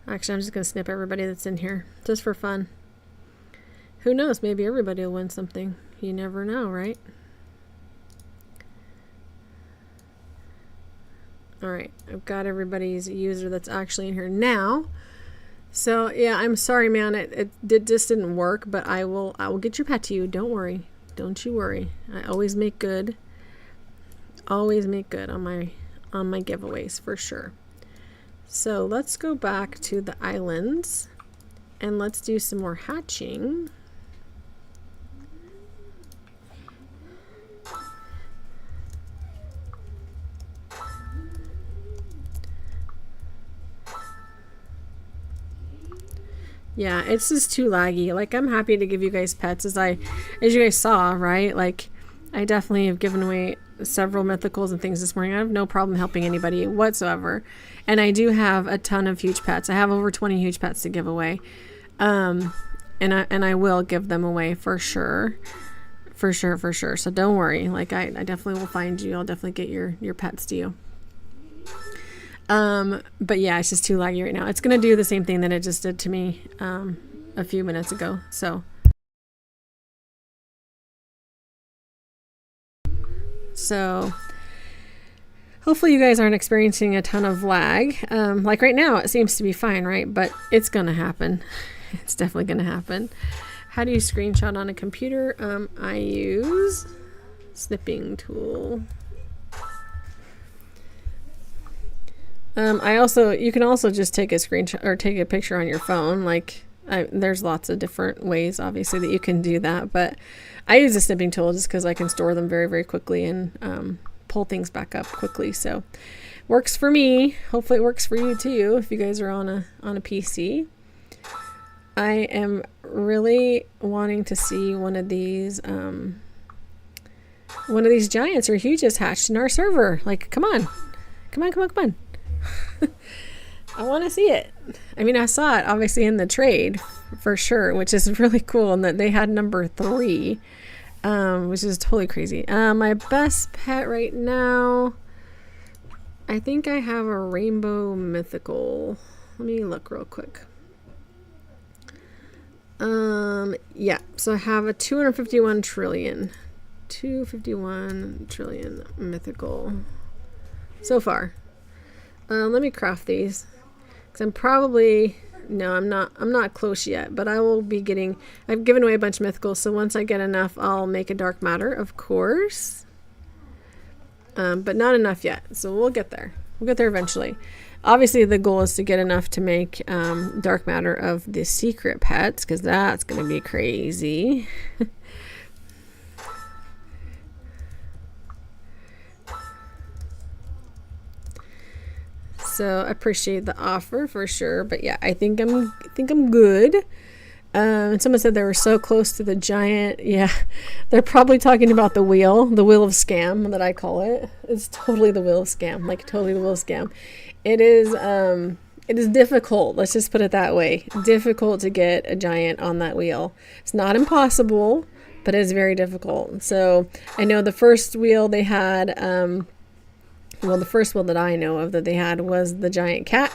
Actually, I'm just going to snip everybody that's in here, just for fun. Who knows, maybe everybody will win something. You never know, right? Alright, I've got everybody's user that's actually in here now. So yeah, I'm sorry, man. It just didn't work, but I will get your pet to you. Don't worry. Don't you worry. I always make good. Always make good on my giveaways for sure. So let's go back to the islands and let's do some more hatching. Yeah, it's just too laggy. Like, I'm happy to give you guys pets as you guys saw, right? Like, I definitely have given away several mythicals and things this morning. I have no problem helping anybody whatsoever. And I do have a ton of huge pets. I have over 20 huge pets to give away. And I will give them away for sure. For sure, for sure. So don't worry. Like, I definitely will find you. I'll definitely get your pets to you. But yeah, it's just too laggy right now. It's going to do the same thing that it just did to me, a few minutes ago. So hopefully you guys aren't experiencing a ton of lag. Like right now it seems to be fine, right? But it's going to happen. It's definitely going to happen. How do you screenshot on a computer? I use snipping tool. You can also just take a screenshot or take a picture on your phone. Like, there's lots of different ways, obviously, that you can do that. But I use a snipping tool just because I can store them very, very quickly and pull things back up quickly. So, works for me. Hopefully, it works for you too. If you guys are on a PC, I am really wanting to see one of these giants or huges hatched in our server. Like, come on. I want to see it. I mean, I saw it obviously in the trade for sure, which is really cool, and that they had number 3, which is totally crazy. My best pet right now, I think I have a rainbow mythical. Let me look real quick. Yeah, so I have a 251 trillion mythical so far. Let me craft these, because I'm not close yet, but I will be getting, I've given away a bunch of mythicals, so once I get enough, I'll make a dark matter, of course, but not enough yet, so we'll get there eventually. Obviously the goal is to get enough to make dark matter of the secret pets, because that's going to be crazy. So I appreciate the offer for sure, but yeah, I think I'm good. And someone said they were so close to the giant. Yeah, they're probably talking about the wheel of scam that I call it. It's totally the wheel of scam, like totally the wheel of scam. It is difficult. Let's just put it that way. Difficult to get a giant on that wheel. It's not impossible, but it's very difficult. So I know the first wheel they had, the first one that I know of that they had was the giant cat,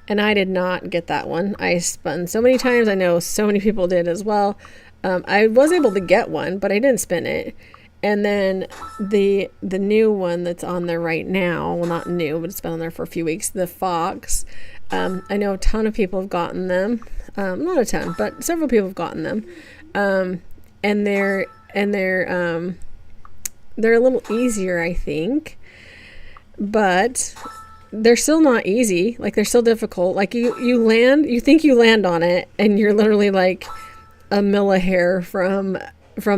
and I did not get that one. I spun so many times. I know so many people did as well. I was able to get one, but I didn't spin it. And then the new one that's on there right now, well, not new, but it's been on there for a few weeks, the fox. I know a ton of people have gotten them. Not a ton, but several people have gotten them. And they're a little easier, I think. But they're still not easy. Like, they're still difficult. Like, you think you land on it, and you're literally like a millihair from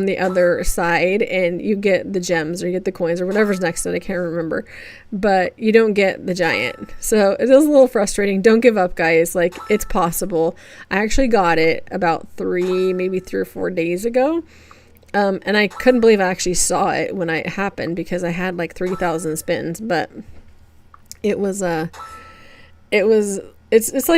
the other side, and you get the gems or you get the coins or whatever's next to it. I can't remember, but you don't get the giant. So it is a little frustrating. Don't give up, guys. Like, it's possible. I actually got it about 3 or 4 days ago. And I couldn't believe I actually saw it when it happened, because I had like 3,000 spins, but it's like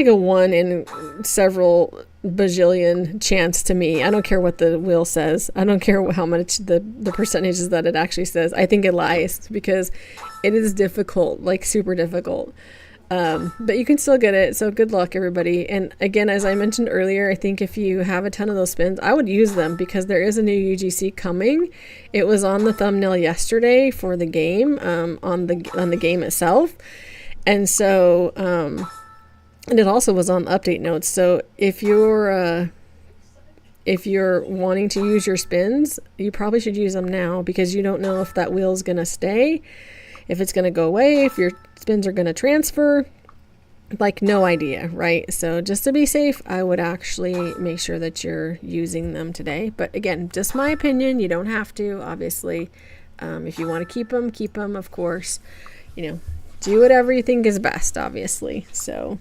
a 1 in several bajillion chance to me. I don't care what the wheel says. I don't care how much the percentages that it actually says. I think it lies, because it is difficult, like super difficult. But you can still get it. So good luck, everybody. And again, as I mentioned earlier, I think if you have a ton of those spins, I would use them, because there is a new UGC coming. It was on the thumbnail yesterday for the game, on the game itself. And so, And it also was on update notes. So if you're wanting to use your spins, you probably should use them now, because you don't know if that wheel is going to stay, if it's going to go away, if your spins are going to transfer. Like, no idea, right? So just to be safe, I would actually make sure that you're using them today. But again, just my opinion. You don't have to, obviously. If you want to keep them, of course. You know, do whatever you think is best, obviously. So,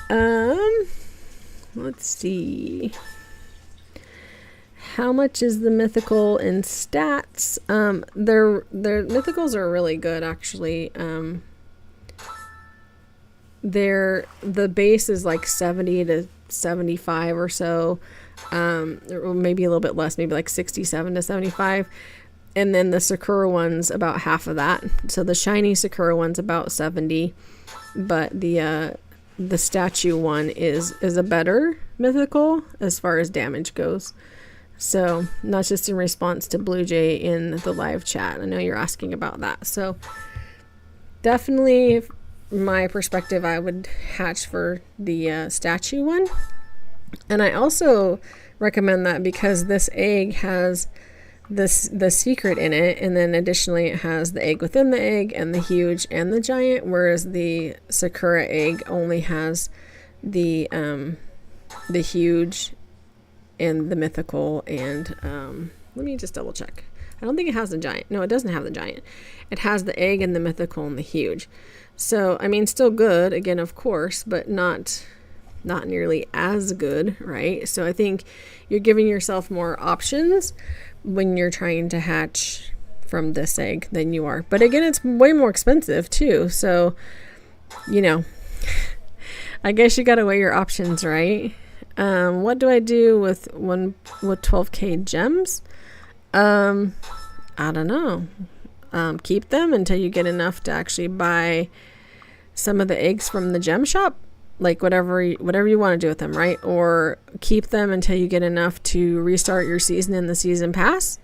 let's see. How much is the mythical in stats? Their mythicals are really good, actually. The base is like 70 to 75 or so, or maybe a little bit less, maybe like 67 to 75. And then the Sakura one's about half of that. So the shiny Sakura one's about 70, but the statue one is a better mythical as far as damage goes. So not just in response to Blue Jay in the live chat. I know you're asking about that. So definitely, my perspective, I would hatch for the statue one. And I also recommend that because this egg has the secret in it, and then additionally it has the egg within the egg and the huge and the giant, whereas the Sakura egg only has the huge and the mythical, and let me just double check. I don't think it has the giant. No, it doesn't have the giant. It has the egg and the mythical and the huge. So, I mean, still good, again, of course, but not nearly as good, right? So I think you're giving yourself more options when you're trying to hatch from this egg than you are. But again, it's way more expensive too. So, you know, I guess you got to weigh your options, right? What do I do with 12K gems? I don't know. Keep them until you get enough to actually buy some of the eggs from the gem shop, like whatever you want to do with them, right? Or keep them until you get enough to restart your season in the season pass.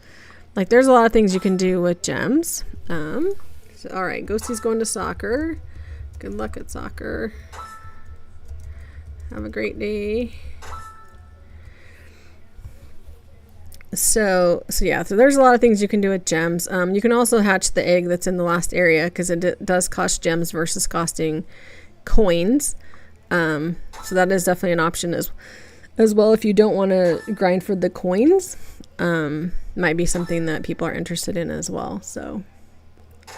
Like, there's a lot of things you can do with gems. So, all right, Ghosty's going to soccer. Good luck at soccer. Have a great day. So there's a lot of things you can do with gems. You can also hatch the egg that's in the last area, because it does cost gems versus costing coins. So that is definitely an option as well if you don't want to grind for the coins. Might be something that people are interested in as well. So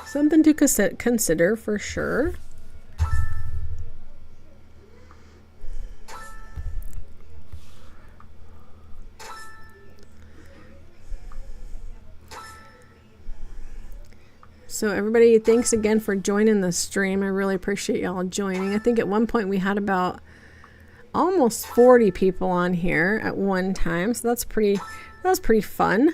something to consider for sure. So everybody, thanks again for joining the stream. I really appreciate y'all joining. I think at one point we had about almost 40 people on here at one time. So that was pretty fun.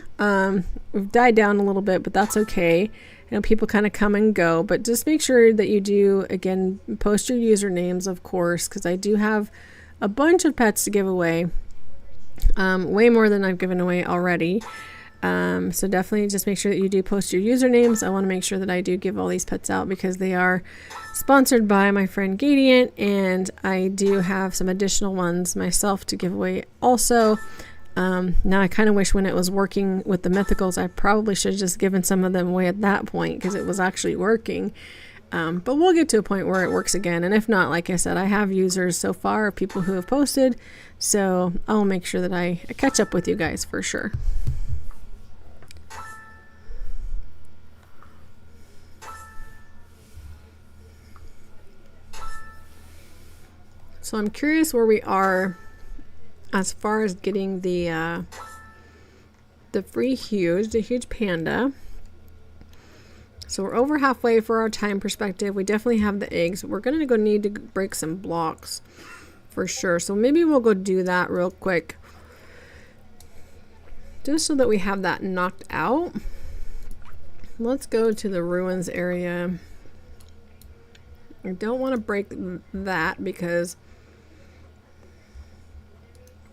We've died down a little bit, but that's okay. You know, people kind of come and go, but just make sure that you do, again, post your usernames, of course, because I do have a bunch of pets to give away. Way more than I've given away already. So definitely just make sure that you do post your usernames. I want to make sure that I do give all these pets out because they are sponsored by my friend Gadiant, and I do have some additional ones myself to give away also. Now I kind of wish when it was working with the mythicals, I probably should have just given some of them away at that point because it was actually working. But we'll get to a point where it works again. And if not, like I said, I have users so far, people who have posted. So I'll make sure that I catch up with you guys for sure. So I'm curious where we are as far as getting the free huge panda. So we're over halfway for our time perspective. We definitely have the eggs. We're going to need to break some blocks for sure. So maybe we'll go do that real quick, just so that we have that knocked out. Let's go to the ruins area. I don't want to break that because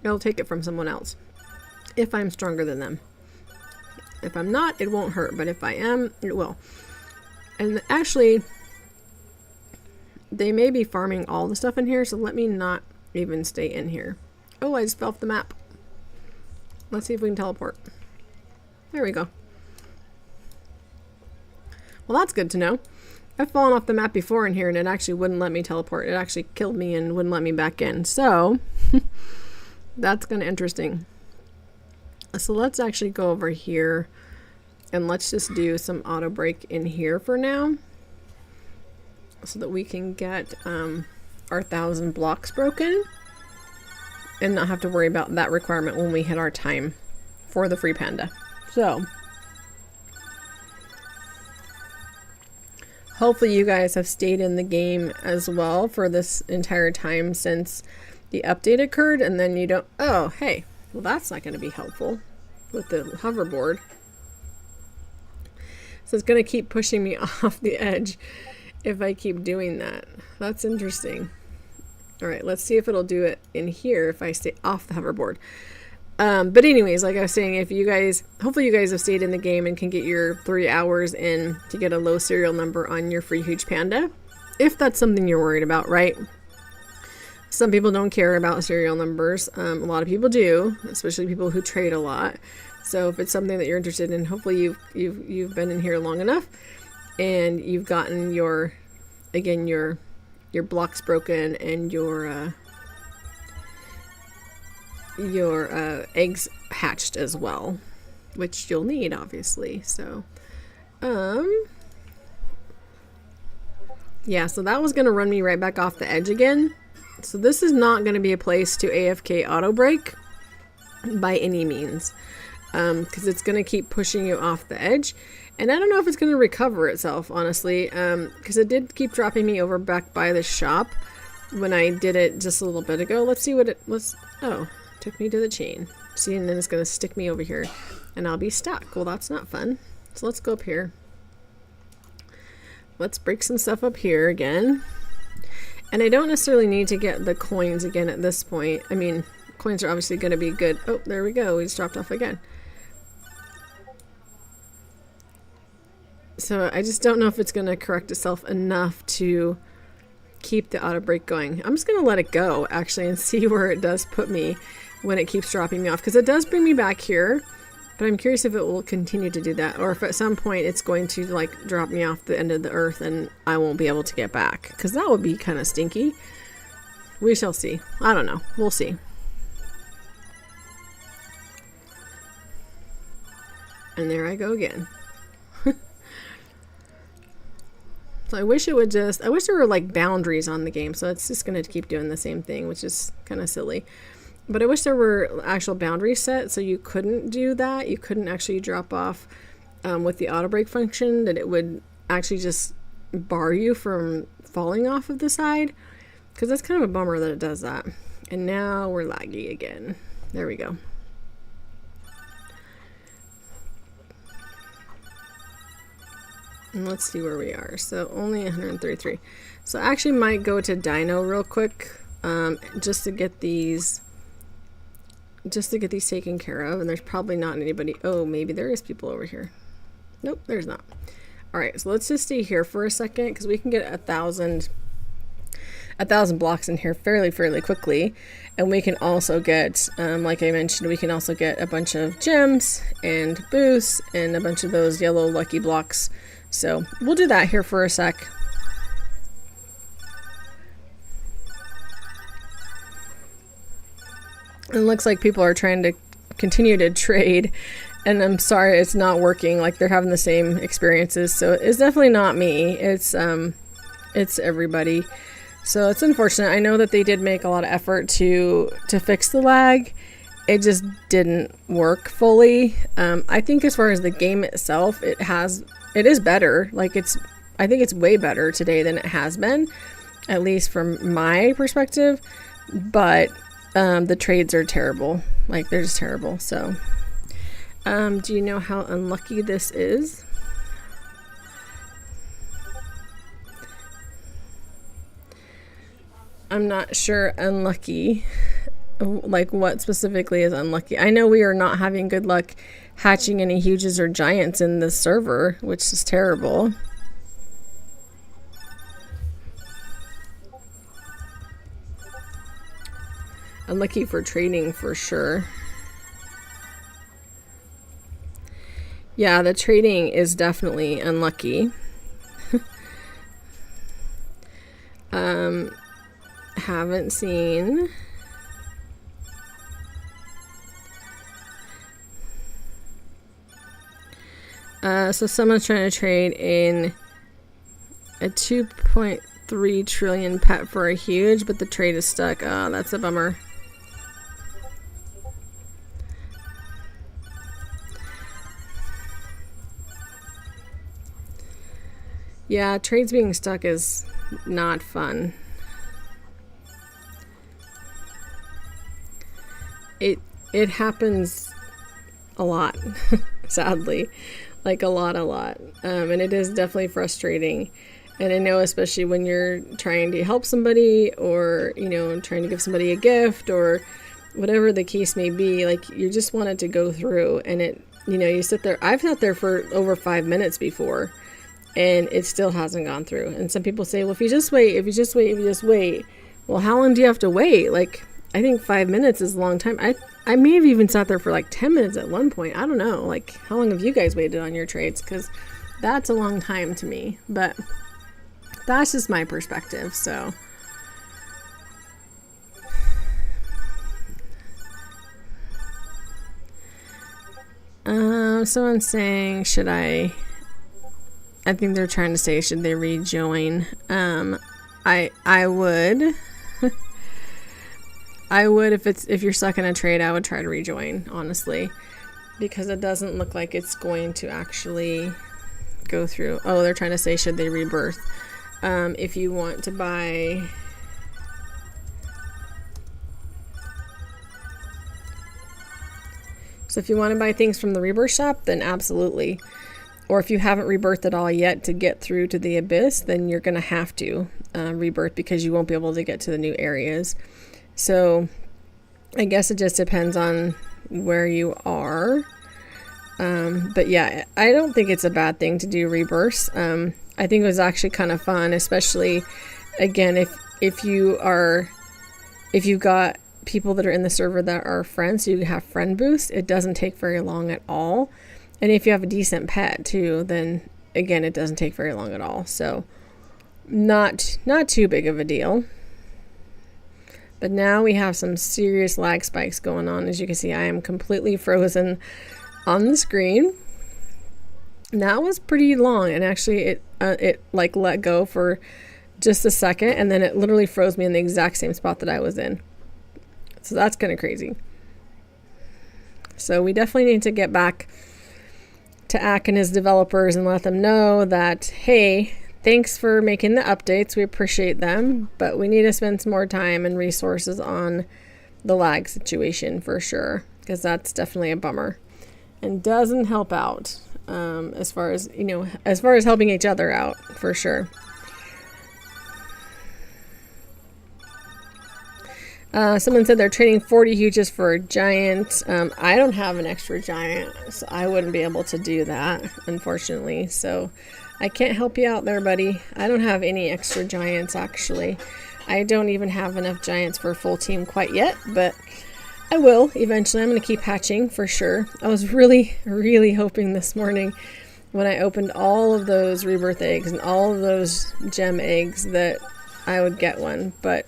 it'll take it from someone else if I'm stronger than them. If I'm not, it won't hurt, but if I am, it will. And actually, They may be farming all the stuff in here, so let me not even stay in here. Oh, I just fell off the map. Let's see if we can teleport. There we go. Well, that's good to know. I've fallen off the map before in here and it actually wouldn't let me teleport. It actually killed me and wouldn't let me back in. So, that's kind of interesting. So let's actually go over here and let's just do some auto break in here for now, so that we can get our 1,000 blocks broken and not have to worry about that requirement when we hit our time for the free panda. So hopefully you guys have stayed in the game as well for this entire time since the update occurred, and then you don't, oh hey, well that's not going to be helpful with the hoverboard. So it's going to keep pushing me off the edge if I keep doing that. That's interesting. Alright, let's see if it'll do it in here if I stay off the hoverboard. But anyways, like I was saying, if you guys, hopefully you guys have stayed in the game and can get your 3 hours in to get a low serial number on your free huge panda. If that's something you're worried about, right? Some people don't care about serial numbers. A lot of people do, especially people who trade a lot. So if it's something that you're interested in, hopefully you've been in here long enough and you've gotten your, again, your blocks broken and your eggs hatched as well, which you'll need obviously. So yeah, so that was gonna run me right back off the edge again. So this is not gonna be a place to AFK auto break by any means, because it's gonna keep pushing you off the edge. And I don't know if it's going to recover itself, honestly, because it did keep dropping me over back by the shop when I did it just a little bit ago. Let's see what it was. Oh, took me to the chain. See, and then it's going to stick me over here and I'll be stuck. Well, that's not fun. So let's go up here. Let's break some stuff up here again. And I don't necessarily need to get the coins again at this point. I mean, coins are obviously going to be good. Oh, there we go. We just dropped off again. So I just don't know if it's going to correct itself enough to keep the auto break going. I'm just going to let it go actually and see where it does put me when it keeps dropping me off, because it does bring me back here, but I'm curious if it will continue to do that, or if at some point it's going to like drop me off the end of the earth and I won't be able to get back, because that would be kind of stinky. We shall see. I don't know. We'll see. And there I go again. So I wish it would just, I wish there were like boundaries on the game, so it's just going to keep doing the same thing, which is kind of silly. But I wish there were actual boundaries set so you couldn't do that. You couldn't actually drop off with the auto break function, that it would actually just bar you from falling off of the side, because that's kind of a bummer that it does that. And now we're laggy again. There we go. And let's see where we are. So only 133. So I actually might go to Dino real quick, just to get these taken care of. And there's probably not anybody. Oh, maybe there is people over here. Nope, there's not. All right, so let's just stay here for a second, because we can get 1,000 blocks in here fairly quickly. And we can also get, like I mentioned, we can also get a bunch of gems and boosts and a bunch of those yellow lucky blocks. So we'll do that here for a sec. It looks like people are trying to continue to trade, and I'm sorry it's not working. Like, they're having the same experiences, so it's definitely not me. It's everybody. So it's unfortunate. I know that they did make a lot of effort to fix the lag. It just didn't work fully. I think as far as the game itself, it is better. Like, I think it's way better today than it has been, at least from my perspective. But the trades are terrible. Like, they're just terrible. So, do you know how unlucky this is? I'm not sure unlucky, like what specifically is unlucky. I know we are not having good luck hatching any huges or giants in this server, which is terrible. unlucky for trading for sure. Yeah, the trading is definitely unlucky. Haven't seen. So someone's trying to trade in a 2.3 trillion pet for a huge, but the trade is stuck. Oh, that's a bummer. Yeah, trades being stuck is not fun. It happens a lot, sadly. Like a lot. And it is definitely frustrating. And I know especially when you're trying to help somebody or, you know, trying to give somebody a gift or whatever the case may be, like you just want it to go through and it, you know, you sit there. I've sat there for over 5 minutes before and it still hasn't gone through. And some people say, well, if you just wait. Well, how long do you have to wait? Like, I think 5 minutes is a long time. I may have even sat there for like 10 minutes at one point. I don't know. Like, how long have you guys waited on your trades? Because that's a long time to me. But that's just my perspective. So, someone's saying, I think they're trying to say, should they rejoin? I would. I would, if you're stuck in a trade, I would try to rejoin, honestly, because it doesn't look like it's going to actually go through. Oh, they're trying to say, should they rebirth? If you want to buy, so if you want to buy things from the rebirth shop, then absolutely. Or if you haven't rebirthed at all yet to get through to the abyss, then you're going to have to rebirth because you won't be able to get to the new areas. So I guess it just depends on where you are. But yeah, I don't think it's a bad thing to do rebirths. I think it was actually kind of fun, especially again, if you've got people that are in the server that are friends, so you have friend boost, it doesn't take very long at all. And if you have a decent pet too, then again, it doesn't take very long at all. So not too big of a deal. But now we have some serious lag spikes going on. As you can see, I am completely frozen on the screen. That was pretty long, and actually it like let go for just a second, and then it literally froze me in the exact same spot that I was in. So that's kind of crazy. So we definitely need to get back to Ack and his developers and let them know that, hey, thanks for making the updates. We appreciate them, but we need to spend some more time and resources on the lag situation for sure, because that's definitely a bummer and doesn't help out as far as helping each other out for sure. Someone said they're trading 40 huges for a giant. I don't have an extra giant, so I wouldn't be able to do that, unfortunately. So I can't help you out there, buddy. I don't have any extra giants, actually. I don't even have enough giants for a full team quite yet, but I will eventually. I'm going to keep hatching for sure. I was really, really hoping this morning when I opened all of those rebirth eggs and all of those gem eggs that I would get one, but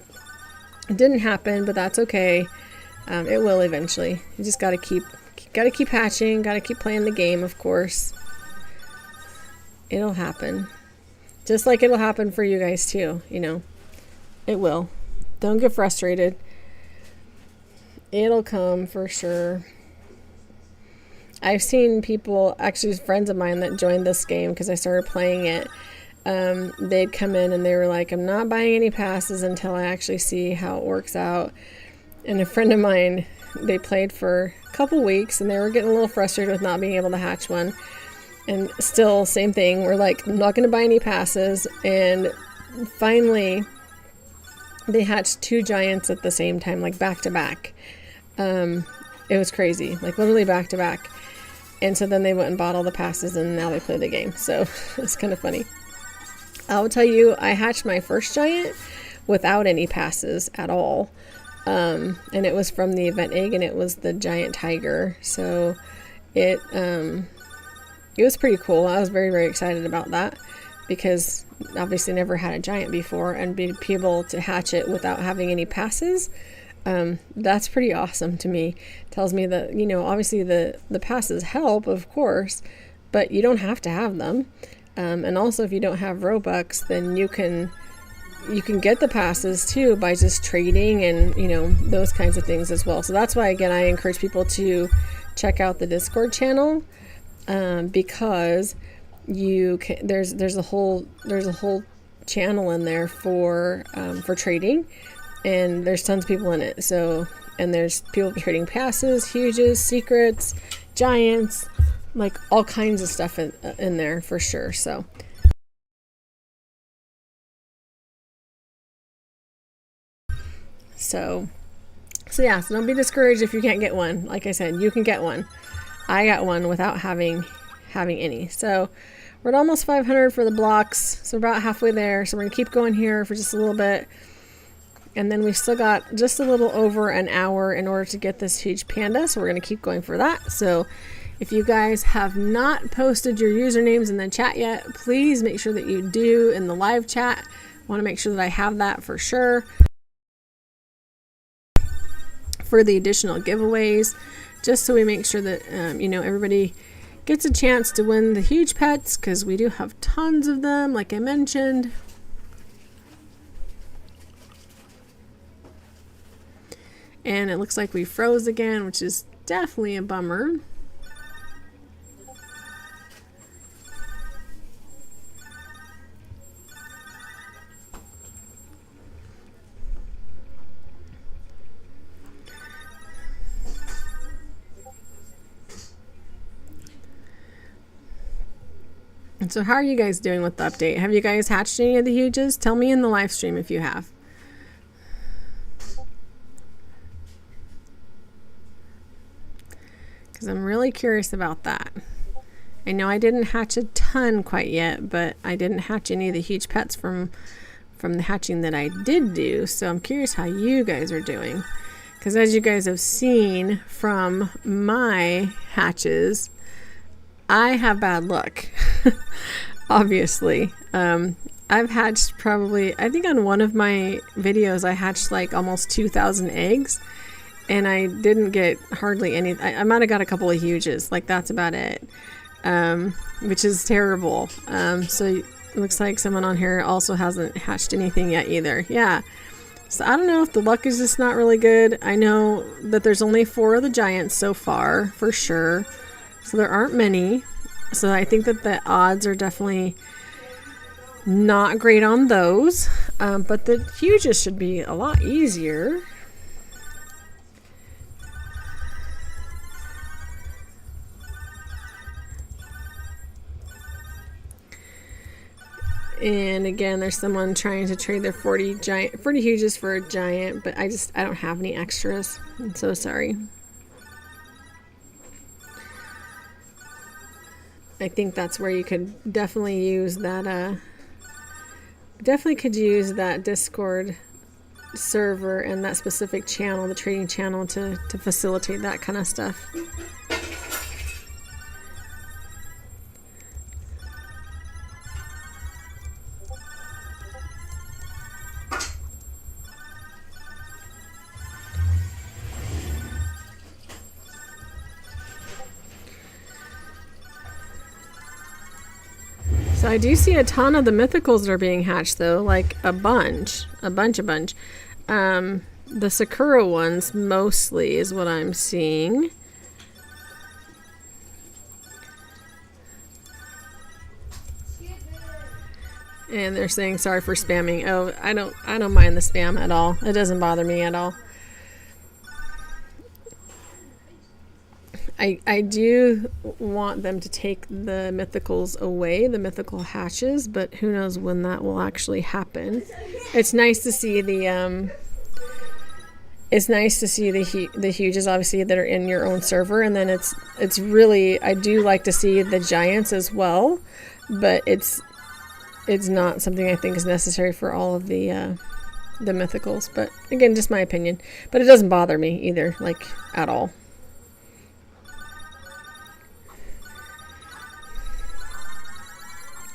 it didn't happen, but that's okay. It will eventually. You just got to keep hatching, got to keep playing the game, of course. It'll happen. Just like it'll happen for you guys too, you know. It will. Don't get frustrated. It'll come for sure. I've seen people, actually friends of mine that joined this game because I started playing it. They'd come in and they were like, I'm not buying any passes until I actually see how it works out. And a friend of mine, they played for a couple weeks and they were getting a little frustrated with not being able to hatch one. And still, same thing. We're like, I'm not going to buy any passes. And finally, they hatched 2 giants at the same time, like back to back. It was crazy, like literally back to back. And so then they went and bought all the passes and now they play the game. So it's kind of funny. I will tell you, I hatched my first giant without any passes at all. And it was from the event egg, and it was the giant tiger. So it was pretty cool. I was very, very excited about that because obviously never had a giant before, and be able to hatch it without having any passes. That's pretty awesome to me. Tells me that, you know, obviously the passes help, of course, but you don't have to have them. And also if you don't have Robux, then you can get the passes too by just trading and, you know, those kinds of things as well. So that's why, again, I encourage people to check out the Discord channel, because there's a whole channel in there for trading, and there's tons of people in it. So, and there's people trading passes, huges, secrets, giants, like all kinds of stuff in there for sure. So yeah, so don't be discouraged if you can't get one. Like I said, you can get one. I got one without having any. So we're at almost 500 for the blocks, so we're about halfway there. So we're gonna keep going here for just a little bit, and then we've still got just a little over an hour in order to get this huge panda, so we're gonna keep going for that. So if you guys have not posted your usernames in the chat yet, please make sure that you do in the live chat. I want to make sure that I have that for sure for the additional giveaways, just so we make sure that you know, everybody gets a chance to win the huge pets, because we do have tons of them, like I mentioned. And it looks like we froze again, which is definitely a bummer. So how are you guys doing with the update? Have you guys hatched any of the huges? Tell me in the live stream if you have. Because I'm really curious about that. I know I didn't hatch a ton quite yet, but I didn't hatch any of the huge pets from the hatching that I did do. So I'm curious how you guys are doing. Because as you guys have seen from my hatches, I have bad luck. Obviously. I've hatched probably, I think on one of my videos I hatched like almost 2,000 eggs, and I didn't get hardly any. I might have got a couple of huges, like that's about it, which is terrible. So it looks like someone on here also hasn't hatched anything yet either. Yeah, so I don't know if the luck is just not really good. I know that there's only 4 of the giants so far for sure, so there aren't many. So I think that the odds are definitely not great on those, but the huges should be a lot easier. And again, there's someone trying to trade their 40 huges for a giant, but I don't have any extras. I'm so sorry. I think that's where you could definitely use that, definitely could use that Discord server and that specific channel, the trading channel, to facilitate that kind of stuff. So I do see a ton of the mythicals that are being hatched though, like a bunch. The Sakura ones mostly is what I'm seeing. And they're saying sorry for spamming. Oh, I don't mind the spam at all. It doesn't bother me at all. I do want them to take the mythicals away, the mythical hatches, but who knows when that will actually happen. It's nice to see the huges, obviously, that are in your own server, and then it's really, I do like to see the giants as well, but it's not something I think is necessary for all of the the mythicals. But again, just my opinion. But it doesn't bother me either, like, at all.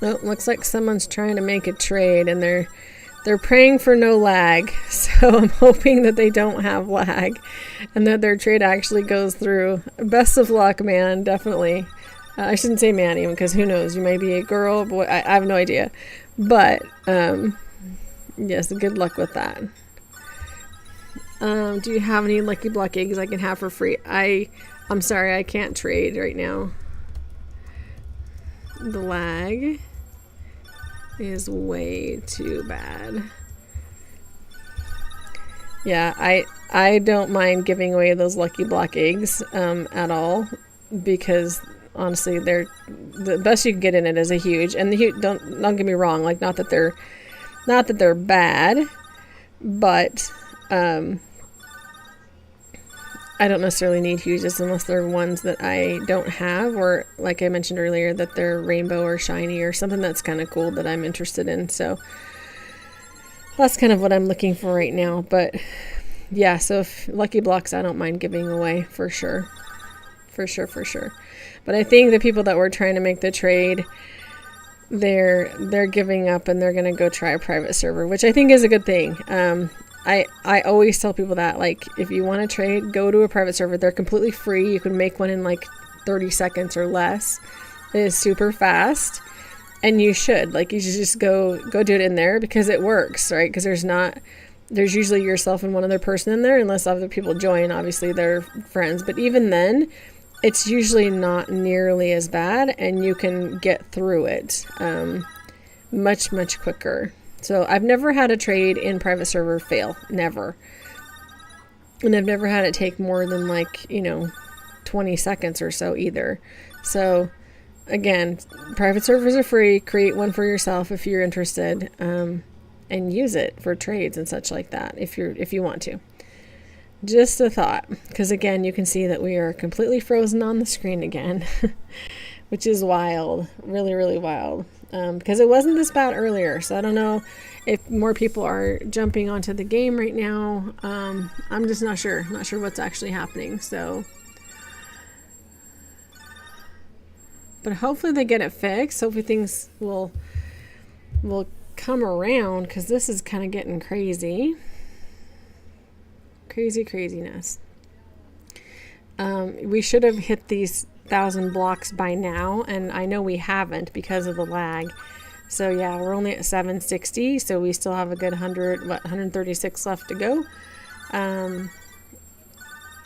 Oh, looks like someone's trying to make a trade, and they're praying for no lag. So I'm hoping that they don't have lag and that their trade actually goes through. Best of luck, man. Definitely. I shouldn't say man even, because who knows? You might be a girl, boy. I have no idea. But yes, good luck with that. Do you have any lucky block eggs I can have for free? I'm sorry, I can't trade right now. The lag is way too bad. Yeah, I don't mind giving away those lucky block eggs at all, because honestly, they're the best you can get in it is a huge. And the huge, don't get me wrong, like not that they're bad, but I don't necessarily need huges unless they're ones that I don't have, or like I mentioned earlier, that they're rainbow or shiny or something that's kind of cool that I'm interested in. So that's kind of what I'm looking for right now. But yeah, so if lucky blocks, I don't mind giving away for sure. For sure. But I think the people that were trying to make the trade, they're giving up and they're going to go try a private server, which I think is a good thing. I always tell people that, like, if you want to trade, go to a private server. They're completely free. You can make one in like 30 seconds or less. It is super fast, and you should should just go do it in there, because it works, right? Because there's usually yourself and one other person in there, unless other people join. Obviously, they're friends, but even then, it's usually not nearly as bad, and you can get through it much quicker. So I've never had a trade in private server fail, never. And I've never had it take more than 20 seconds or so either. So again, private servers are free. Create one for yourself if you're interested, and use it for trades and such like that if you want to. Just a thought, because again, you can see that we are completely frozen on the screen again, which is wild, really wild. Because it wasn't this bad earlier, so I don't know if more people are jumping onto the game right now. I'm just not sure what's actually happening. So, but hopefully they get it fixed. Hopefully things will come around, because this is kind of getting craziness. We should have hit these 1,000 blocks by now, and I know we haven't because of the lag. So yeah, we're only at 760, so we still have a good 136 left to go.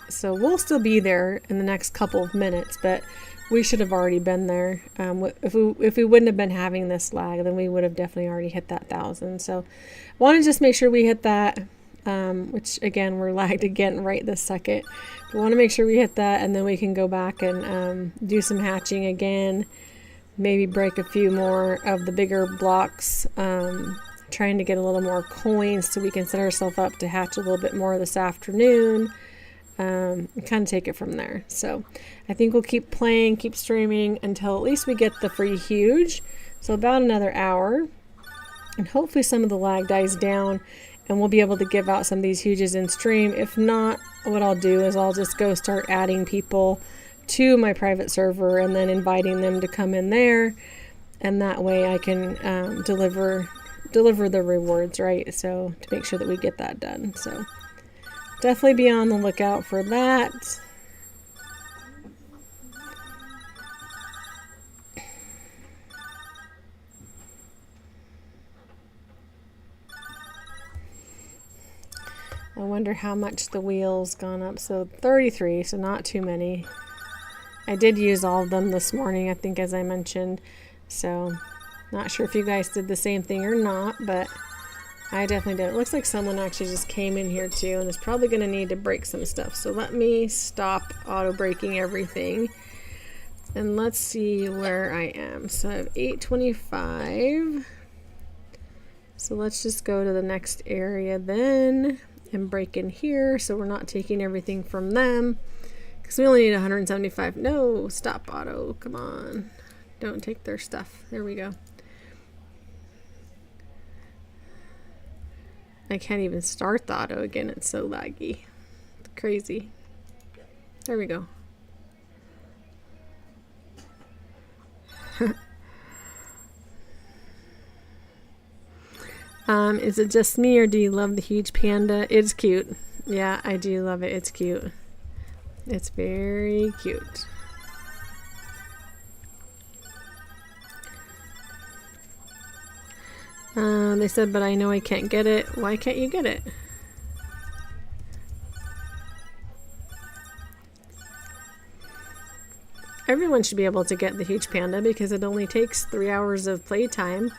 So we'll still be there in the next couple of minutes, but we should have already been there. If we wouldn't have been having this lag, then we would have definitely already hit that 1,000. So I want to just make sure we hit that, which again, we're lagged again right this second. We want to make sure we hit that, and then we can go back and do some hatching again, maybe break a few more of the bigger blocks, trying to get a little more coins so we can set ourselves up to hatch a little bit more this afternoon, and kind of take it from there. So I think we'll keep playing, keep streaming until at least we get the free huge, so about another hour, and hopefully some of the lag dies down and we'll be able to give out some of these huges in stream. If not, what I'll do is I'll just go start adding people to my private server and then inviting them to come in there, and that way I can deliver the rewards, right? So to make sure that we get that done. So definitely be on the lookout for that. I wonder how much the wheel's gone up. So 33, so not too many. I did use all of them this morning, I think, as I mentioned. So not sure if you guys did the same thing or not, but I definitely did. It looks like someone actually just came in here too, and is probably going to need to break some stuff. So let me stop auto breaking everything, and let's see where I am. So I have 825. So let's just go to the next area then and break in here, so we're not taking everything from them, because we only need 175. No, stop auto, come on, don't take their stuff. There we go. I can't even start the auto again. It's so laggy. It's crazy. There we go. Is it just me or do you love the huge panda? It's cute. Yeah, I do love it. It's cute. It's very cute. They said, but I know I can't get it. Why can't you get it? Everyone should be able to get the huge panda because it only takes 3 hours of playtime.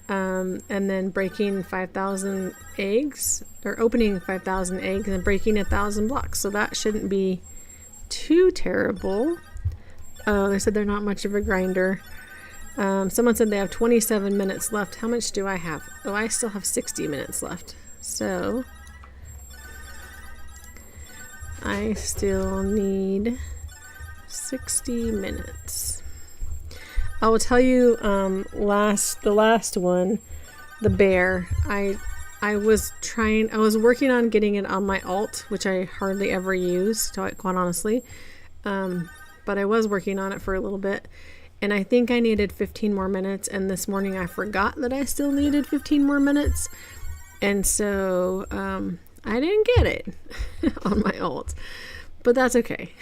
And then breaking 5,000 eggs, or opening 5,000 eggs and breaking 1,000 blocks. So that shouldn't be too terrible. Oh, they said they're not much of a grinder. Someone said they have 27 minutes left. How much do I have? Oh, I still have 60 minutes left. So I still need 60 minutes. I will tell you, the last one, the bear, I was working on getting it on my alt, which I hardly ever use, quite honestly. But I was working on it for a little bit, and I think I needed 15 more minutes, and this morning I forgot that I still needed 15 more minutes, and so I didn't get it on my alt, but that's okay.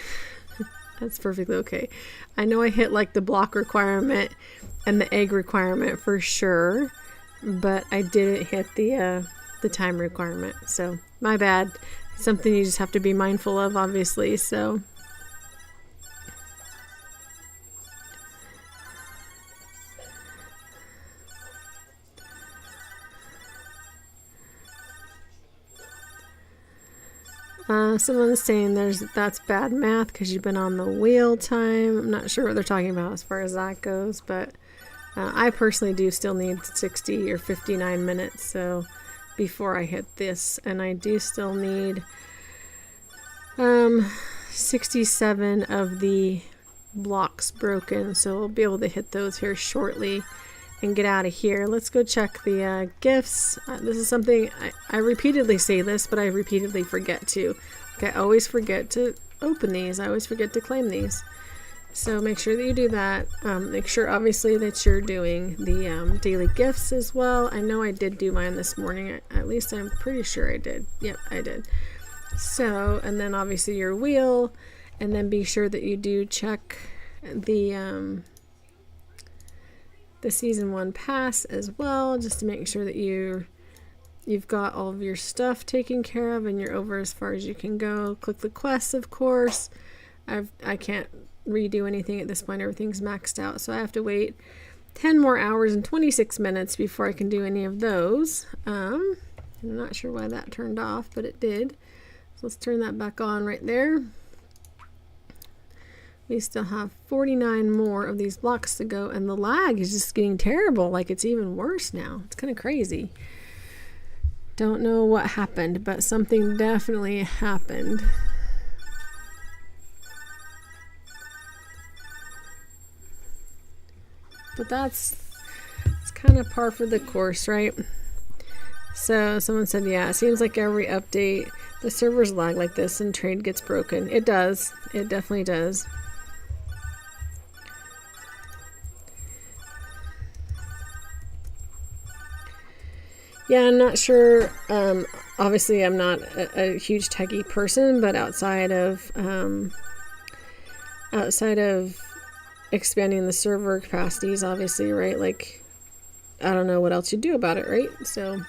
That's perfectly okay. I know I hit like the block requirement and the egg requirement for sure, but I didn't hit the time requirement. So my bad. Something you just have to be mindful of, obviously. So someone's saying that's bad math because you've been on the wheel time. I'm not sure what they're talking about as far as that goes, but I personally do still need 60 or 59 minutes so before I hit this, and I do still need 67 of the blocks broken, so we'll be able to hit those here shortly and get out of here. Let's go check the gifts. This is something I repeatedly say this, but I repeatedly forget to. Okay, I always forget to open these. I always forget to claim these. So make sure that you do that. Make sure, obviously, that you're doing the daily gifts as well. I know I did do mine this morning. At least I'm pretty sure I did. Yep, I did. So, and then obviously your wheel, and then be sure that you do check the season 1 pass as well, just to make sure that you've got all of your stuff taken care of and you're over as far as you can go. Click the quests, of course. I can't redo anything at this point. Everything's maxed out, so I have to wait 10 more hours and 26 minutes before I can do any of those. I'm not sure why that turned off, but it did. So let's turn that back on right there. We still have 49 more of these blocks to go, and the lag is just getting terrible. Like, it's even worse now. It's kind of crazy. Don't know what happened, but something definitely happened. But it's kind of par for the course, right? So someone said, yeah, it seems like every update, the servers lag like this and trade gets broken. It does. It definitely does. Yeah, I'm not sure. Obviously, I'm not a huge techie person, but outside of expanding the server capacities, obviously, right? Like, I don't know what else you do about it, right? So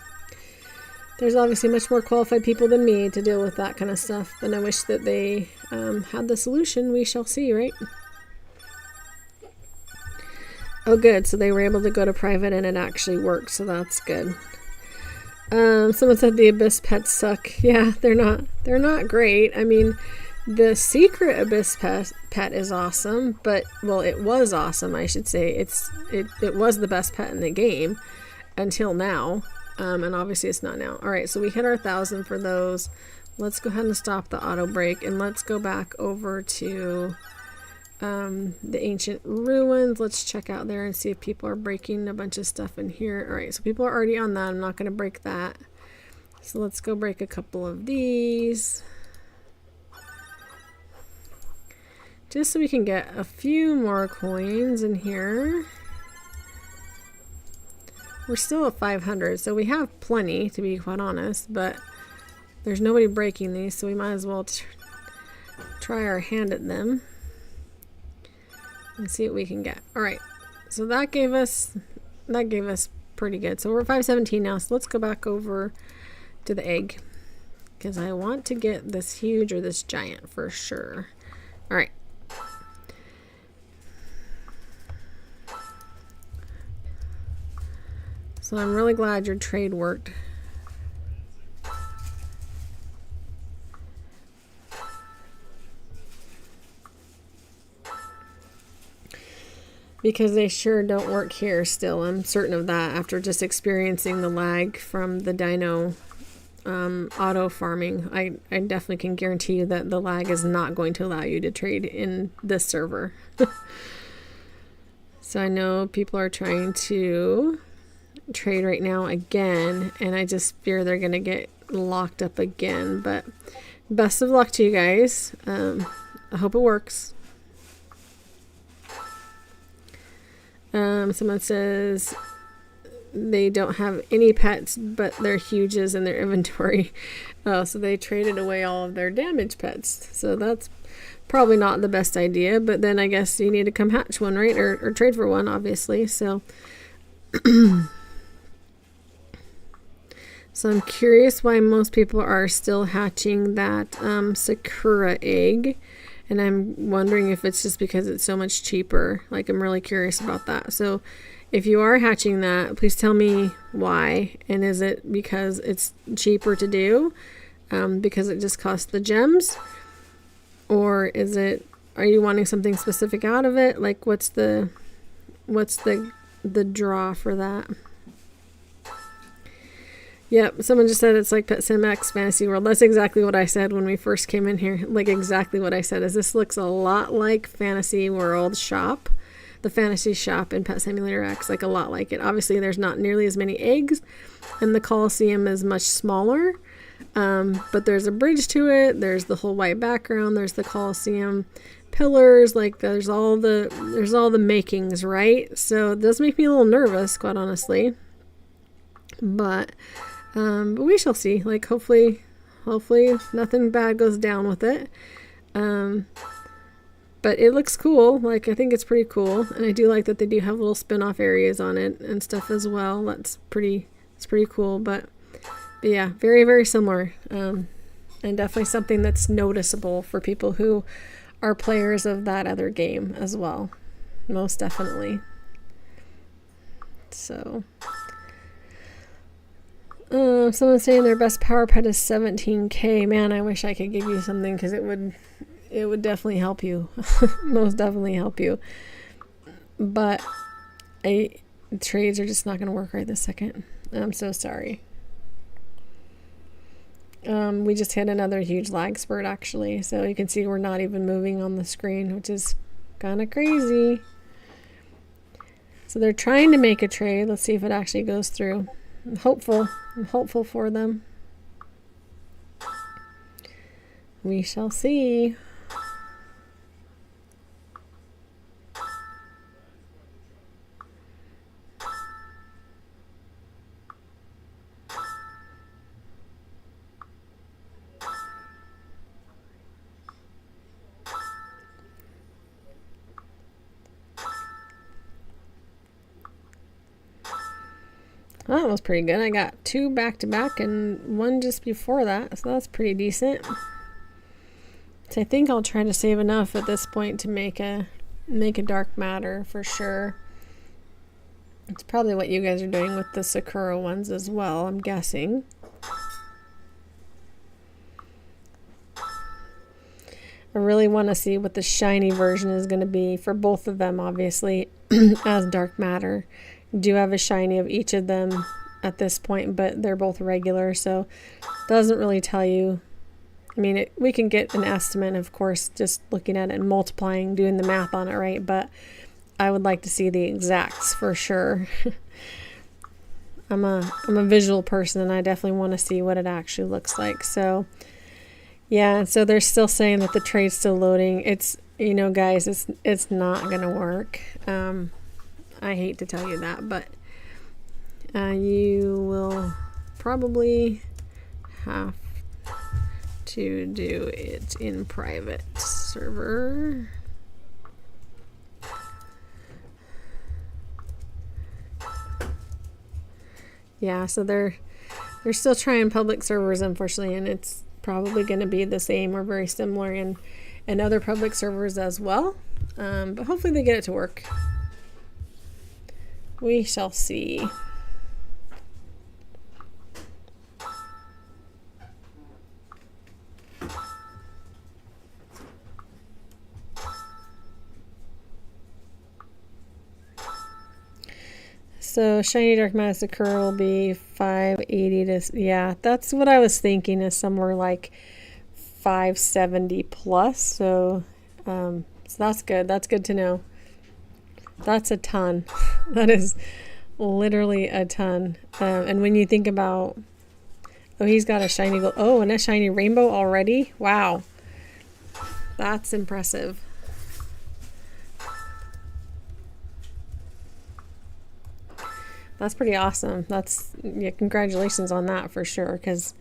there's obviously much more qualified people than me to deal with that kind of stuff, and I wish that they had the solution. We shall see, right? Oh, good. So they were able to go to private and it actually worked, so that's good. Someone said the Abyss pets suck. Yeah, they're not great. I mean, the secret Abyss pet is awesome, but, well, it was awesome, I should say. It was the best pet in the game until now, and obviously it's not now. Alright, so we hit our 1,000 for those. Let's go ahead and stop the auto break, and let's go back over to the ancient ruins. Let's check out there and see if people are breaking a bunch of stuff in here. Alright, so people are already on that. I'm not going to break that. So let's go break a couple of these. Just so we can get a few more coins in here. We're still at 500, so we have plenty, to be quite honest, but there's nobody breaking these, so we might as well try our hand at them and see what we can get. All right, so that gave us pretty good. So we're at 517 now, so let's go back over to the egg because I want to get this huge or this giant for sure. All right. So I'm really glad your trade worked. Because they sure don't work here still. I'm certain of that after just experiencing the lag from the dino auto farming. I definitely can guarantee you that the lag is not going to allow you to trade in this server. So I know people are trying to trade right now again, and I just fear they're going to get locked up again. But best of luck to you guys. I hope it works. Someone says they don't have any pets, but they're huges in their inventory. Oh, so they traded away all of their damaged pets. So that's probably not the best idea, but then I guess you need to come hatch one, right? Or trade for one, obviously. So so I'm curious why most people are still hatching that Sakura egg. And I'm wondering if it's just because it's so much cheaper. Like, I'm really curious about that. So if you are hatching that, please tell me why. And is it because it's cheaper to do? Because it just costs the gems? Or are you wanting something specific out of it? Like, what's the draw for that? Yep, someone just said it's like Pet Sim X Fantasy World. That's exactly what I said when we first came in here. Like, exactly what I said is this looks a lot like Fantasy World Shop. The Fantasy Shop in Pet Simulator X, like a lot like it. Obviously, there's not nearly as many eggs, and the Coliseum is much smaller. But there's a bridge to it. There's the whole white background. There's the Coliseum pillars. Like, there's all the makings, right? So it does make me a little nervous, quite honestly. But we shall see. Like, hopefully nothing bad goes down with it. But it looks cool. Like, I think it's pretty cool, and I do like that they do have little spin-off areas on it and stuff as well. It's pretty cool. But yeah, very, very similar, and definitely something that's noticeable for people who are players of that other game as well. Most definitely. So. Someone's saying their best power pet is 17k. Man, I wish I could give you something because it would definitely help you. Most definitely help you. But trades are just not going to work right this second. I'm so sorry. We just hit another huge lag spurt actually. So you can see we're not even moving on the screen, which is kind of crazy. So they're trying to make a trade. Let's see if it actually goes through. I'm hopeful for them. We shall see. Well, that was pretty good. I got 2 back-to-back and 1 just before that, so that's pretty decent. So I think I'll try to save enough at this point to make a dark matter for sure. It's probably what you guys are doing with the Sakura ones as well, I'm guessing. I really want to see what the shiny version is going to be for both of them, obviously, as dark matter. Do have a shiny of each of them at this point, but they're both regular, so doesn't really tell you. I mean, we can get an estimate, of course, just looking at it and multiplying, doing the math on it, right? But I would like to see the exacts for sure. I'm a visual person, and I definitely want to see what it actually looks like. So yeah, so they're still saying that the trade's still loading. It's, guys, it's not gonna work. I hate to tell you that, but you will probably have to do it in private server. Yeah, so they're still trying public servers, unfortunately, and it's probably going to be the same or very similar in other public servers as well. But hopefully they get it to work. We shall see. So Shiny Dark Massacre will be 580 to, yeah, that's what I was thinking, is somewhere like 570 plus. So that's good. That's good to know. That's a ton. That is literally a ton. And when you think about, oh, he's got a shiny gold, oh, and a shiny rainbow already. Wow, that's impressive. That's pretty awesome. Yeah, congratulations on that for sure, because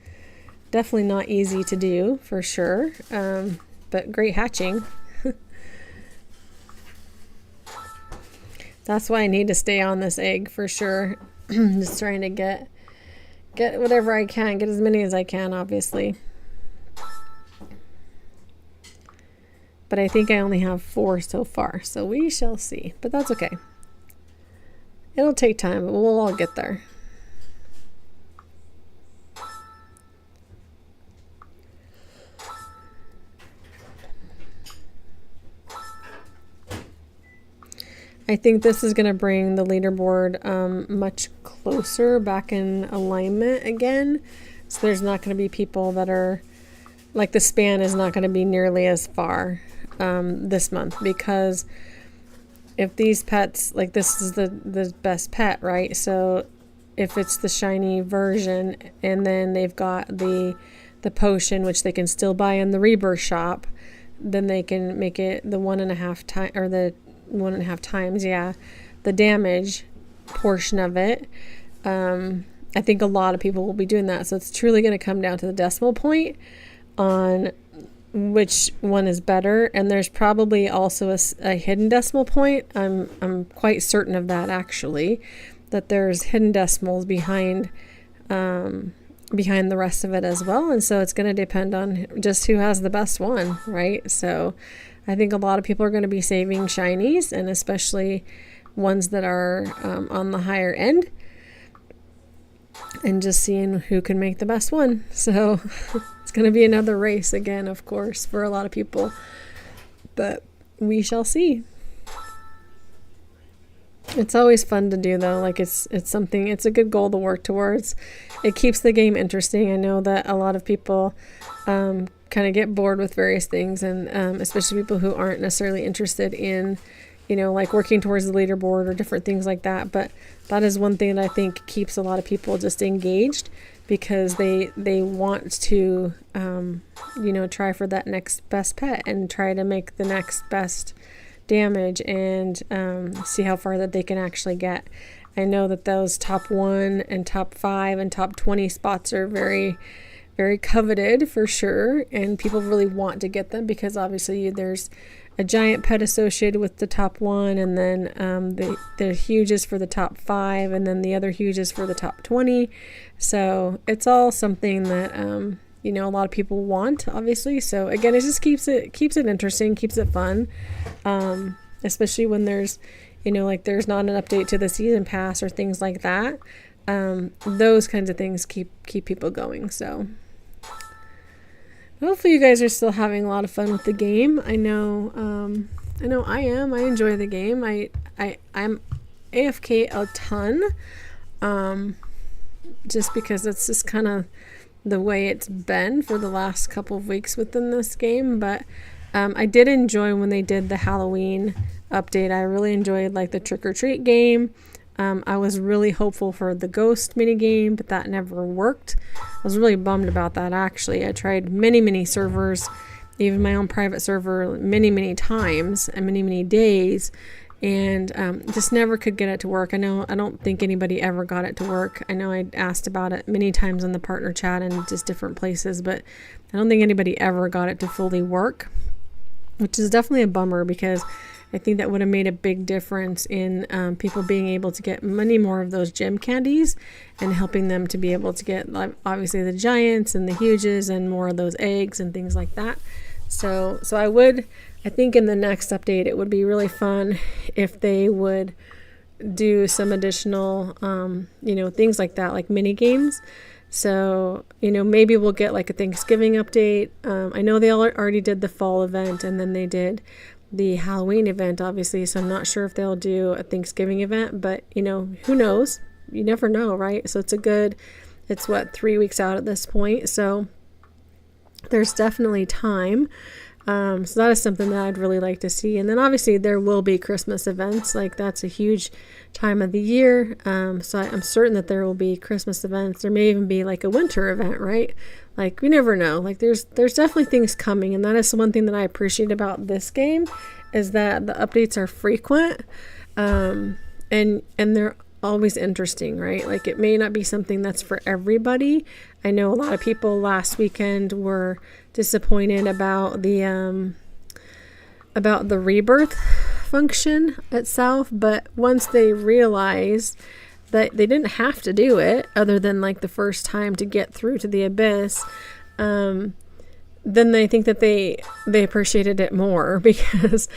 definitely not easy to do for sure, but great hatching. That's why I need to stay on this egg for sure. Just trying to get whatever I can, get as many as I can, obviously. But I think I only have 4 so far, so we shall see. But that's okay. It'll take time, but we'll all get there. I think this is going to bring the leaderboard much closer back in alignment again. So there's not going to be people that are, like, the span is not going to be nearly as far this month, because if these pets, like, this is the best pet, right? So if it's the shiny version, and then they've got the potion, which they can still buy in the rebirth shop, then they can make it the 1.5 time, or the 1.5 times, yeah, the damage portion of it. I think a lot of people will be doing that. So it's truly going to come down to the decimal point on which one is better, and there's probably also a hidden decimal point. I'm quite certain of that, actually, that there's hidden decimals behind the rest of it as well, and so it's going to depend on just who has the best one, right? So I think a lot of people are going to be saving shinies, and especially ones that are on the higher end, and just seeing who can make the best one. So it's going to be another race again, of course, for a lot of people, but we shall see. It's always fun to do, though. Like, it's something, it's a good goal to work towards. It keeps the game interesting. I know that a lot of people kind of get bored with various things, and especially people who aren't necessarily interested in, like working towards the leaderboard or different things like that. But that is one thing that I think keeps a lot of people just engaged, because they want to, try for that next best pet and try to make the next best damage, and see how far that they can actually get. I know that those top 1 and top 5 and top 20 spots are very, very coveted for sure, and people really want to get them, because obviously there's a giant pet associated with the top 1, and then the huges for the top 5, and then the other huges for the top 20. So it's all something that a lot of people want, obviously. So again, it just keeps it interesting, keeps it fun, especially when there's there's not an update to the season pass or things like that. Those kinds of things keep people going. So hopefully you guys are still having a lot of fun with the game. I know I am. I enjoy the game. I'm AFK a ton, just because it's just kind of the way it's been for the last couple of weeks within this game. But I did enjoy when they did the Halloween update. I really enjoyed, like, the trick or treat game. I was really hopeful for the ghost mini game, but that never worked. I was really bummed about that, actually. I tried many servers, even my own private server, many times and many days, and just never could get it to work. I don't think anybody ever got it to work. I know I asked about it many times in the partner chat and just different places, but I don't think anybody ever got it to fully work, which is definitely a bummer, because I think that would have made a big difference in people being able to get many more of those gem candies, and helping them to be able to get, obviously, the giants and the huges and more of those eggs and things like that. So I think in the next update, it would be really fun if they would do some additional, things like that, like mini games. So, maybe we'll get like a Thanksgiving update. I know they already did the fall event, and then they did the Halloween event, obviously. So I'm not sure if they'll do a Thanksgiving event, but who knows? You never know, right? So it's 3 weeks out at this point. So there's definitely time. So that is something that I'd really like to see. And then obviously there will be Christmas events. Like, that's a huge time of the year. So I'm certain that there will be Christmas events. There may even be like a winter event, right? Like, we never know. Like, there's definitely things coming. And that is one thing that I appreciate about this game, is that the updates are frequent. And they're always interesting, right? Like, it may not be something that's for everybody. I know a lot of people last weekend were disappointed about the rebirth function itself, but once they realized that they didn't have to do it, other than like the first time to get through to the abyss, then they think that they appreciated it more, because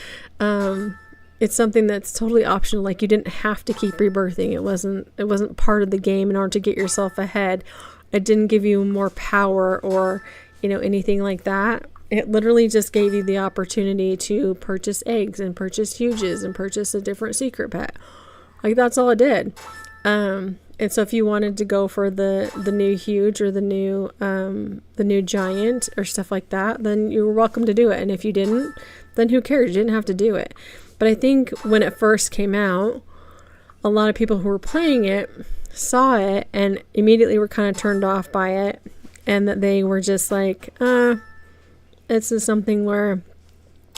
it's something that's totally optional. Like, you didn't have to keep rebirthing. It wasn't part of the game in order to get yourself ahead. It didn't give you more power or anything like that. It literally just gave you the opportunity to purchase eggs and purchase huges and purchase a different secret pet. Like, that's all it did. And so if you wanted to go for the new huge or the new giant or stuff like that, then you were welcome to do it. And if you didn't, then who cares? You didn't have to do it. But I think when it first came out, a lot of people who were playing it saw it and immediately were kind of turned off by it, and that they were just like, this is something where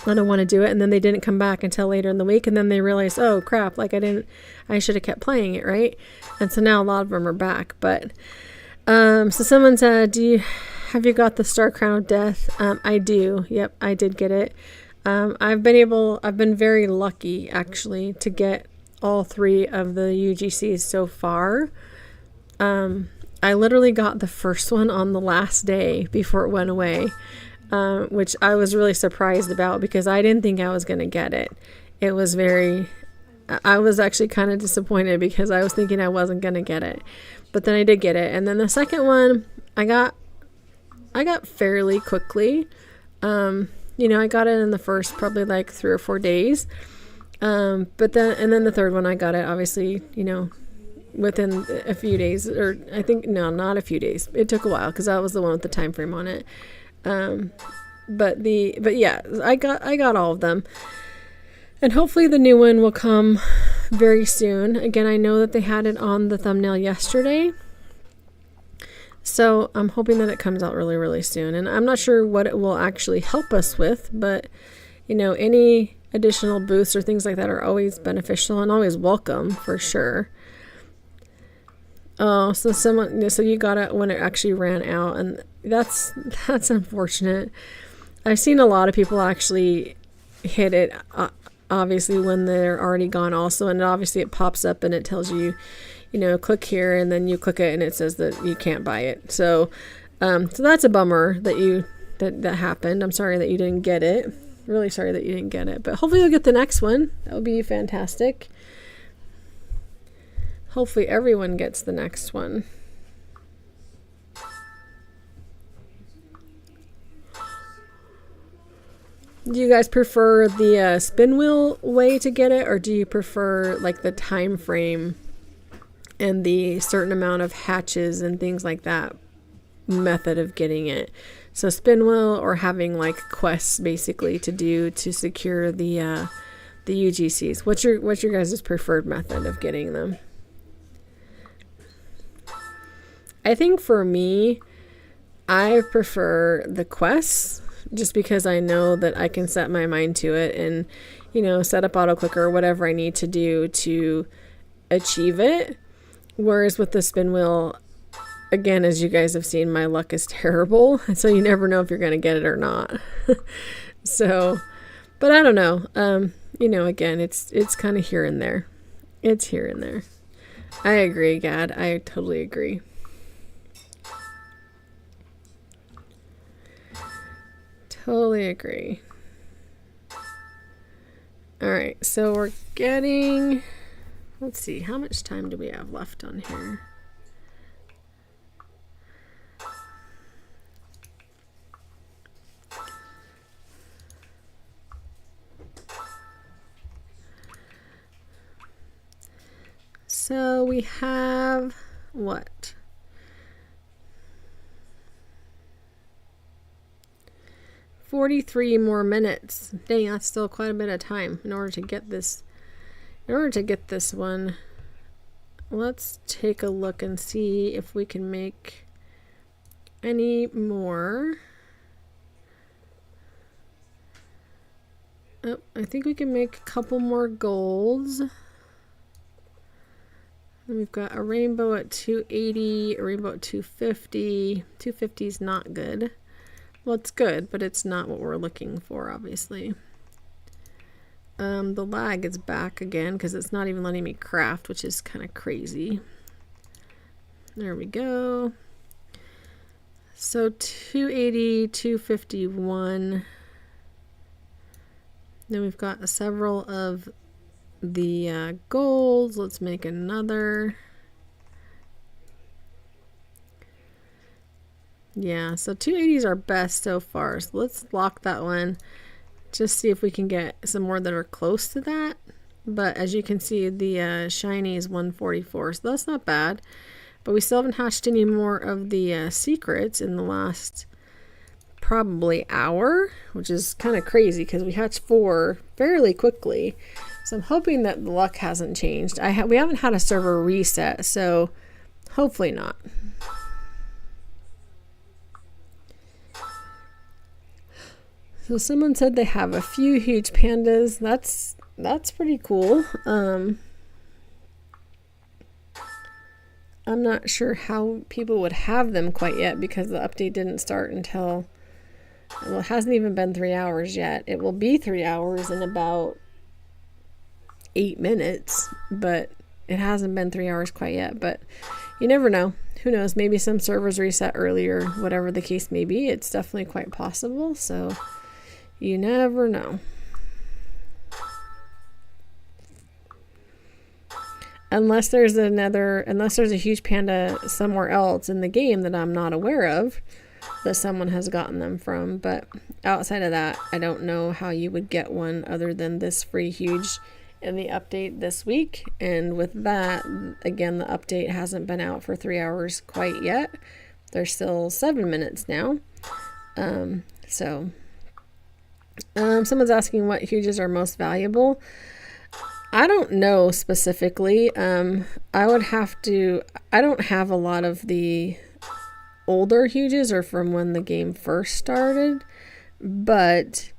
I don't want to do it. And then they didn't come back until later in the week, and then they realized, oh crap, like I should have kept playing it, right? And so now a lot of them are back. But so someone said, have you got the Star Crown of Death? I do. Yep, I did get it. I've been very lucky, actually, to get all 3 of the UGCs so far. I literally got the first one on the last day before it went away, which I was really surprised about, because I didn't think I was going to get it. I was actually kind of disappointed, because I was thinking I wasn't going to get it, but then I did get it. And then the second one I got fairly quickly. I got it in the first probably like 3 or 4 days. But then the third one, I got it obviously, within a few days, or I think, no, not a few days. It took a while, because that was the one with the time frame on it. But yeah, I got all of them, and hopefully the new one will come very soon. Again, I know that they had it on the thumbnail yesterday, so I'm hoping that it comes out really, really soon. And I'm not sure what it will actually help us with, but any additional boosts or things like that are always beneficial and always welcome, for sure. Oh, so you got it when it actually ran out, and that's unfortunate. I've seen a lot of people actually hit it, obviously, when they're already gone also, and obviously it pops up and it tells you, click here, and then you click it and it says that you can't buy it. So that's a bummer that happened. I'm sorry that you didn't get it. Really sorry that you didn't get it, but hopefully you'll get the next one. That would be fantastic. Hopefully everyone gets the next one. Do you guys prefer the spin wheel way to get it, or do you prefer like the time frame and the certain amount of hatches and things like that method of getting it? So spin wheel, or having like quests basically to do to secure the UGCs. What's your guys' preferred method of getting them? I think for me, I prefer the quests just because I know that I can set my mind to it and, set up auto clicker or whatever I need to do to achieve it. Whereas with the spin wheel, again, as you guys have seen, my luck is terrible. So you never know if you're going to get it or not. So, but I don't know. Again, it's kind of here and there. It's here and there. I agree, Gad. I totally agree. Totally agree. All right, so we're getting, let's see, how much time do we have left on here? So we have what? 43 more minutes. Dang, that's still quite a bit of time in order to get this. In order to get this one, let's take a look and see if we can make any more. Oh, I think we can make a couple more golds. And we've got a rainbow at 280, a rainbow at 250. 250 is not good. Well, it's good, but it's not what we're looking for, obviously. The lag is back again because it's not even letting me craft, which is kind of crazy. There we go. So 280, 251. Then we've got several of the golds. Let's make another. Yeah, so 280s are best so far. So let's lock that one. Just see if we can get some more that are close to that. But as you can see, the shiny is 144, so that's not bad. But we still haven't hatched any more of the secrets in the last probably hour, which is kind of crazy because we hatched 4 fairly quickly. So I'm hoping that the luck hasn't changed. We haven't had a server reset, so hopefully not. So someone said they have a few huge pandas. That's pretty cool. I'm not sure how people would have them quite yet because the update didn't start until, well, it hasn't even been 3 hours yet. It will be 3 hours in about 8 minutes, but it hasn't been 3 hours quite yet. But you never know. Who knows? Maybe some servers reset earlier, whatever the case may be. It's definitely quite possible. So you never know. Unless there's a huge panda somewhere else in the game that I'm not aware of that someone has gotten them from. But outside of that, I don't know how you would get one other than this free huge in the update this week. And with that, again, the update hasn't been out for 3 hours quite yet. There's still 7 minutes now. Someone's asking what huges are most valuable. I don't know specifically. I don't have a lot of the older huges or from when the game first started, but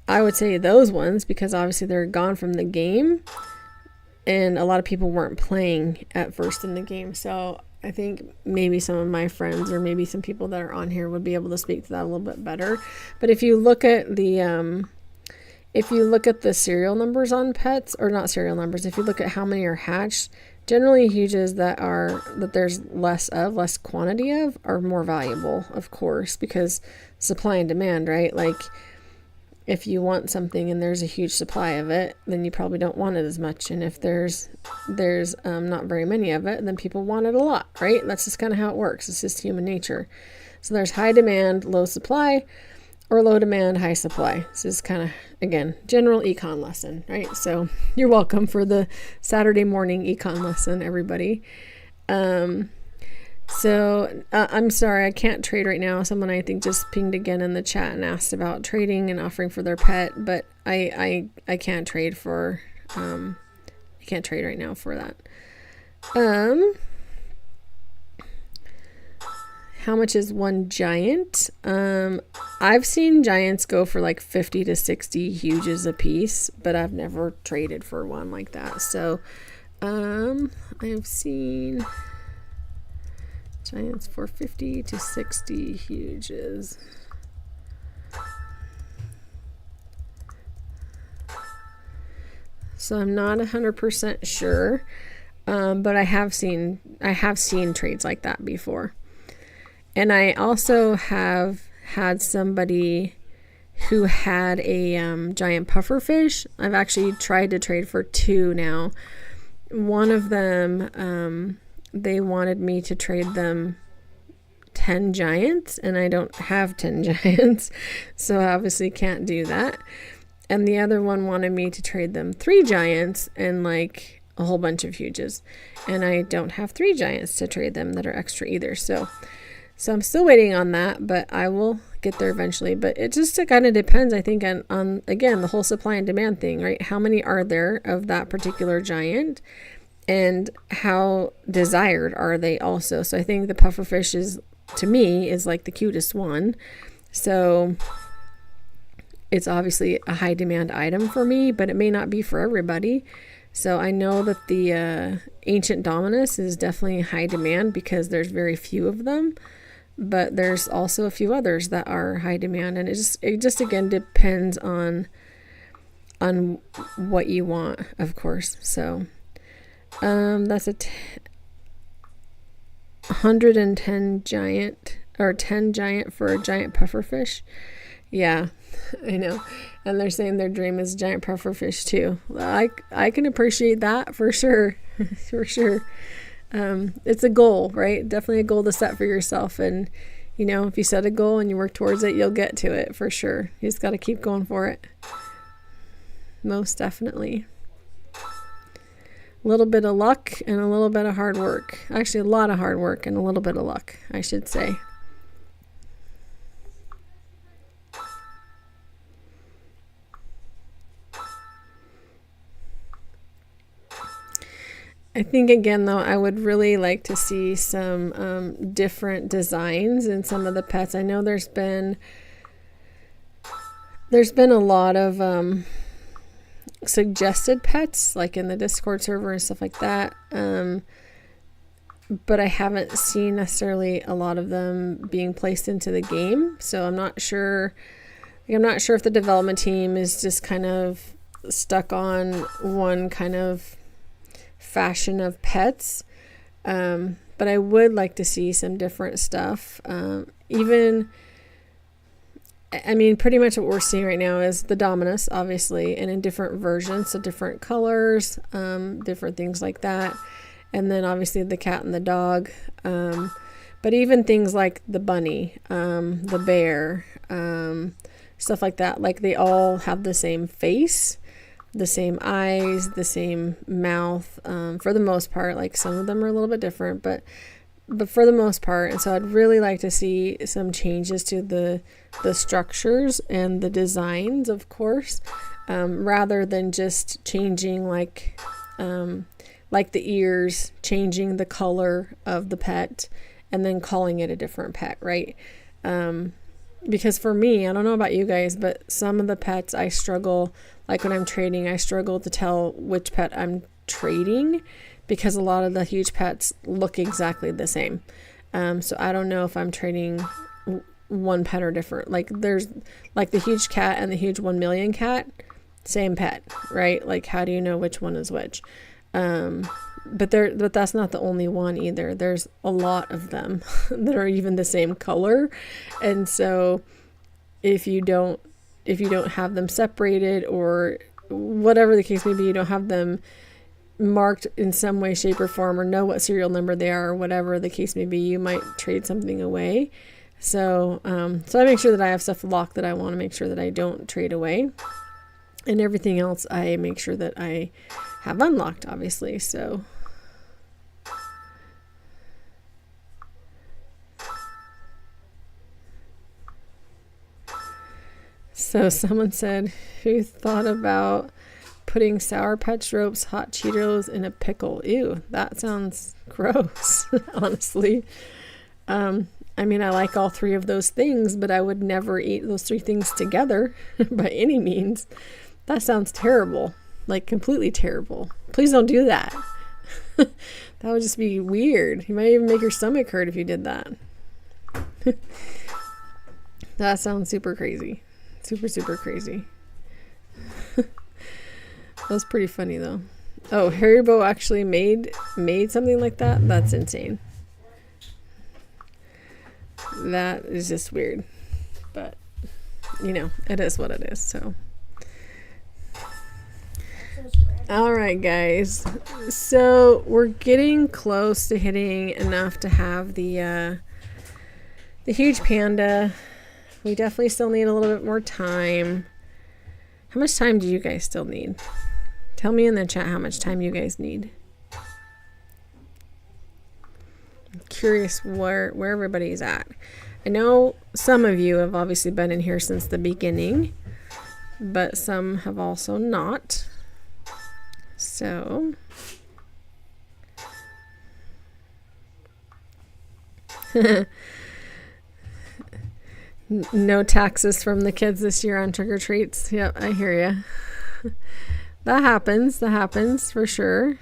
I would say those ones because obviously they're gone from the game and a lot of people weren't playing at first in the game. So I think maybe some of my friends or maybe some people that are on here would be able to speak to that a little bit better. But if you look at the serial numbers on pets, or not serial numbers, if you look at how many are hatched, generally huges that there's less quantity of are more valuable, of course, because supply and demand, right? Like if you want something and there's a huge supply of it, then you probably don't want it as much. And if there's not very many of it, then people want it a lot, right? That's just kind of how it works. It's just human nature. So there's high demand, low supply, or low demand, high supply. This is kind of, again, general econ lesson, right? So you're welcome for the Saturday morning econ lesson, everybody. I'm sorry, I can't trade right now. Someone I think just pinged again in the chat and asked about trading and offering for their pet, but I can't trade for, I can't trade right now for that. How much is one giant? I've seen giants go for like 50 to 60 huges a piece, but I've never traded for one like that. So I've seen giants for 50 to 60 huges. So I'm not 100% sure, but I have seen trades like that before. And I also have had somebody who had a giant pufferfish. I've actually tried to trade for two now. One of them, they wanted me to trade them 10 giants, and I don't have 10 giants, so I obviously can't do that. And the other one wanted me to trade them 3 giants and like a whole bunch of huges. And I don't have 3 giants to trade them that are extra either. So I'm still waiting on that, but I will get there eventually. But it just kind of depends, I think, on again, the whole supply and demand thing, right? How many are there of that particular giant, and how desired are they also? So I think the pufferfish is, to me, is like the cutest one. So it's obviously a high demand item for me, but it may not be for everybody. So I know that the Ancient Dominus is definitely high demand because there's very few of them. But there's also a few others that are high demand, and it just again depends on what you want, of course. So that's a 110 giant, or 10 giant for a giant pufferfish. Yeah, I know. And they're saying their dream is giant pufferfish too. I can appreciate that for sure. For sure. It's a goal, right? Definitely a goal to set for yourself. And, you know, if you set a goal and you work towards it, you'll get to it for sure. You just got to keep going for it. Most definitely. A little bit of luck and a little bit of hard work. Actually, a lot of hard work and a little bit of luck, I should say. I think, again, though, I would really like to see some different designs in some of the pets. I know there's been a lot of suggested pets, like in the Discord server and stuff like that. But I haven't seen necessarily a lot of them being placed into the game. So I'm not sure. I'm not sure if the development team is just kind of stuck on one kind of fashion of pets, but I would like to see some different stuff. Even, I mean, pretty much what we're seeing right now is the Dominus, obviously, and in different versions, so different colors, different things like that, and then obviously the cat and the dog, but even things like the bunny, the bear, stuff like that, like they all have the same face, the same eyes, the same mouth, for the most part. Like some of them are a little bit different, but for the most part. And so I'd really like to see some changes to the structures and the designs, of course, rather than just changing like the ears, changing the color of the pet and then calling it a different pet, right? Because for me, I don't know about you guys, but some of the pets I struggle, like when I'm trading, I struggle to tell which pet I'm trading because a lot of the huge pets look exactly the same. So I don't know if I'm trading one pet or different. Like there's like the huge cat and the huge 1 million cat, same pet, right? Like how do you know which one is which? But that's not the only one either. There's a lot of them that are even the same color. And so if you don't have them separated, or whatever the case may be, you don't have them marked in some way, shape, or form, or know what serial number they are, or whatever the case may be, you might trade something away. So I make sure that I have stuff locked that I want to make sure that I don't trade away. And everything else I make sure that I have unlocked, obviously. So someone said, who thought about putting Sour Patch ropes, hot Cheetos in a pickle? Ew, that sounds gross, honestly. I mean, I like all three of those things, but I would never eat those three things together by any means. That sounds terrible. Like, completely terrible. Please don't do that. That would just be weird. You might even make your stomach hurt if you did that. That sounds super crazy. Super, super crazy. That's pretty funny, though. Oh, Haribo actually made something like that? That's insane. That is just weird. But, you know, it is what it is, so. All right, guys. So we're getting close to hitting enough to have the huge panda. We definitely still need a little bit more time. How much time do you guys still need? Tell me in the chat how much time you guys need. I'm curious where everybody's at. I know some of you have obviously been in here since the beginning, but some have also not. So no taxes from the kids this year on trick-or-treats. Yep, I hear you. That happens for sure.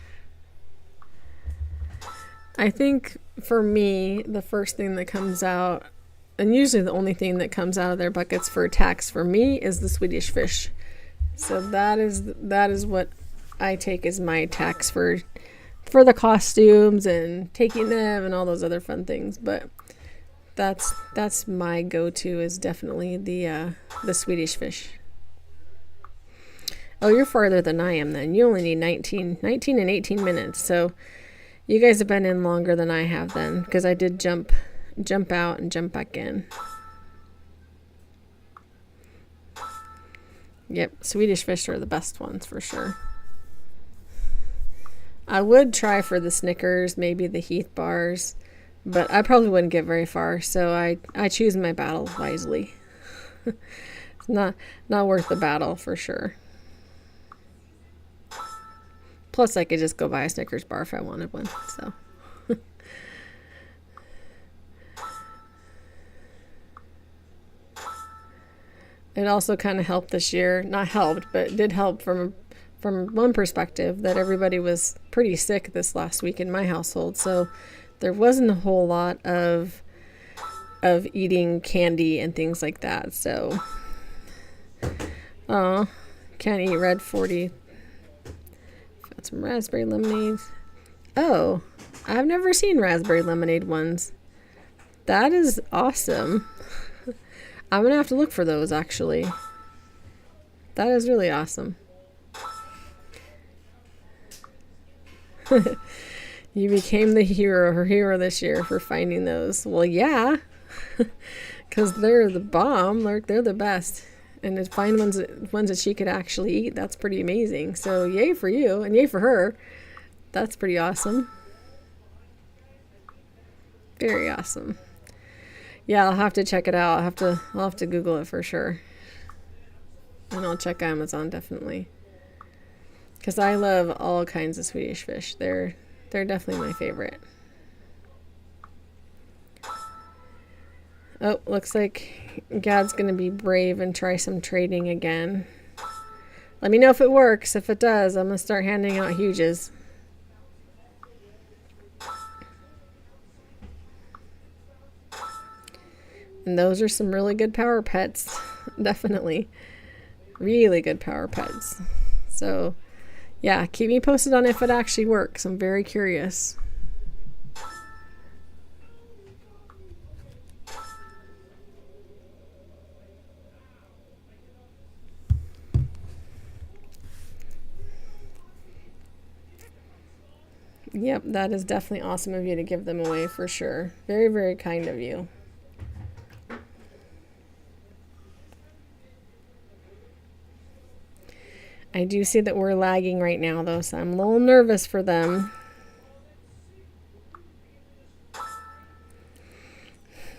I think for me, the first thing that comes out, and usually the only thing that comes out of their buckets for tax for me, is the Swedish fish. So that is what I take as my tax for the costumes and taking them and all those other fun things. But that's my go-to, is definitely the Swedish fish. Oh, you're farther than I am then. You only need 19 and 18 minutes. So you guys have been in longer than I have then, because I did jump out and jump back in. Yep, Swedish fish are the best ones for sure. I would try for the Snickers, maybe the Heath bars, but I probably wouldn't get very far, so I choose my battles wisely. It's not worth the battle for sure. Plus, I could just go buy a Snickers bar if I wanted one, so. It also kind of helped this year. Not helped, but it did help from one perspective, that everybody was pretty sick this last week in my household. So there wasn't a whole lot of eating candy and things like that. So, oh, can't eat red 40. Got some raspberry lemonades. Oh, I've never seen raspberry lemonade ones. That is awesome. I'm going to have to look for those, actually. That is really awesome. You became the hero this year for finding those. Well, yeah, because they're the bomb. They're the best. And to find ones that she could actually eat, that's pretty amazing. So yay for you, and yay for her. That's pretty awesome. Very awesome. Yeah, I'll have to check it out. I'll have to Google it for sure. And I'll check Amazon definitely. Because I love all kinds of Swedish fish. They're definitely my favorite. Oh, looks like Gad's going to be brave and try some trading again. Let me know if it works. If it does, I'm going to start handing out huges. And those are some really good power pets. Definitely. Really good power pets. So, yeah, keep me posted on if it actually works. I'm very curious. Yep, that is definitely awesome of you to give them away for sure. Very, very kind of you. I do see that we're lagging right now, though, so I'm a little nervous for them.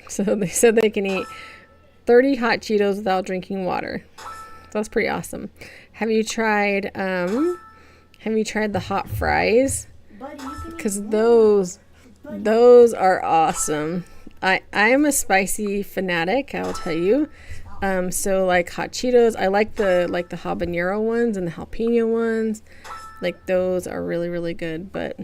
So they said they can eat 30 hot Cheetos without drinking water. So that's pretty awesome. Have you tried the hot fries? Because those are awesome. I am a spicy fanatic, I'll tell you. So like hot Cheetos, I like the habanero ones and the jalapeno ones. Like those are really, really good, but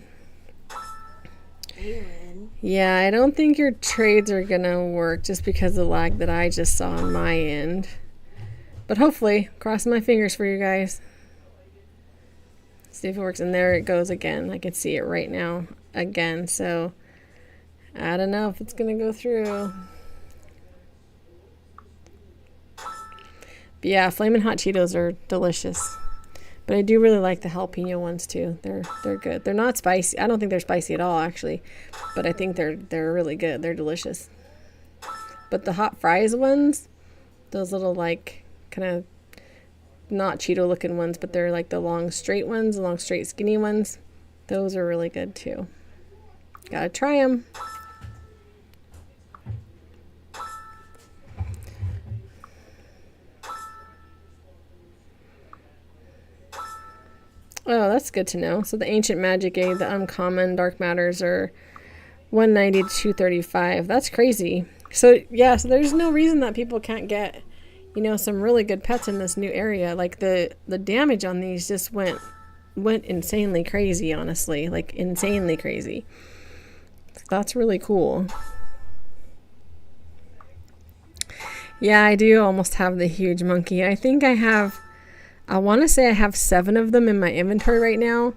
yeah, I don't think your trades are gonna work just because of the lag that I just saw on my end. But hopefully, cross my fingers for you guys. See if it works. And there it goes again. I can see it right now again. So I don't know if it's gonna go through. But yeah, Flamin' Hot Cheetos are delicious. But I do really like the jalapeno ones too. They're good. They're not spicy. I don't think they're spicy at all actually, but I think they're really good. They're delicious. But the hot fries ones, those little like kind of not Cheeto looking ones, but they're like the long straight ones, the long straight skinny ones. Those are really good too. Gotta try them. Oh, that's good to know. So the Ancient Magic Aid, the Uncommon Dark Matters are 190 to 235. That's crazy. So yeah, so there's no reason that people can't get, you know, some really good pets in this new area. Like the damage on these just went insanely crazy, honestly. Like insanely crazy. So that's really cool. Yeah, I do almost have the huge monkey. I want to say I have 7 of them in my inventory right now,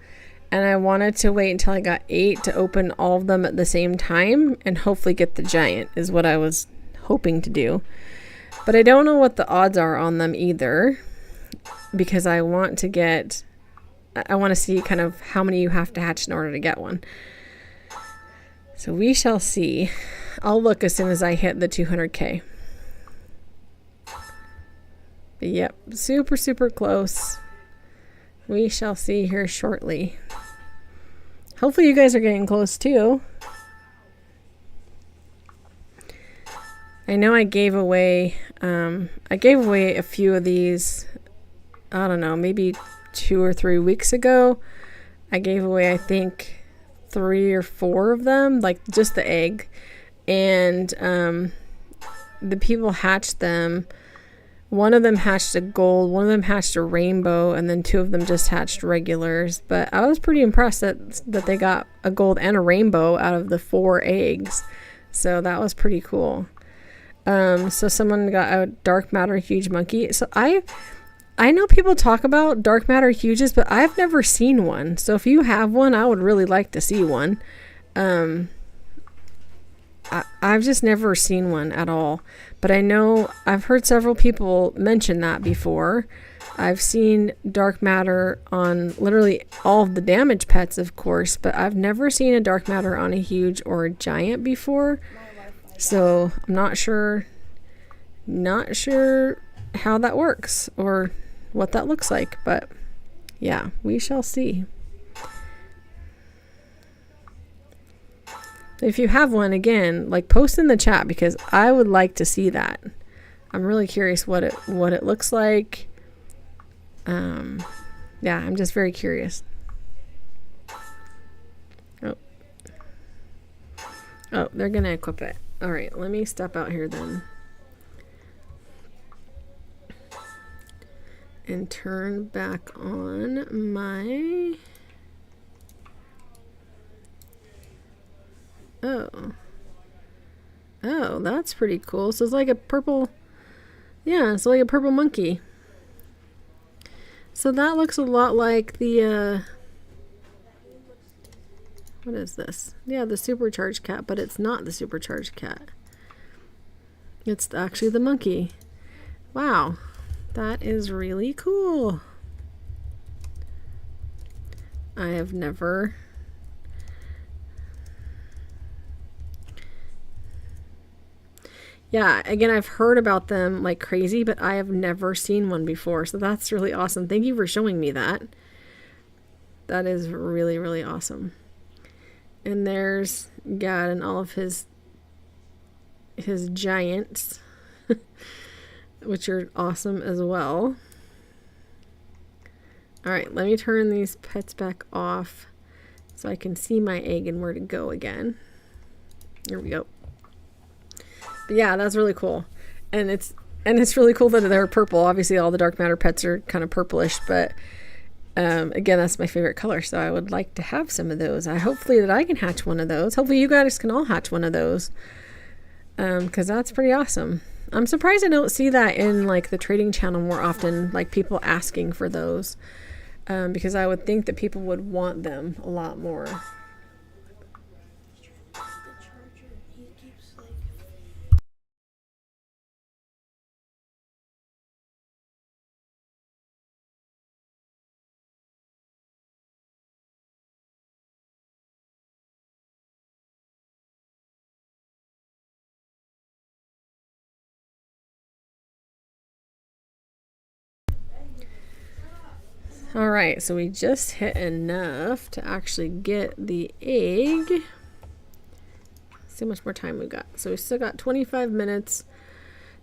and I wanted to wait until I got 8 to open all of them at the same time and hopefully get the giant is what I was hoping to do. But I don't know what the odds are on them either, because I want to see kind of how many you have to hatch in order to get one. So we shall see. I'll look as soon as I hit the 200K. Yep, super, super close. We shall see here shortly. Hopefully you guys are getting close too. I know I gave away a few of these, I don't know, maybe 2 or 3 weeks ago. I gave away, I think, 3 or 4 of them, like just the egg. And the people hatched them. One of them hatched a gold, one of them hatched a rainbow, and then 2 of them just hatched regulars. But I was pretty impressed that they got a gold and a rainbow out of the 4 eggs. So that was pretty cool. So someone got a dark matter huge monkey. So I know people talk about dark matter huges, but I've never seen one. So if you have one, I would really like to see one. I've just never seen one at all. But I know I've heard several people mention that before. I've seen dark matter on literally all of the damaged pets, of course, but I've never seen a dark matter on a huge or a giant before. So I'm not sure how that works or what that looks like, but yeah, we shall see. If you have one, again, like post in the chat because I would like to see that. I'm really curious what it looks like. Yeah, I'm just very curious. Oh, they're gonna equip it. All right, let me step out here then. And turn back on my... Oh, that's pretty cool. So it's like a purple, yeah, it's like a purple monkey. So that looks a lot like the, what is this? Yeah, the supercharged cat, but it's not the supercharged cat. It's actually the monkey. Wow, that is really cool. I have never... Yeah, again, I've heard about them like crazy, but I have never seen one before. So that's really awesome. Thank you for showing me that. That is really, really awesome. And there's God and all of his giants, which are awesome as well. All right, let me turn these pets back off so I can see my egg and where to go again. Here we go. But yeah, that's really cool. And it's really cool that they're purple. Obviously, all the dark matter pets are kind of purplish, but again, that's my favorite color. So I would like to have some of those. Hopefully that I can hatch one of those. Hopefully you guys can all hatch one of those, because that's pretty awesome. I'm surprised I don't see that in like the trading channel more often, like people asking for those, because I would think that people would want them a lot more. All right, so we just hit enough to actually get the egg. See how much more time we got. So we still got 25 minutes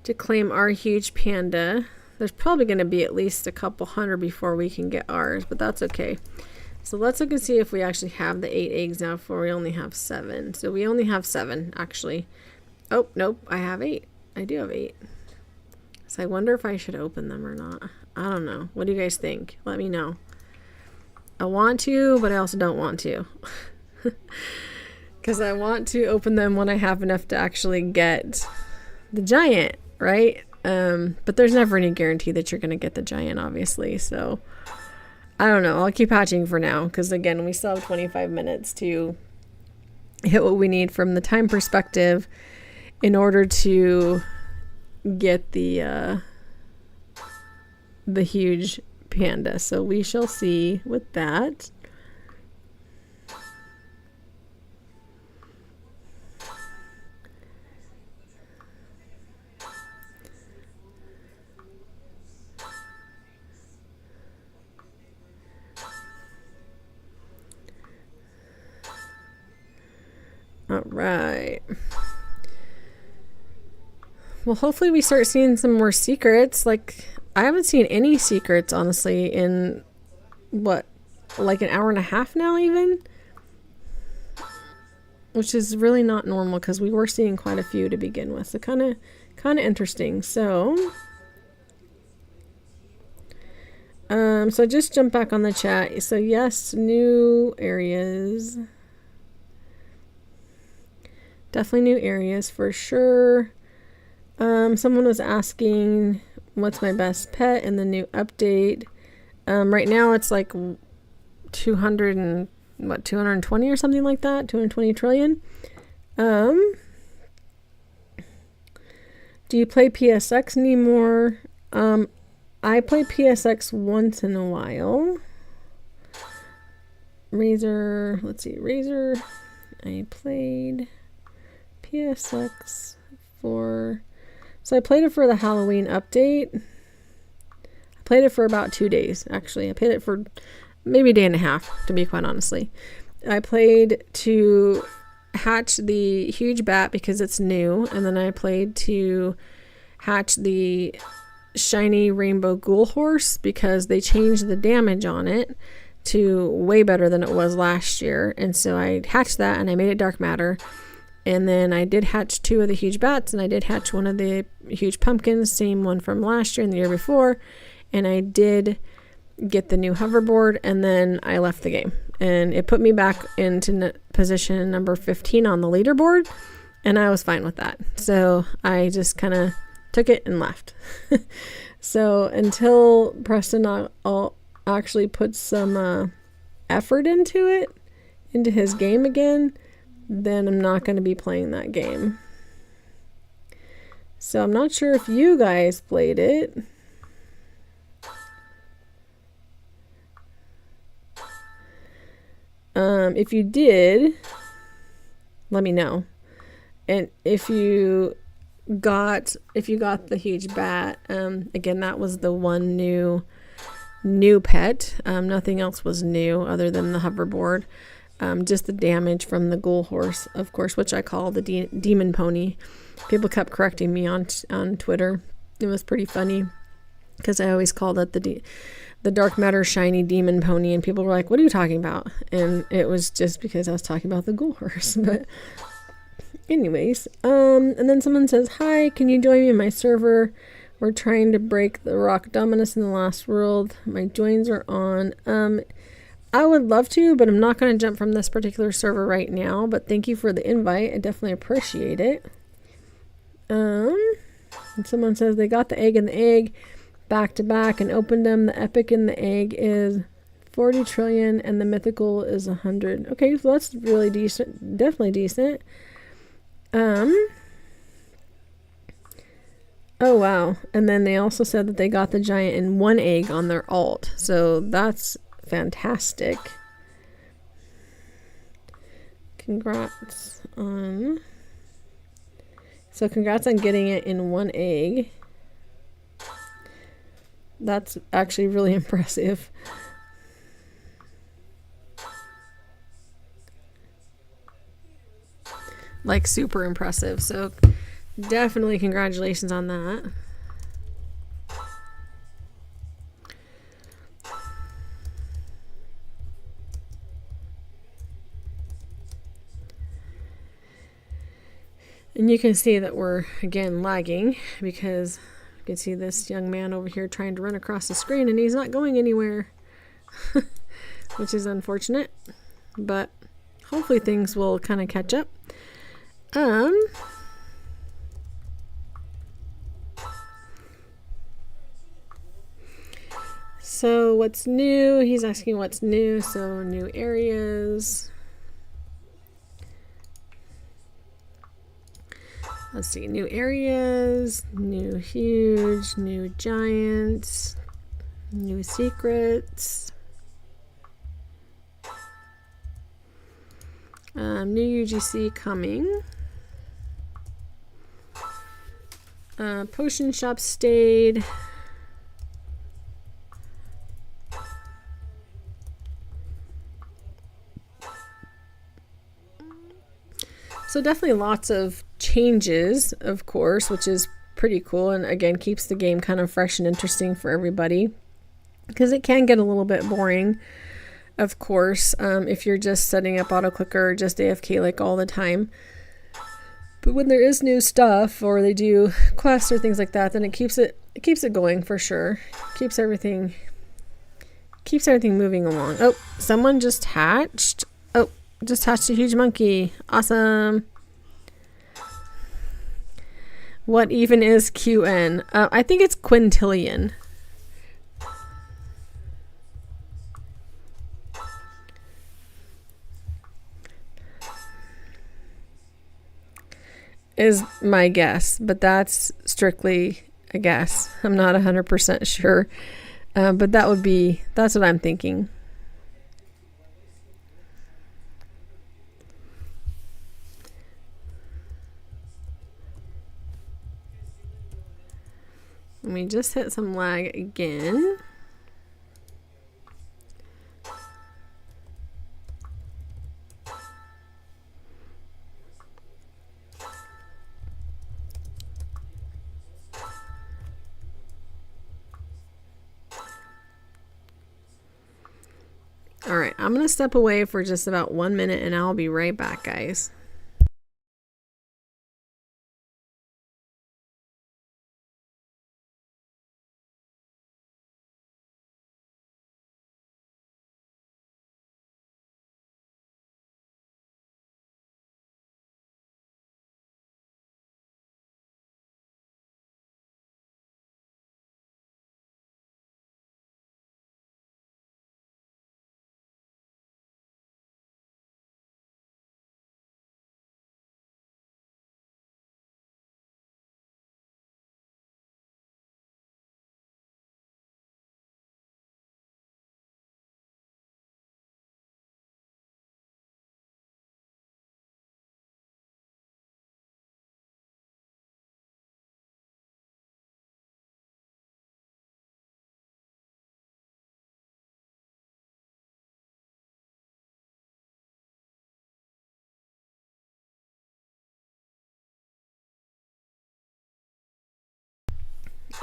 to claim our huge panda. There's probably going to be at least a couple hundred before we can get ours, but that's okay. So let's look and see if we actually have the 8 eggs now before we only have 7. So we only have 7, actually. Oh, nope, I have 8. I do have 8. So I wonder if I should open them or not. I don't know. What do you guys think? Let me know. I want to, but I also don't want to. Because I want to open them when I have enough to actually get the giant, right? But there's never any guarantee that you're going to get the giant, obviously. So I don't know. I'll keep hatching for now. Because again, we still have 25 minutes to hit what we need from the time perspective in order to get the huge panda. So we shall see with that. All right. Well, hopefully we start seeing some more secrets. Like, I haven't seen any secrets, honestly, in, what, like an hour and a half now, even? Which is really not normal, because we were seeing quite a few to begin with. So kind of interesting. So I just jumped back on the chat. So yes, new areas. Definitely new areas for sure. Someone was asking what's my best pet in the new update. Right now it's like 220 or something like that, 220 trillion. Do you play PSX anymore? I play PSX once in a while. Razor, let's see, Razor. I played PSX for... So I played it for the Halloween update. I played it for about 2 days, actually. I played it for maybe a day and a half, to be quite honestly. I played to hatch the huge bat because it's new, and then I played to hatch the shiny rainbow ghoul horse because they changed the damage on it to way better than it was last year. And so I hatched that, and I made it dark matter. And then I did hatch 2 of the huge bats, and I did hatch 1 of the huge pumpkins, same one from last year and the year before. And I did get the new hoverboard, and then I left the game. And it put me back into position number 15 on the leaderboard, and I was fine with that. So I just kind of took it and left. So until Preston actually put some effort into it, into his game again, then I'm not going to be playing that game. So I'm not sure if you guys played it. If you did, let me know. And if you got the huge bat, again, that was the one new pet. Nothing else was new other than the hoverboard. Just the damage from the ghoul horse, of course, which I call the demon pony. People kept correcting me on Twitter. It was pretty funny because I always called it the dark matter shiny demon pony, and people were like, "What are you talking about?" And it was just because I was talking about the ghoul horse. But anyways, and then someone says, hi, can you join me in my server? We're trying to break the rock dominus in the last world. My joins are on. I would love to, but I'm not going to jump from this particular server right now. But thank you for the invite. I definitely appreciate it. And someone says they got the egg and the egg back to back and opened them. The epic in the egg is 40 trillion and the mythical is 100. Okay, so that's really decent. Definitely decent. Oh, wow. And then they also said that they got the giant in one egg on their alt. So that's fantastic. Congrats on... So congrats on getting it in one egg. That's actually really impressive. Like super impressive. So definitely congratulations on that. And you can see that we're again lagging because you can see this young man over here trying to run across the screen and he's not going anywhere, which is unfortunate, but hopefully things will kind of catch up. So what's new? He's asking what's new. So new areas. Let's see, new areas, new huge, new giants, new secrets, new UGC coming. Potion shop stayed. So definitely lots of changes, of course, which is pretty cool, and again keeps the game kind of fresh and interesting for everybody, because it can get a little bit boring, of course, if you're just setting up auto clicker or just AFK like all the time. But when there is new stuff or they do quests or things like that, then it keeps it going for sure. Keeps everything moving along. Oh, someone just hatched. Oh, just hatched a huge monkey. Awesome. What even is QN? I think it's quintillion. Is my guess, but that's strictly a guess. I'm not 100% sure, but that's what I'm thinking. Let me just hit some lag again. All right, I'm going to step away for just about 1 minute and I'll be right back, guys.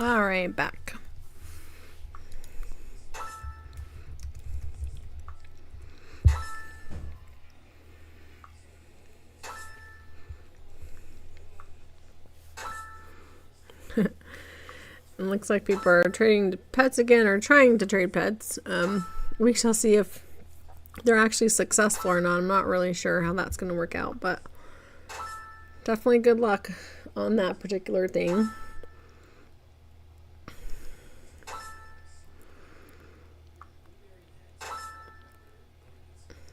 All right, back. It looks like people are trading pets again, or trying to trade pets. We shall see if they're actually successful or not. I'm not really sure how that's going to work out, but definitely good luck on that particular thing.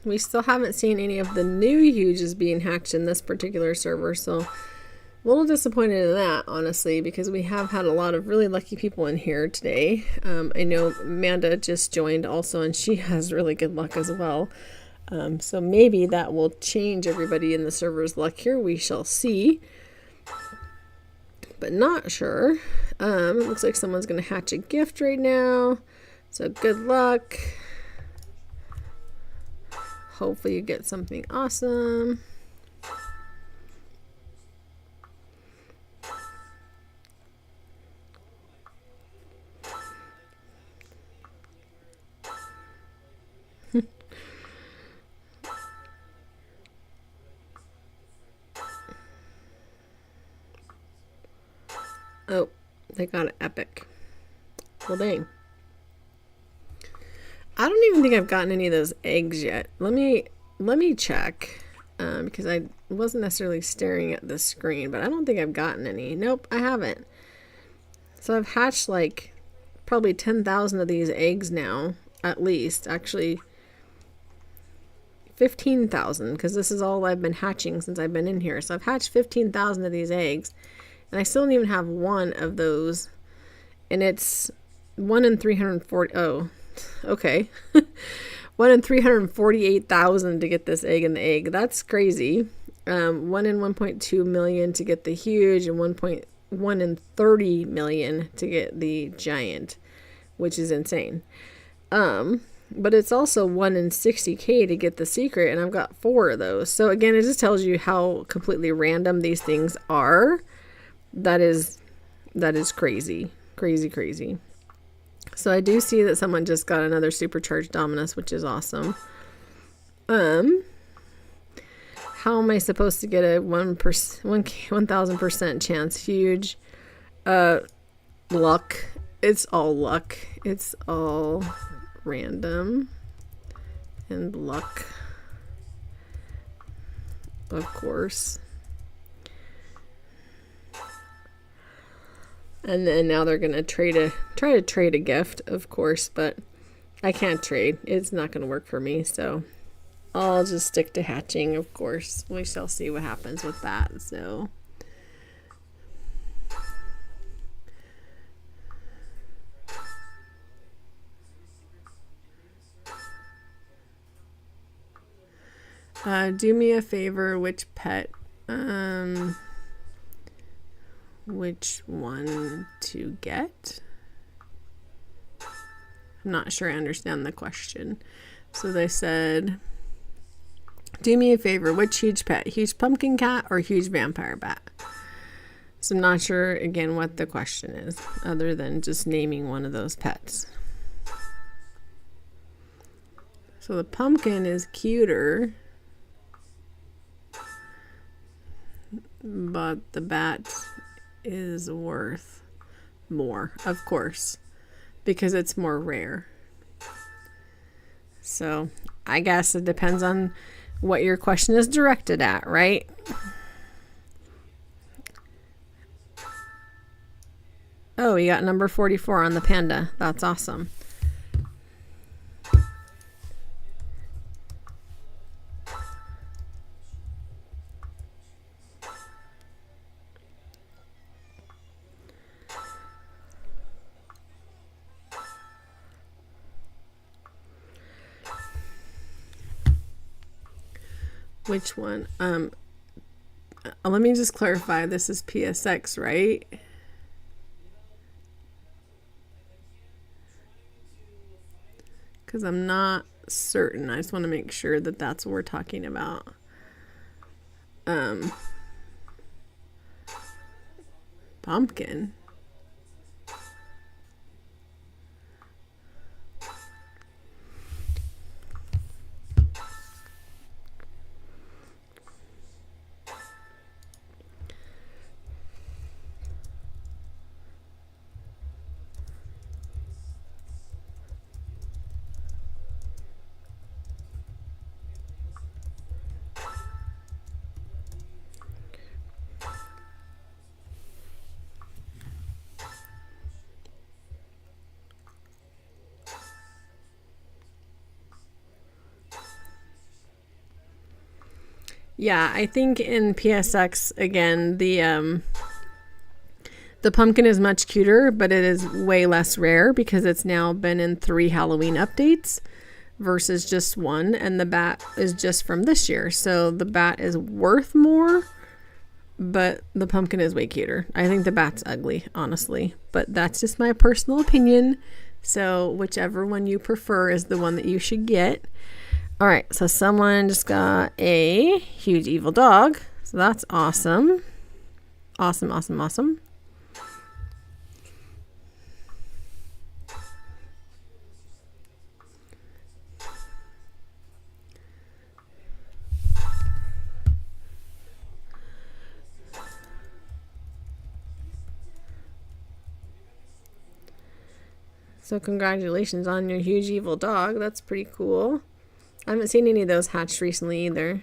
We still haven't seen any of the new huges being hatched in this particular server, so a little disappointed in that, honestly, because we have had a lot of really lucky people in here today. I know Amanda just joined also, and she has really good luck as well. So maybe that will change everybody in the server's luck here. We shall see. But not sure. It looks like someone's going to hatch a gift right now. So good luck. Hopefully you get something awesome. Oh, they got an epic. Well, dang. I don't even think I've gotten any of those eggs yet. Let me check, because I wasn't necessarily staring at the screen, but I don't think I've gotten any. Nope, I haven't. So I've hatched like probably 10,000 of these eggs now, at least. Actually, 15,000, because this is all I've been hatching since I've been in here. So I've hatched 15,000 of these eggs, and I still don't even have one of those. And it's 1 in 340. Oh, okay. 1 in 348,000 to get this egg in the egg. That's crazy. 1 in 1.2 million to get the huge, and 1 in 30 million to get the giant, which is insane. But it's also 1 in 60K to get the secret, and I've got 4 of those. So again, it just tells you how completely random these things are. That is crazy. Crazy. So I do see that someone just got another supercharged Dominus, which is awesome. How am I supposed to get a 1,000% chance? Huge. Luck. It's all luck. It's all random and luck. Of course. And then now they're going to try to trade a gift, of course, but I can't trade. It's not going to work for me, so I'll just stick to hatching, of course. We shall see what happens with that, so. Do me a favor, which pet, which one to get? I'm not sure I understand the question. So they said, do me a favor, which huge pet? Huge pumpkin cat or huge vampire bat? So I'm not sure, again, what the question is, other than just naming one of those pets. So the pumpkin is cuter, but the bat is worth more, of course, because it's more rare. So I guess it depends on what your question is directed at, right? Oh, you got number 44 on the panda. That's awesome. Which one? Let me just clarify. This is PSX, right? Because I'm not certain. I just want to make sure that that's what we're talking about. Pumpkin. Yeah, I think in PSX, again, the pumpkin is much cuter, but it is way less rare because it's now been in 3 Halloween updates versus just 1, and the bat is just from this year. So the bat is worth more, but the pumpkin is way cuter. I think the bat's ugly, honestly, but that's just my personal opinion. So whichever one you prefer is the one that you should get. All right, so someone just got a huge evil dog. So that's awesome. Awesome, awesome, awesome. So congratulations on your huge evil dog. That's pretty cool. I haven't seen any of those hatched recently either.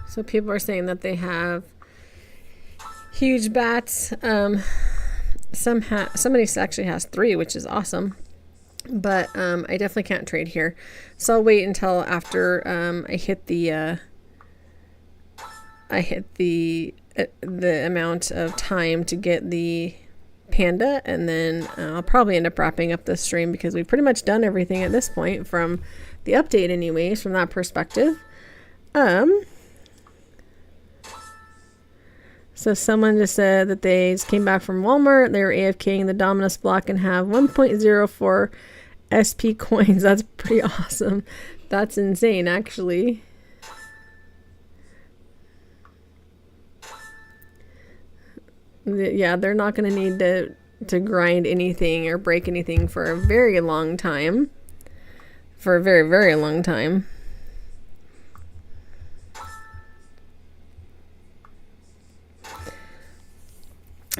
So people are saying that they have huge bats. Somebody actually has 3, which is awesome. But I definitely can't trade here. So I'll wait until after I hit the amount of time to get the panda, and then I'll probably end up wrapping up this stream because we've pretty much done everything at this point from the update anyways, from that perspective. So someone just said that they just came back from Walmart. They were AFKing the Dominus block and have 1.04 SP coins. That's pretty awesome. That's insane, actually. Yeah, they're not going to need to grind anything or break anything for a very long time. For a very, very long time.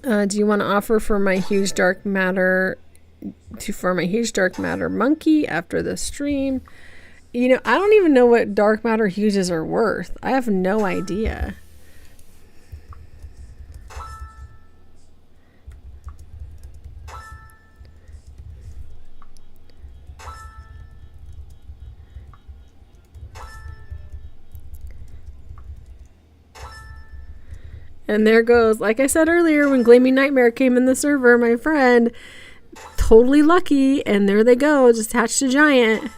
Do you want to offer for my huge dark matter monkey after the stream? You know, I don't even know what dark matter huges are worth. I have no idea. And there goes, like I said earlier, when Gleaming Nightmare came in the server, my friend, totally lucky, and there they go, just hatched a giant.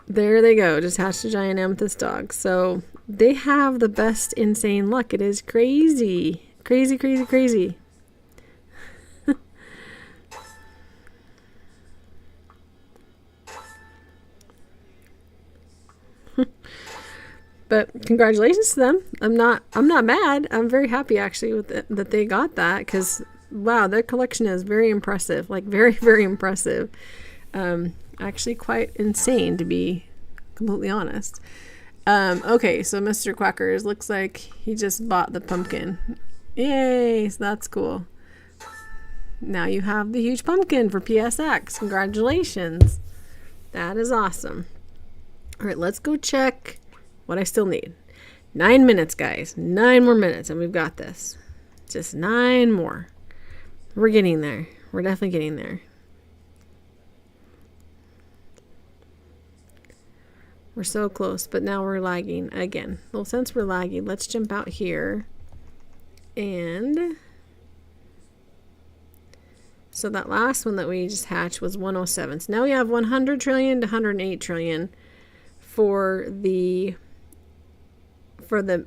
There they go, just hatched a giant amethyst dog. So they have the best insane luck. It is crazy. Crazy, crazy, crazy. But congratulations to them. I'm not mad. I'm very happy actually with that they got that, because wow, their collection is very impressive. Like very, very impressive. Actually quite insane, to be completely honest. Okay, so Mr. Quackers looks like he just bought the pumpkin. Yay, so that's cool. Now you have the huge pumpkin for PSX. Congratulations. That is awesome. All right, let's go check what I still need. 9 minutes, guys. 9 more minutes and we've got this. Just 9 more. We're getting there. We're definitely getting there. We're so close, but now we're lagging again. Well, since we're lagging, let's jump out here. And so that last one that we just hatched was 107. So now we have 100 trillion to 108 trillion for the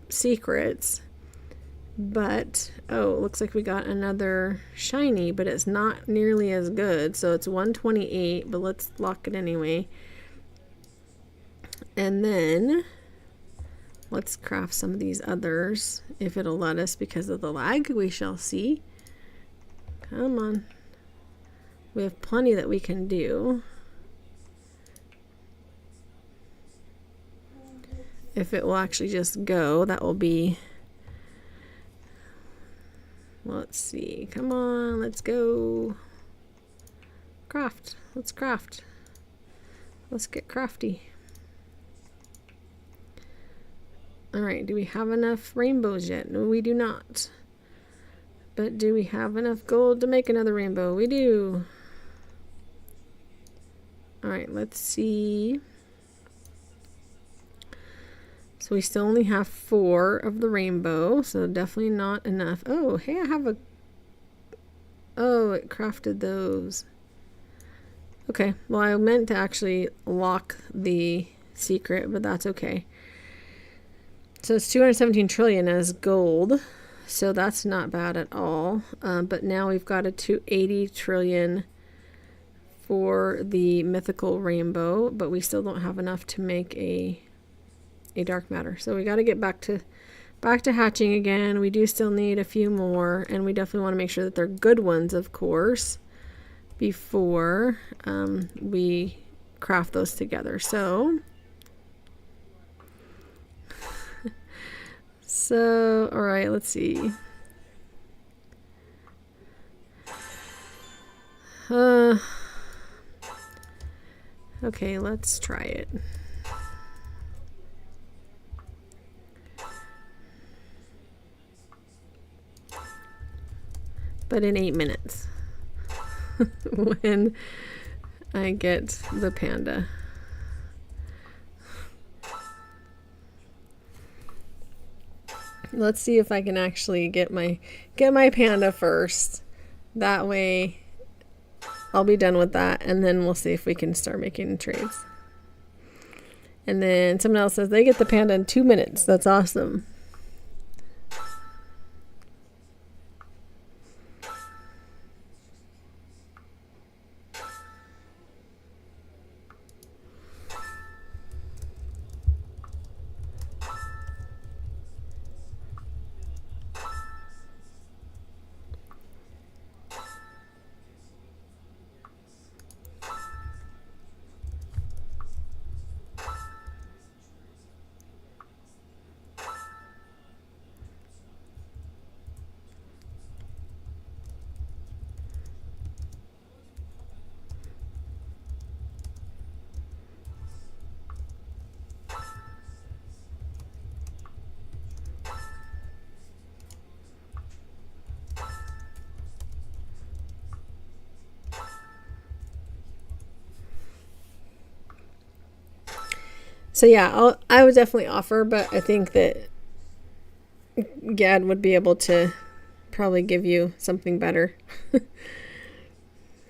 secrets. But oh, it looks like we got another shiny, but it's not nearly as good. So it's 128, but let's lock it anyway. And then let's craft some of these others if it'll let us because of the lag. We shall see. Come on. We have plenty that we can do. If it will actually just go, that will be... Let's see. Come on, let's go. Craft. Let's craft. let's get crafty. Alright, do we have enough rainbows yet? No, we do not. But do we have enough gold to make another rainbow? We do. Alright, let's see. So we still only have 4 of the rainbow, so definitely not enough. Oh, hey, I have a... Oh, it crafted those. Okay, well, I meant to actually lock the secret, but that's okay. So it's 217 trillion as gold, so that's not bad at all. But now we've got a 280 trillion for the mythical rainbow, but we still don't have enough to make a dark matter. So we got to get back to hatching again. We do still need a few more, and we definitely want to make sure that they're good ones, of course, before we craft those together. So all right, let's see. Okay, let's try it. But in 8 minutes when I get the panda. Let's see if I can actually get my panda first. That way I'll be done with that, and then we'll see if we can start making trades. And then someone else says they get the panda in 2 minutes. That's awesome. So yeah, I would definitely offer, but I think that Gad would be able to probably give you something better.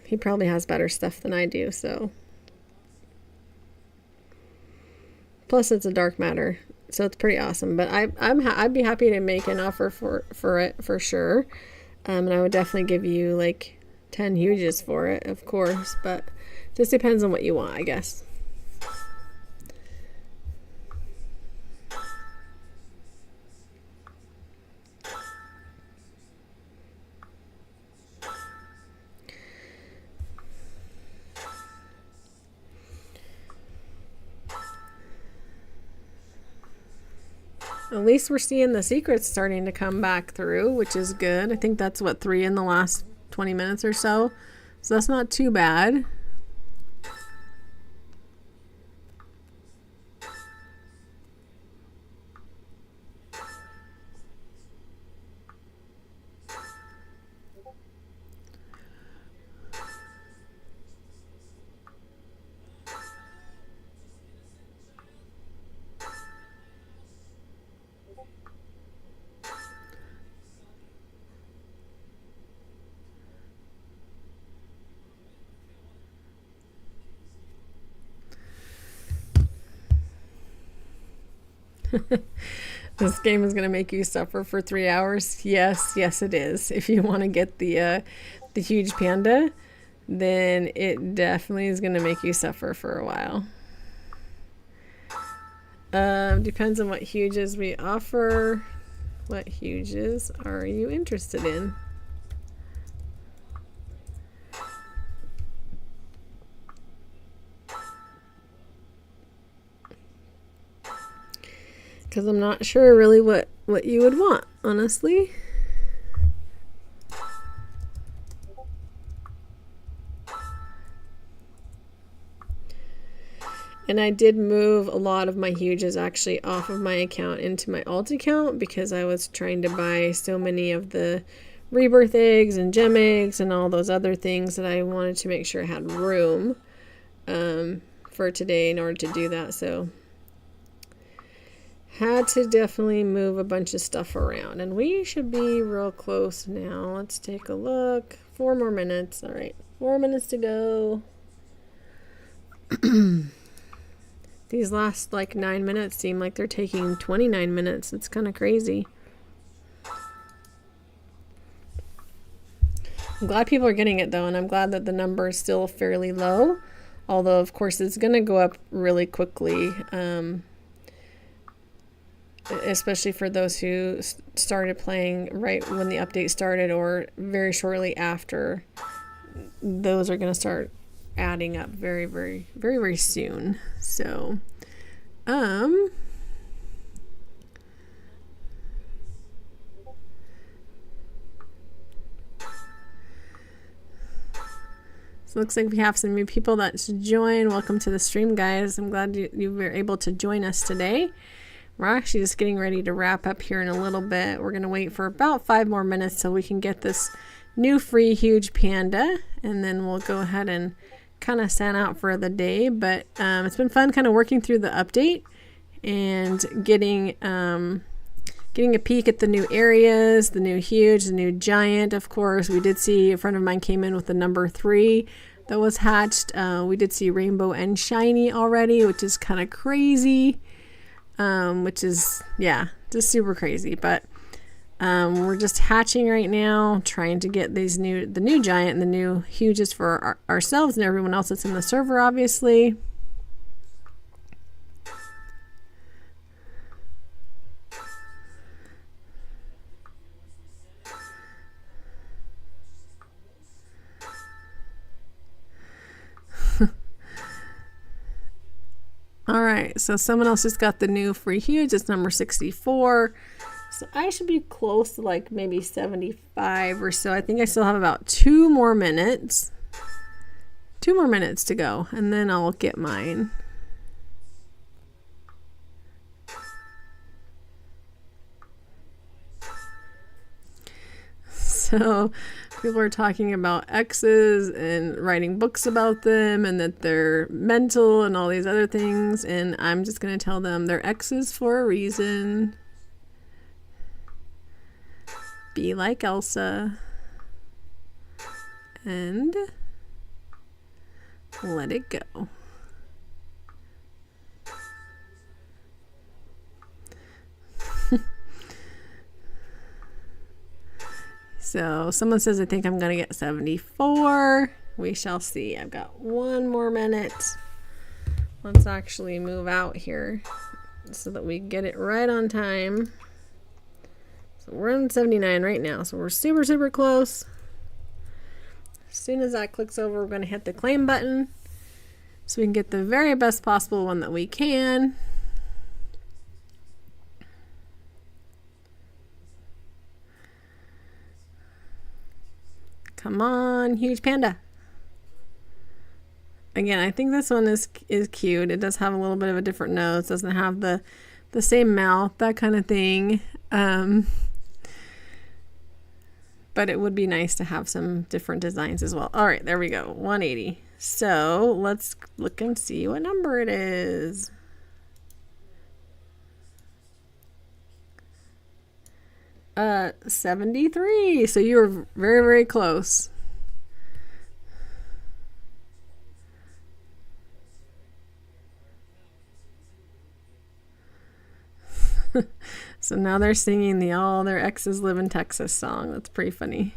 He probably has better stuff than I do, so. Plus it's a dark matter, so it's pretty awesome. But I'd be happy to make an offer for it for sure. And I would definitely give you like 10 huges for it, of course, but just depends on what you want, I guess. At least we're seeing the secrets starting to come back through, which is good. I think that's what, 3 in the last 20 minutes or so. So that's not too bad. This game is going to make you suffer for 3 hours. Yes, it is. If you want to get the huge panda, then it definitely is going to make you suffer for a while. Depends on what huges we offer. What huges are you interested in? Because I'm not sure really what you would want, honestly. And I did move a lot of my huges actually off of my account into my alt account because I was trying to buy so many of the rebirth eggs and gem eggs and all those other things that I wanted to make sure I had room for today in order to do that. So had to definitely move a bunch of stuff around, and we should be real close now. Let's take a look. 4 more minutes. All right, 4 minutes to go. These last like 9 minutes seem like they're taking 29 minutes. It's kind of crazy. I'm glad people are getting it though, and I'm glad that the number is still fairly low, although of course it's going to go up really quickly, especially for those who started playing right when the update started or very shortly after. Those are going to start adding up very, very, very, very soon. So, so it looks like we have some new people that's joined. Welcome to the stream, guys. I'm glad you were able to join us today. We're actually just getting ready to wrap up here in a little bit. We're going to wait for about 5 more minutes so we can get this new free huge panda, and then we'll go ahead and kind of sign out for the day. But it's been fun kind of working through the update and getting a peek at the new areas, the new huge, the new giant. Of course, we did see a friend of mine came in with the number 3 that was hatched. We did see rainbow and shiny already, which is kind of crazy, which is, yeah, just super crazy. But we're just hatching right now, trying to get the new giant and the new huges for ourselves and everyone else that's in the server, obviously. All right, so someone else just got the new free huge. It's number 64. So I should be close to like maybe 75 or so. I think I still have about 2 more minutes. 2 more minutes to go, and then I'll get mine. So people are talking about X's and writing books about them and that they're mental and all these other things. And I'm just going to tell them they're X's for a reason. Be like Elsa. And let it go. So someone says, I think I'm going to get 74. We shall see. I've got 1 more minute. Let's actually move out here so that we get it right on time. So we're on 79 right now. So we're super, super close. As soon as that clicks over, we're going to hit the claim button so we can get the very best possible one that we can. Come on, huge panda. Again, I think this one is cute. It does have a little bit of a different nose. Doesn't have the same mouth, that kind of thing. But it would be nice to have some different designs as well. All right, there we go. 180. So let's look and see what number it is. Uh, 73. So you were very, very close. So now they're singing the All Their Exes Live in Texas song. That's pretty funny.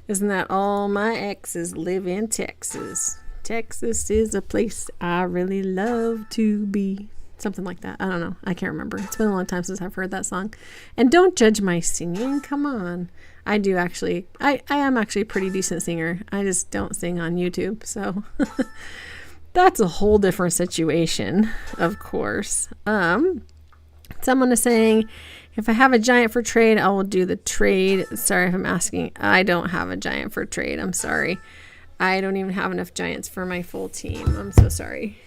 Isn't that all my exes live in Texas? Texas is a place I really love to be. Something like that. I don't know. I can't remember. It's been a long time since I've heard that song. And don't judge my singing. Come on. I do actually. I am actually a pretty decent singer. I just don't sing on YouTube. So that's a whole different situation, of course. Someone is saying, if I have a giant for trade, I will do the trade. Sorry if I'm asking. I don't have a giant for trade. I'm sorry. I don't even have enough giants for my full team. I'm so sorry.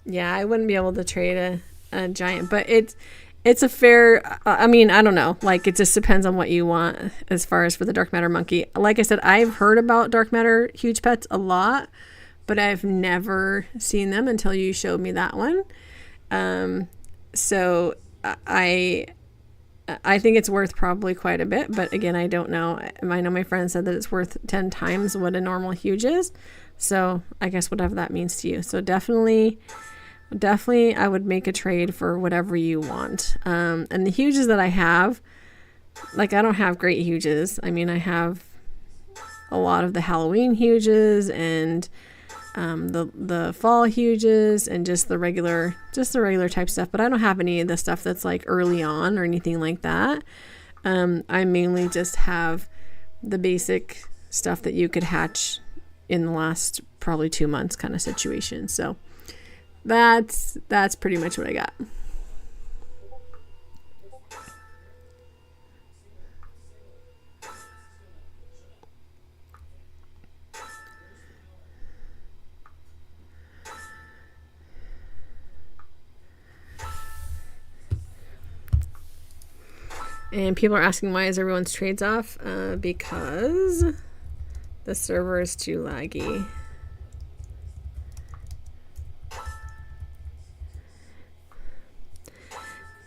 Yeah, I wouldn't be able to trade a giant, but it's a fair, I mean, I don't know. Like, it just depends on what you want as far as for the dark matter monkey. Like I said, I've heard about dark matter huge pets a lot, but I've never seen them until you showed me that one. So I think it's worth probably quite a bit, but again, I don't know. I know my friend said that it's worth 10 times what a normal huge is. So I guess whatever that means to you. So definitely I would make a trade for whatever you want. And the huges that I have, like, I don't have great huges. I mean, I have a lot of the Halloween huges and the fall huges and just the regular type stuff, but I don't have any of the stuff that's like early on or anything like that. I mainly just have the basic stuff that you could hatch in the last probably 2 months kind of situation. So that's pretty much what I got. And people are asking why is everyone's trades off? Because the server is too laggy.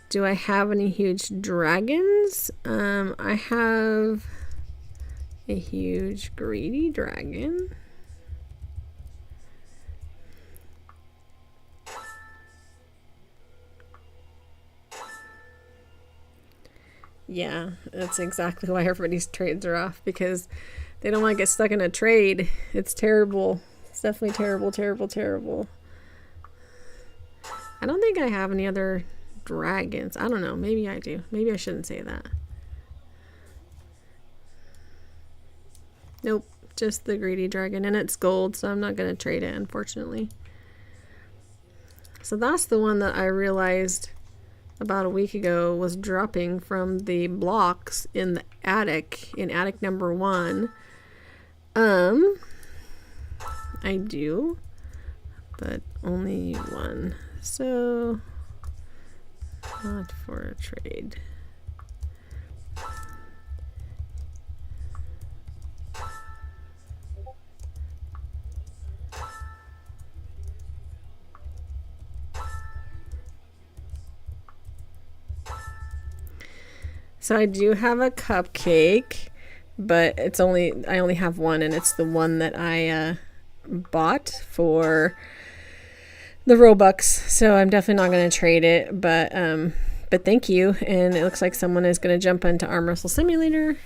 Do I have any huge dragons? I have a huge greedy dragon. Yeah, that's exactly why everybody's trades are off, because they don't want to get stuck in a trade. It's terrible. It's definitely terrible, terrible, terrible. I don't think I have any other dragons. I don't know. Maybe I do. Maybe I shouldn't say that. Nope, just the greedy dragon, and it's gold, so I'm not going to trade it, unfortunately. So that's the one that I realized about a week ago was dropping from the blocks in the attic, in attic number 1. I do, but only one, so not for a trade. So I do have a cupcake, but I only have one, and it's the one that I bought for the Robux. So I'm definitely not going to trade it, but thank you. And it looks like someone is going to jump into Arm Wrestle Simulator,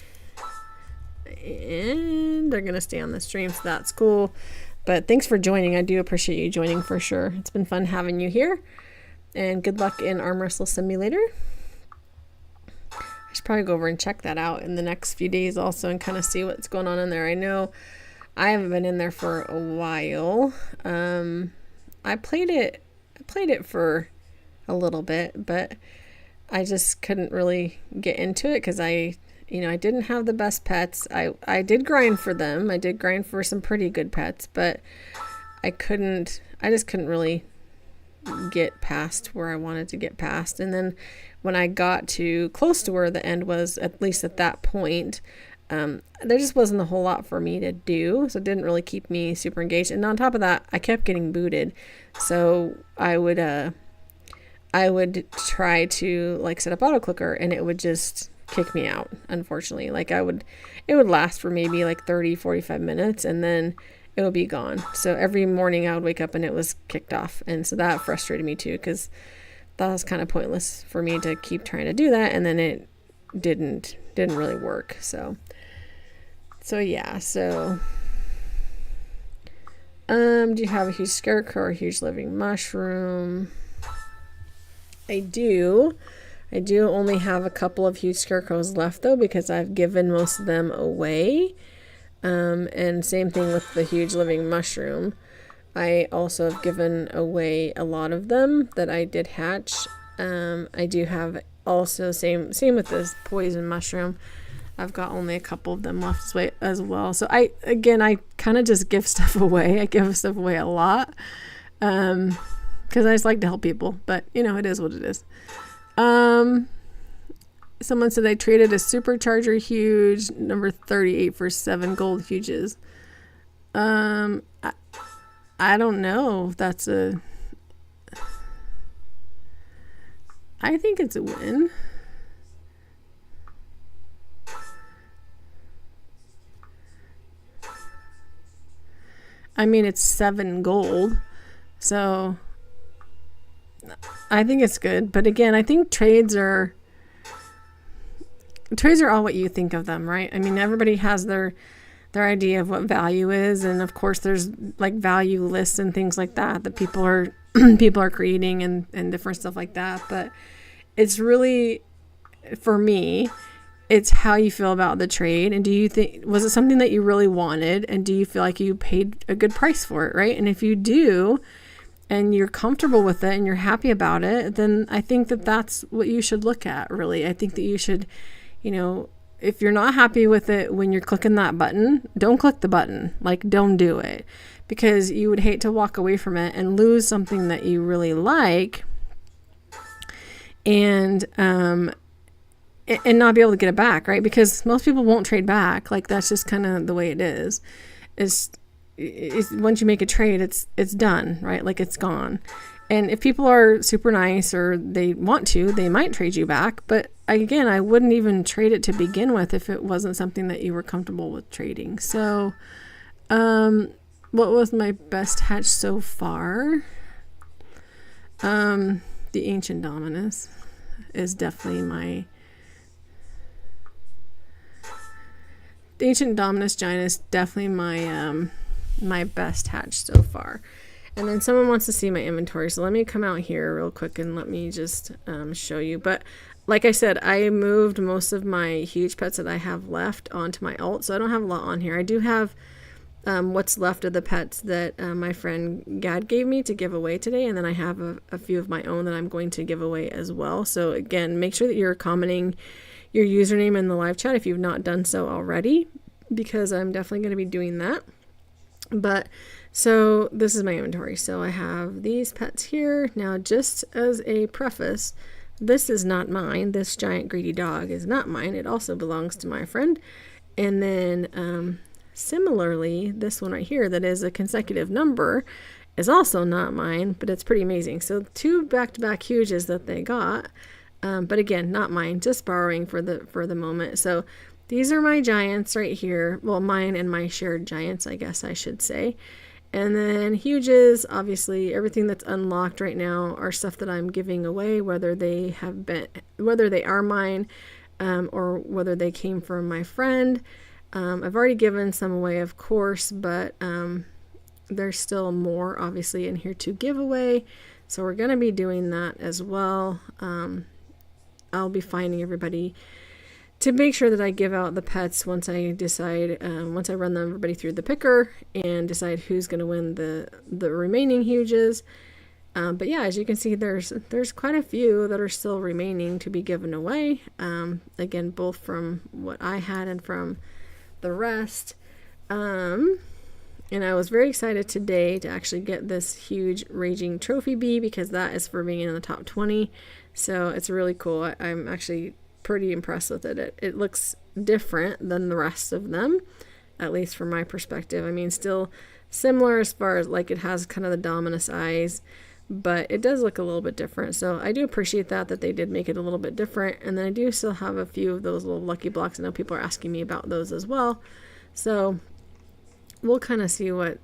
and they're going to stay on the stream, so that's cool. But thanks for joining. I do appreciate you joining for sure. It's been fun having you here, and good luck in Arm Wrestle Simulator. I should probably go over and check that out in the next few days also and kind of see what's going on in there. I know I haven't been in there for a while. I played it for a little bit, but I just couldn't really get into it because I didn't have the best pets. I did grind for them. I did grind for some pretty good pets, but I just couldn't really get past where I wanted to get past. And then when I got to close to where the end was, at least at that point, there just wasn't a whole lot for me to do, so it didn't really keep me super engaged. And on top of that, I kept getting booted, so I would try to like set up auto clicker, and it would just kick me out, unfortunately. Like it would last for maybe like 30-45 minutes, and then it would be gone. So every morning I would wake up and it was kicked off, and so that frustrated me too, because that was kind of pointless for me to keep trying to do that, and then it didn't really work. So yeah. So do you have a huge scarecrow or a huge living mushroom? I do only have a couple of huge scarecrows left though, because I've given most of them away. And same thing with the huge living mushroom. I also have given away a lot of them that I did hatch. I do have also same with this poison mushroom. I've got only a couple of them left as well. So I kind of just give stuff away. I give stuff away a lot. because I just like to help people, but you know, it is what it is. Someone said I traded a supercharger huge number 38 for 7 gold huges. I don't know if that's I think it's a win. I mean, it's 7 gold, so I think it's good. But again, I think trades are all what you think of them, right? I mean, everybody has their idea of what value is, and of course there's like value lists and things like that people are creating and different stuff like that. But it's really, for me, it's how you feel about the trade, and do you think, was it something that you really wanted, and do you feel like you paid a good price for it, right? And if you do, and you're comfortable with it and you're happy about it, then I think that that's what you should look at, really. I think that you should, you know, if you're not happy with it when you're clicking that button, don't click the button. Like, don't do it, because you would hate to walk away from it and lose something that you really like, and not be able to get it back, right? Because most people won't trade back. Like, that's just kind of the way it is. It's once you make a trade, it's done, right? Like, it's gone. And if people are super nice or they want to, they might trade you back. But again, I wouldn't even trade it to begin with if it wasn't something that you were comfortable with trading. So, what was my best hatch so far? The Ancient Dominus is definitely the Ancient Dominus Giant is definitely my best hatch so far. And then someone wants to see my inventory, so let me come out here real quick and let me just show you. But like I said, I moved most of my huge pets that I have left onto my alt, so I don't have a lot on here. I do have what's left of the pets that my friend Gad gave me to give away today, and then I have a few of my own that I'm going to give away as well. So again, make sure that you're commenting your username in the live chat if you've not done so already, because I'm definitely going to be doing that. But so this is my inventory. So I have these pets here. Now, just as a preface, this is not mine. This giant greedy dog is not mine. It also belongs to my friend. And then similarly, this one right here that is a consecutive number is also not mine, but it's pretty amazing. So 2 back-to-back huges that they got, but again, not mine, just borrowing for the moment. So these are my giants right here. Well, mine and my shared giants, I guess I should say. And then huges, obviously everything that's unlocked right now are stuff that I'm giving away, whether they are mine, or whether they came from my friend. I've already given some away, of course, but there's still more obviously in here to give away. So we're going to be doing that as well. I'll be finding everybody to make sure that I give out the pets once I decide, once I run everybody through the picker and decide who's going to win the remaining huges. But yeah, as you can see, there's quite a few that are still remaining to be given away. Again, both from what I had and from the rest. And I was very excited today to actually get this huge Raging Trophy Bee, because that is for being in the top 20. So it's really cool. I'm actually pretty impressed with it. It looks different than the rest of them, at least from my perspective. I mean, still similar as far as like it has kind of the Dominus eyes, but it does look a little bit different. So I do appreciate that they did make it a little bit different. And then I do still have a few of those little lucky blocks. I know people are asking me about those as well. So we'll kind of see what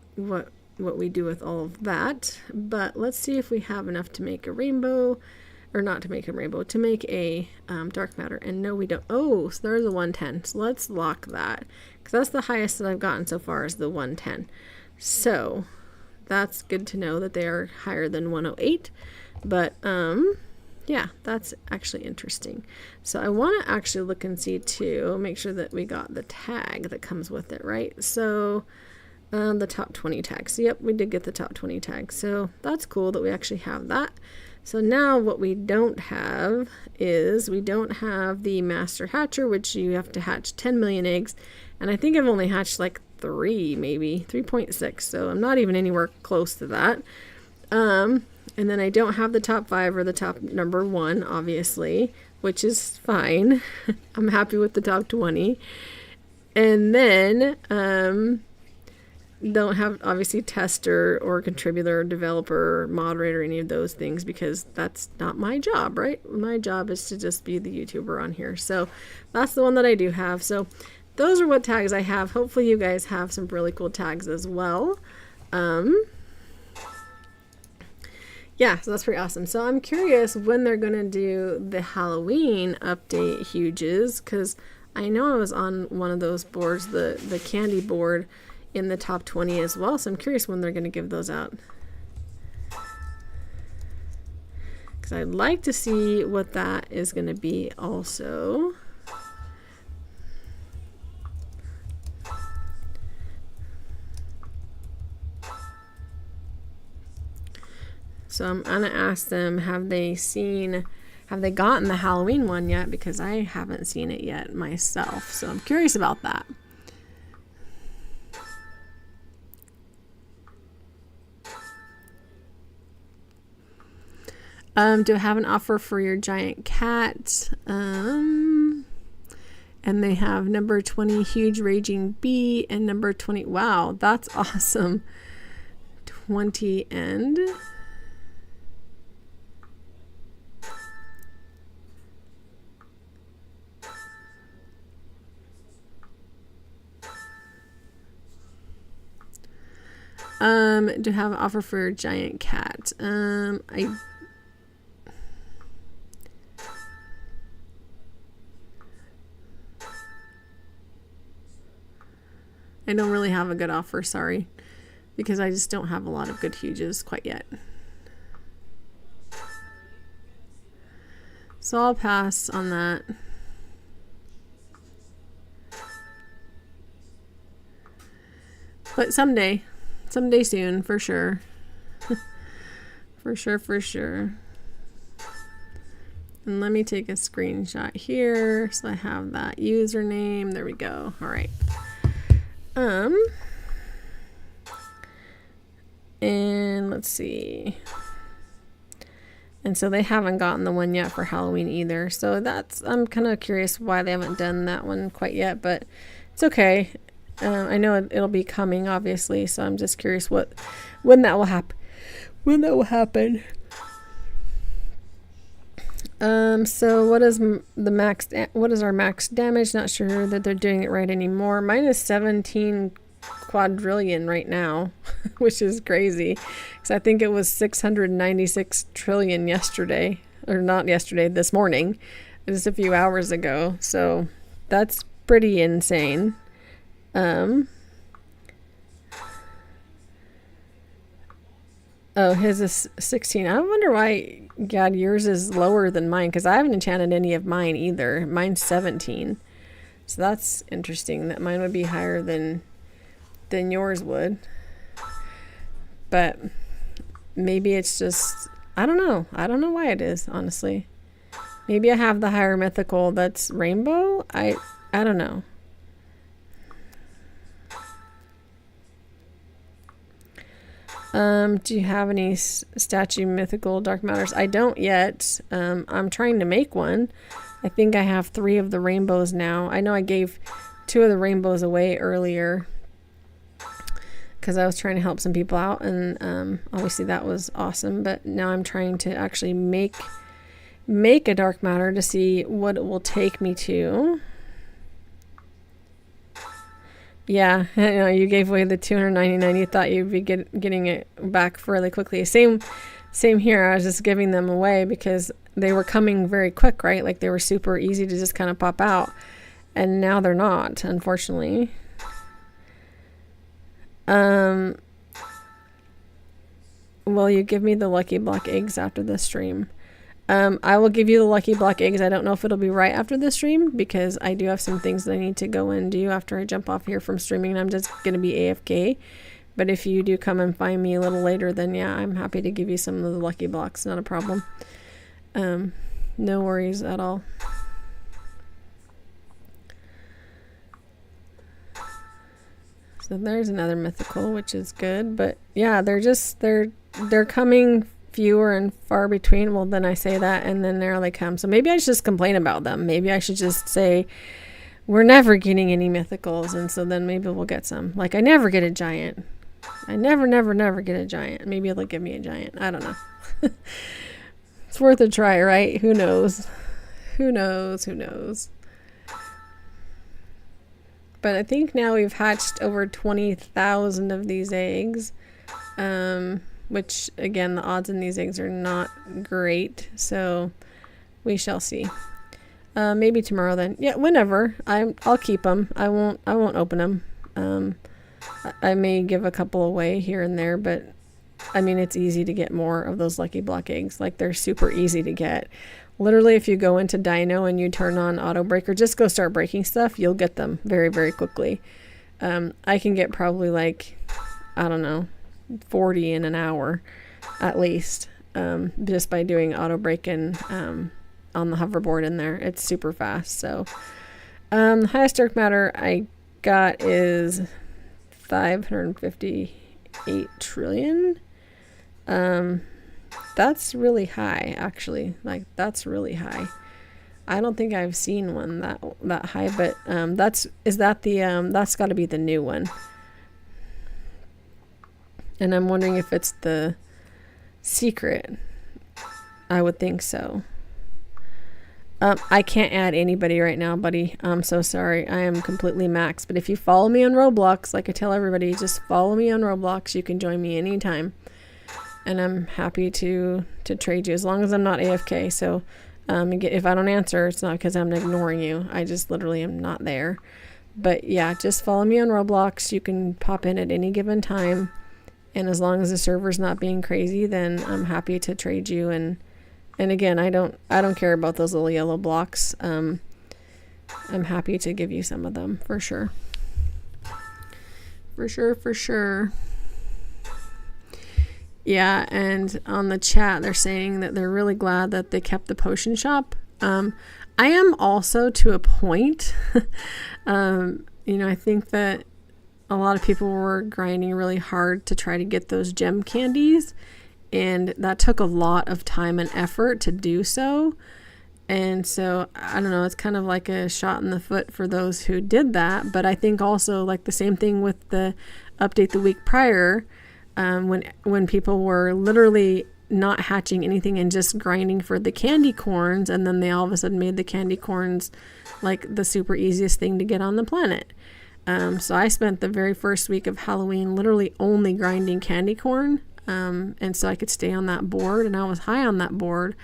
we do with all of that. But let's see if we have enough to make a rainbow. Or not to make a rainbow, to make a dark matter. And no, we don't. Oh, so there's a 110. So let's lock that, because that's the highest that I've gotten so far is the 110. So that's good to know that they are higher than 108. But yeah, that's actually interesting. So I want to actually look and see too, make sure that we got the tag that comes with it, right? So the top 20 tag. So yep, we did get the top 20 tag. So that's cool that we actually have that. So now what we don't have is we don't have the Master Hatcher, which you have to hatch 10 million eggs. And I think I've only hatched like 3, maybe 3.6. So I'm not even anywhere close to that. And then I don't have the top 5 or the top number 1, obviously, which is fine. I'm happy with the top 20. And then don't have, obviously, tester or contributor, developer, or moderator, any of those things, because that's not my job, right? My job is to just be the YouTuber on here. So that's the one that I do have. So those are what tags I have. Hopefully you guys have some really cool tags as well. Yeah, so that's pretty awesome. So I'm curious when they're going to do the Halloween update huges, because I know I was on one of those boards, the candy board, in the top 20 as well. So I'm curious when they're going to give those out, because I'd like to see what that is going to be also. So I'm gonna ask them, have they gotten the Halloween one yet? Because I haven't seen it yet myself. So I'm curious about that. Do I have an offer for your giant cat? And they have number 20 huge raging bee and number 20. Wow, that's awesome. 20 end. Do have an offer for giant cat. I don't really have a good offer, sorry, because I just don't have a lot of good huges quite yet. So I'll pass on that. But someday soon, for sure. for sure. And let me take a screenshot here so I have that username. There we go. All right. And let's see. And so they haven't gotten the one yet for Halloween either. So I'm kind of curious why they haven't done that one quite yet, but it's okay. I know it'll be coming, obviously, so I'm just curious when that will happen. So what is our max damage? Not sure that they're doing it right anymore. Mine is 17 quadrillion right now, which is crazy, because I think it was 696 trillion yesterday, or not yesterday, this morning, just a few hours ago. So that's pretty insane. Oh, his is 16. I wonder why, God, yours is lower than mine, because I haven't enchanted any of mine either. Mine's 17. So that's interesting that mine would be higher than yours would. But maybe it's just, I don't know. I don't know why it is, honestly. Maybe I have the higher mythical that's rainbow. I don't know. Do you have any statue mythical dark matters? I don't yet. I'm trying to make one. I think I have 3 of the rainbows now. I know I gave 2 of the rainbows away earlier because I was trying to help some people out, and obviously that was awesome. But now I'm trying to actually make a dark matter to see what it will take me to. Yeah, you know, you gave away the 299. You thought you'd be getting it back fairly quickly. Same here. I was just giving them away because they were coming very quick, right? Like they were super easy to just kind of pop out. And now they're not, unfortunately. Will you give me the lucky block eggs after the stream? I will give you the lucky block eggs. I don't know if it'll be right after the stream because I do have some things that I need to go and do after I jump off here from streaming, and I'm just going to be AFK. But if you do come and find me a little later, then yeah, I'm happy to give you some of the lucky blocks. Not a problem. No worries at all. So there's another mythical, which is good. But yeah, they're coming fewer and far between. Well, then I say that and then there they come. So maybe I should just complain about them. Maybe I should just say we're never getting any mythicals, and so then maybe we'll get some. Like, I never get a giant. I never get a giant. Maybe they'll give me a giant. I don't know. It's worth a try, right? Who knows? Who knows? But I think now we've hatched over 20,000 of these eggs, which, again, the odds in these eggs are not great. So we shall see. Maybe tomorrow then. Yeah, whenever. I'll keep them. I won't open them. I may give a couple away here and there, but I mean, it's easy to get more of those lucky block eggs. Like, they're super easy to get. Literally, if you go into Dino and you turn on auto breaker, just go start breaking stuff, you'll get them very, very quickly. I can get probably like, I don't know, 40 in an hour at least, just by doing auto breaking on the hoverboard in there. It's super fast. So the highest dark matter I got is 558 trillion. That's really high, actually. Like, that's really high. I don't think I've seen one that high, but that's got to be the new one. And I'm wondering if it's the secret. I would think so. I can't add anybody right now, buddy. I'm so sorry. I am completely maxed. But if you follow me on Roblox, like I tell everybody, just follow me on Roblox. You can join me anytime. And I'm happy to trade you as long as I'm not AFK. So if I don't answer, it's not because I'm ignoring you. I just literally am not there. But yeah, just follow me on Roblox. You can pop in at any given time. And as long as the server's not being crazy, then I'm happy to trade you. And again, I don't care about those little yellow blocks. I'm happy to give you some of them for sure. For sure. Yeah, and on the chat, they're saying that they're really glad that they kept the potion shop. I am also, to a point. I think that a lot of people were grinding really hard to try to get those gem candies, and that took a lot of time and effort to do so. And so, I don't know, it's kind of like a shot in the foot for those who did that. But I think also, like, the same thing with the update the week prior, when people were literally not hatching anything and just grinding for the candy corns, and then they all of a sudden made the candy corns like the super easiest thing to get on the planet. So I spent the very first week of Halloween literally only grinding candy corn, and so I could stay on that board, and I was high on that board.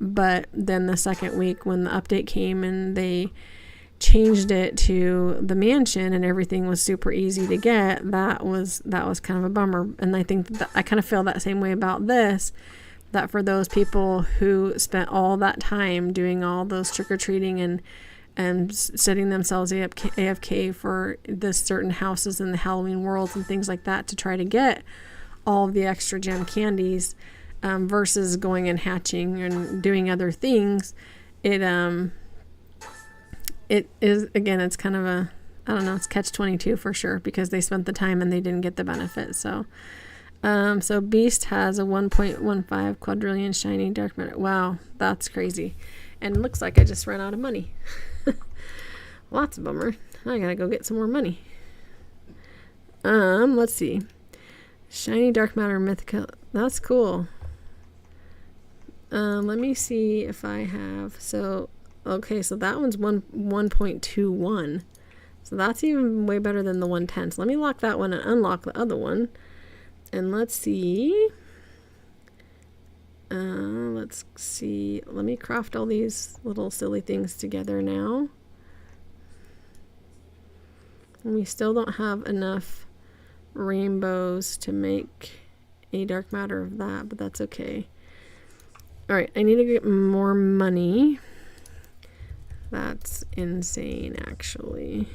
But then the second week, when the update came and they changed it to the mansion and everything was super easy to get, that was kind of a bummer. And I think that I kind of feel that same way about this, that for those people who spent all that time doing all those trick-or-treating and setting themselves AFK for the certain houses in the Halloween worlds and things like that to try to get all of the extra gem candies, versus going and hatching and doing other things, it is, again, it's kind of a, I don't know, it's catch-22 for sure, because they spent the time and they didn't get the benefit. So Beast has a 1.15 quadrillion shiny dark matter. Wow, that's crazy. And it looks like I just ran out of money. Well, that's a bummer. I gotta go get some more money. Let's see. Shiny dark matter mythical. That's cool. Let me see if I have, okay, so that one's 1.21. So that's even way better than the 110. So let me lock that one and unlock the other one. And let's see. Let's see. Let me craft all these little silly things together now. And we still don't have enough rainbows to make a dark matter of that, but that's okay. Alright, I need to get more money. That's insane, actually.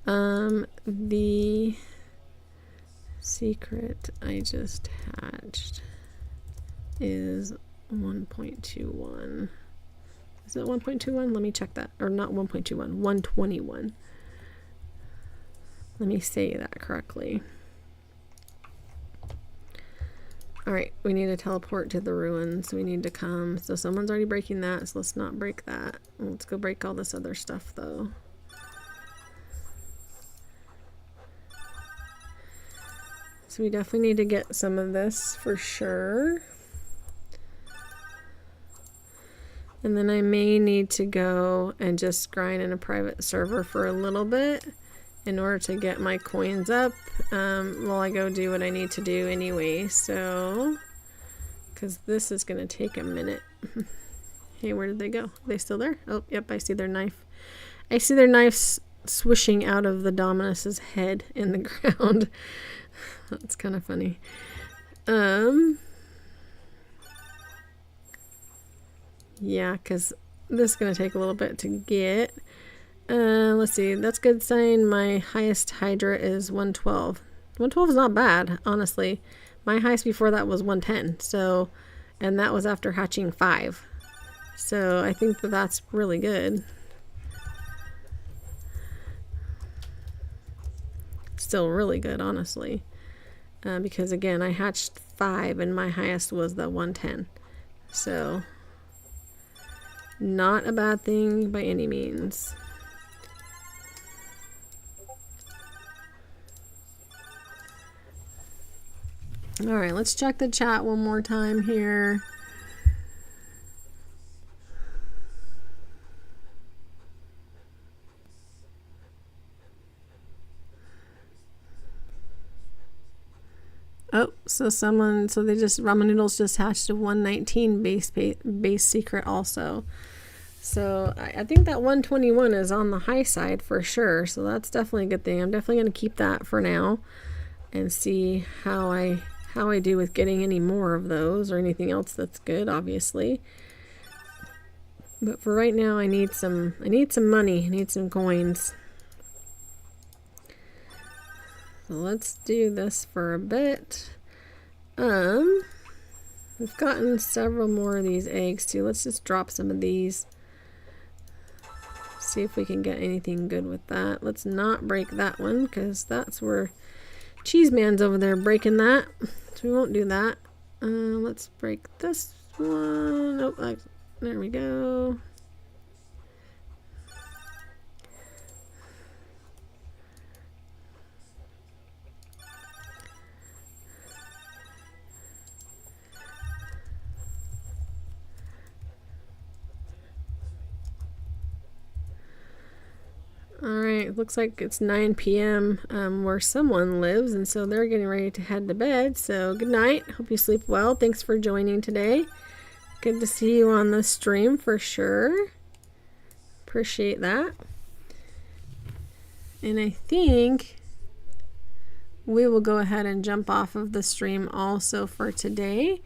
The secret I just hatched is 1.21. Is it 1.21? Let me check that. Or not 1.21, 121. Let me say that correctly. Alright, we need to teleport to the ruins. We need to come. So someone's already breaking that, so let's not break that. Let's go break all this other stuff, though. So we definitely need to get some of this for sure. And then I may need to go and just grind in a private server for a little bit in order to get my coins up while I go do what I need to do anyway. So, because this is going to take a minute. Hey, where did they go? Are they still there? Oh, yep, I see their knife. I see their knife swishing out of the Dominus's head in the ground. That's kind of funny. Yeah, because this is going to take a little bit to get. Let's see. That's good sign. My highest Hydra is 112. 112 is not bad, honestly. My highest before that was 110. So, and that was after hatching 5. So I think that that's really good. Still really good, honestly. Because again, I hatched 5 and my highest was the 110. So, not a bad thing by any means. Alright, let's check the chat one more time here. Oh, so they just, Ramen Noodles just hatched a 119 base secret also. So I think that 121 is on the high side for sure. So that's definitely a good thing. I'm definitely going to keep that for now and see how I do with getting any more of those or anything else that's good, obviously. But for right now, I need some money. I need some coins. So let's do this for a bit. We've gotten several more of these eggs too. Let's just drop some of these. See if we can get anything good with that. Let's not break that one because that's where Cheese Man's over there breaking that. So we won't do that. Let's break this one. Oh, there we go. Alright, looks like it's 9 p.m. Where someone lives, and so they're getting ready to head to bed. So good night. Hope you sleep well. Thanks for joining today. Good to see you on the stream for sure. Appreciate that. And I think we will go ahead and jump off of the stream also for today.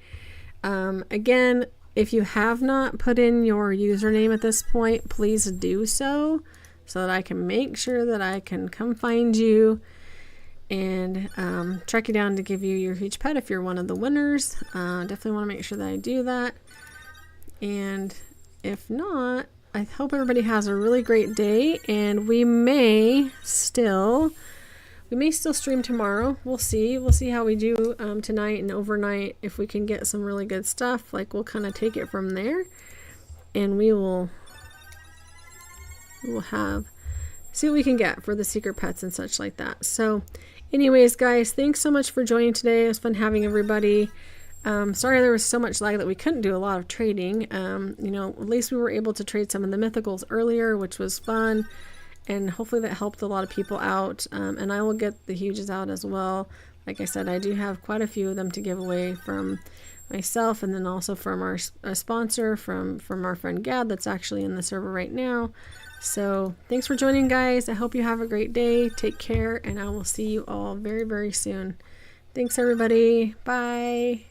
Again, if you have not put in your username at this point, please do so that I can make sure that I can come find you and track you down to give you your huge pet if you're one of the winners. Definitely want to make sure that I do that. And if not, I hope everybody has a really great day, and we may still stream tomorrow. We'll see how we do tonight and overnight. If we can get some really good stuff, like, we'll kind of take it from there, and we'll see what we can get for the secret pets and such like that. So anyways, guys, thanks so much for joining today. It was fun having everybody. Sorry there was so much lag that we couldn't do a lot of trading. You know, at least we were able to trade some of the mythicals earlier, which was fun, and hopefully that helped a lot of people out. And I will get the huges out as well. Like I said, I do have quite a few of them to give away from myself, and then also from our sponsor, from our friend Gab, that's actually in the server right now. So thanks for joining, guys. I hope you have a great day. Take care, and I will see you all very, very soon. Thanks, everybody. Bye.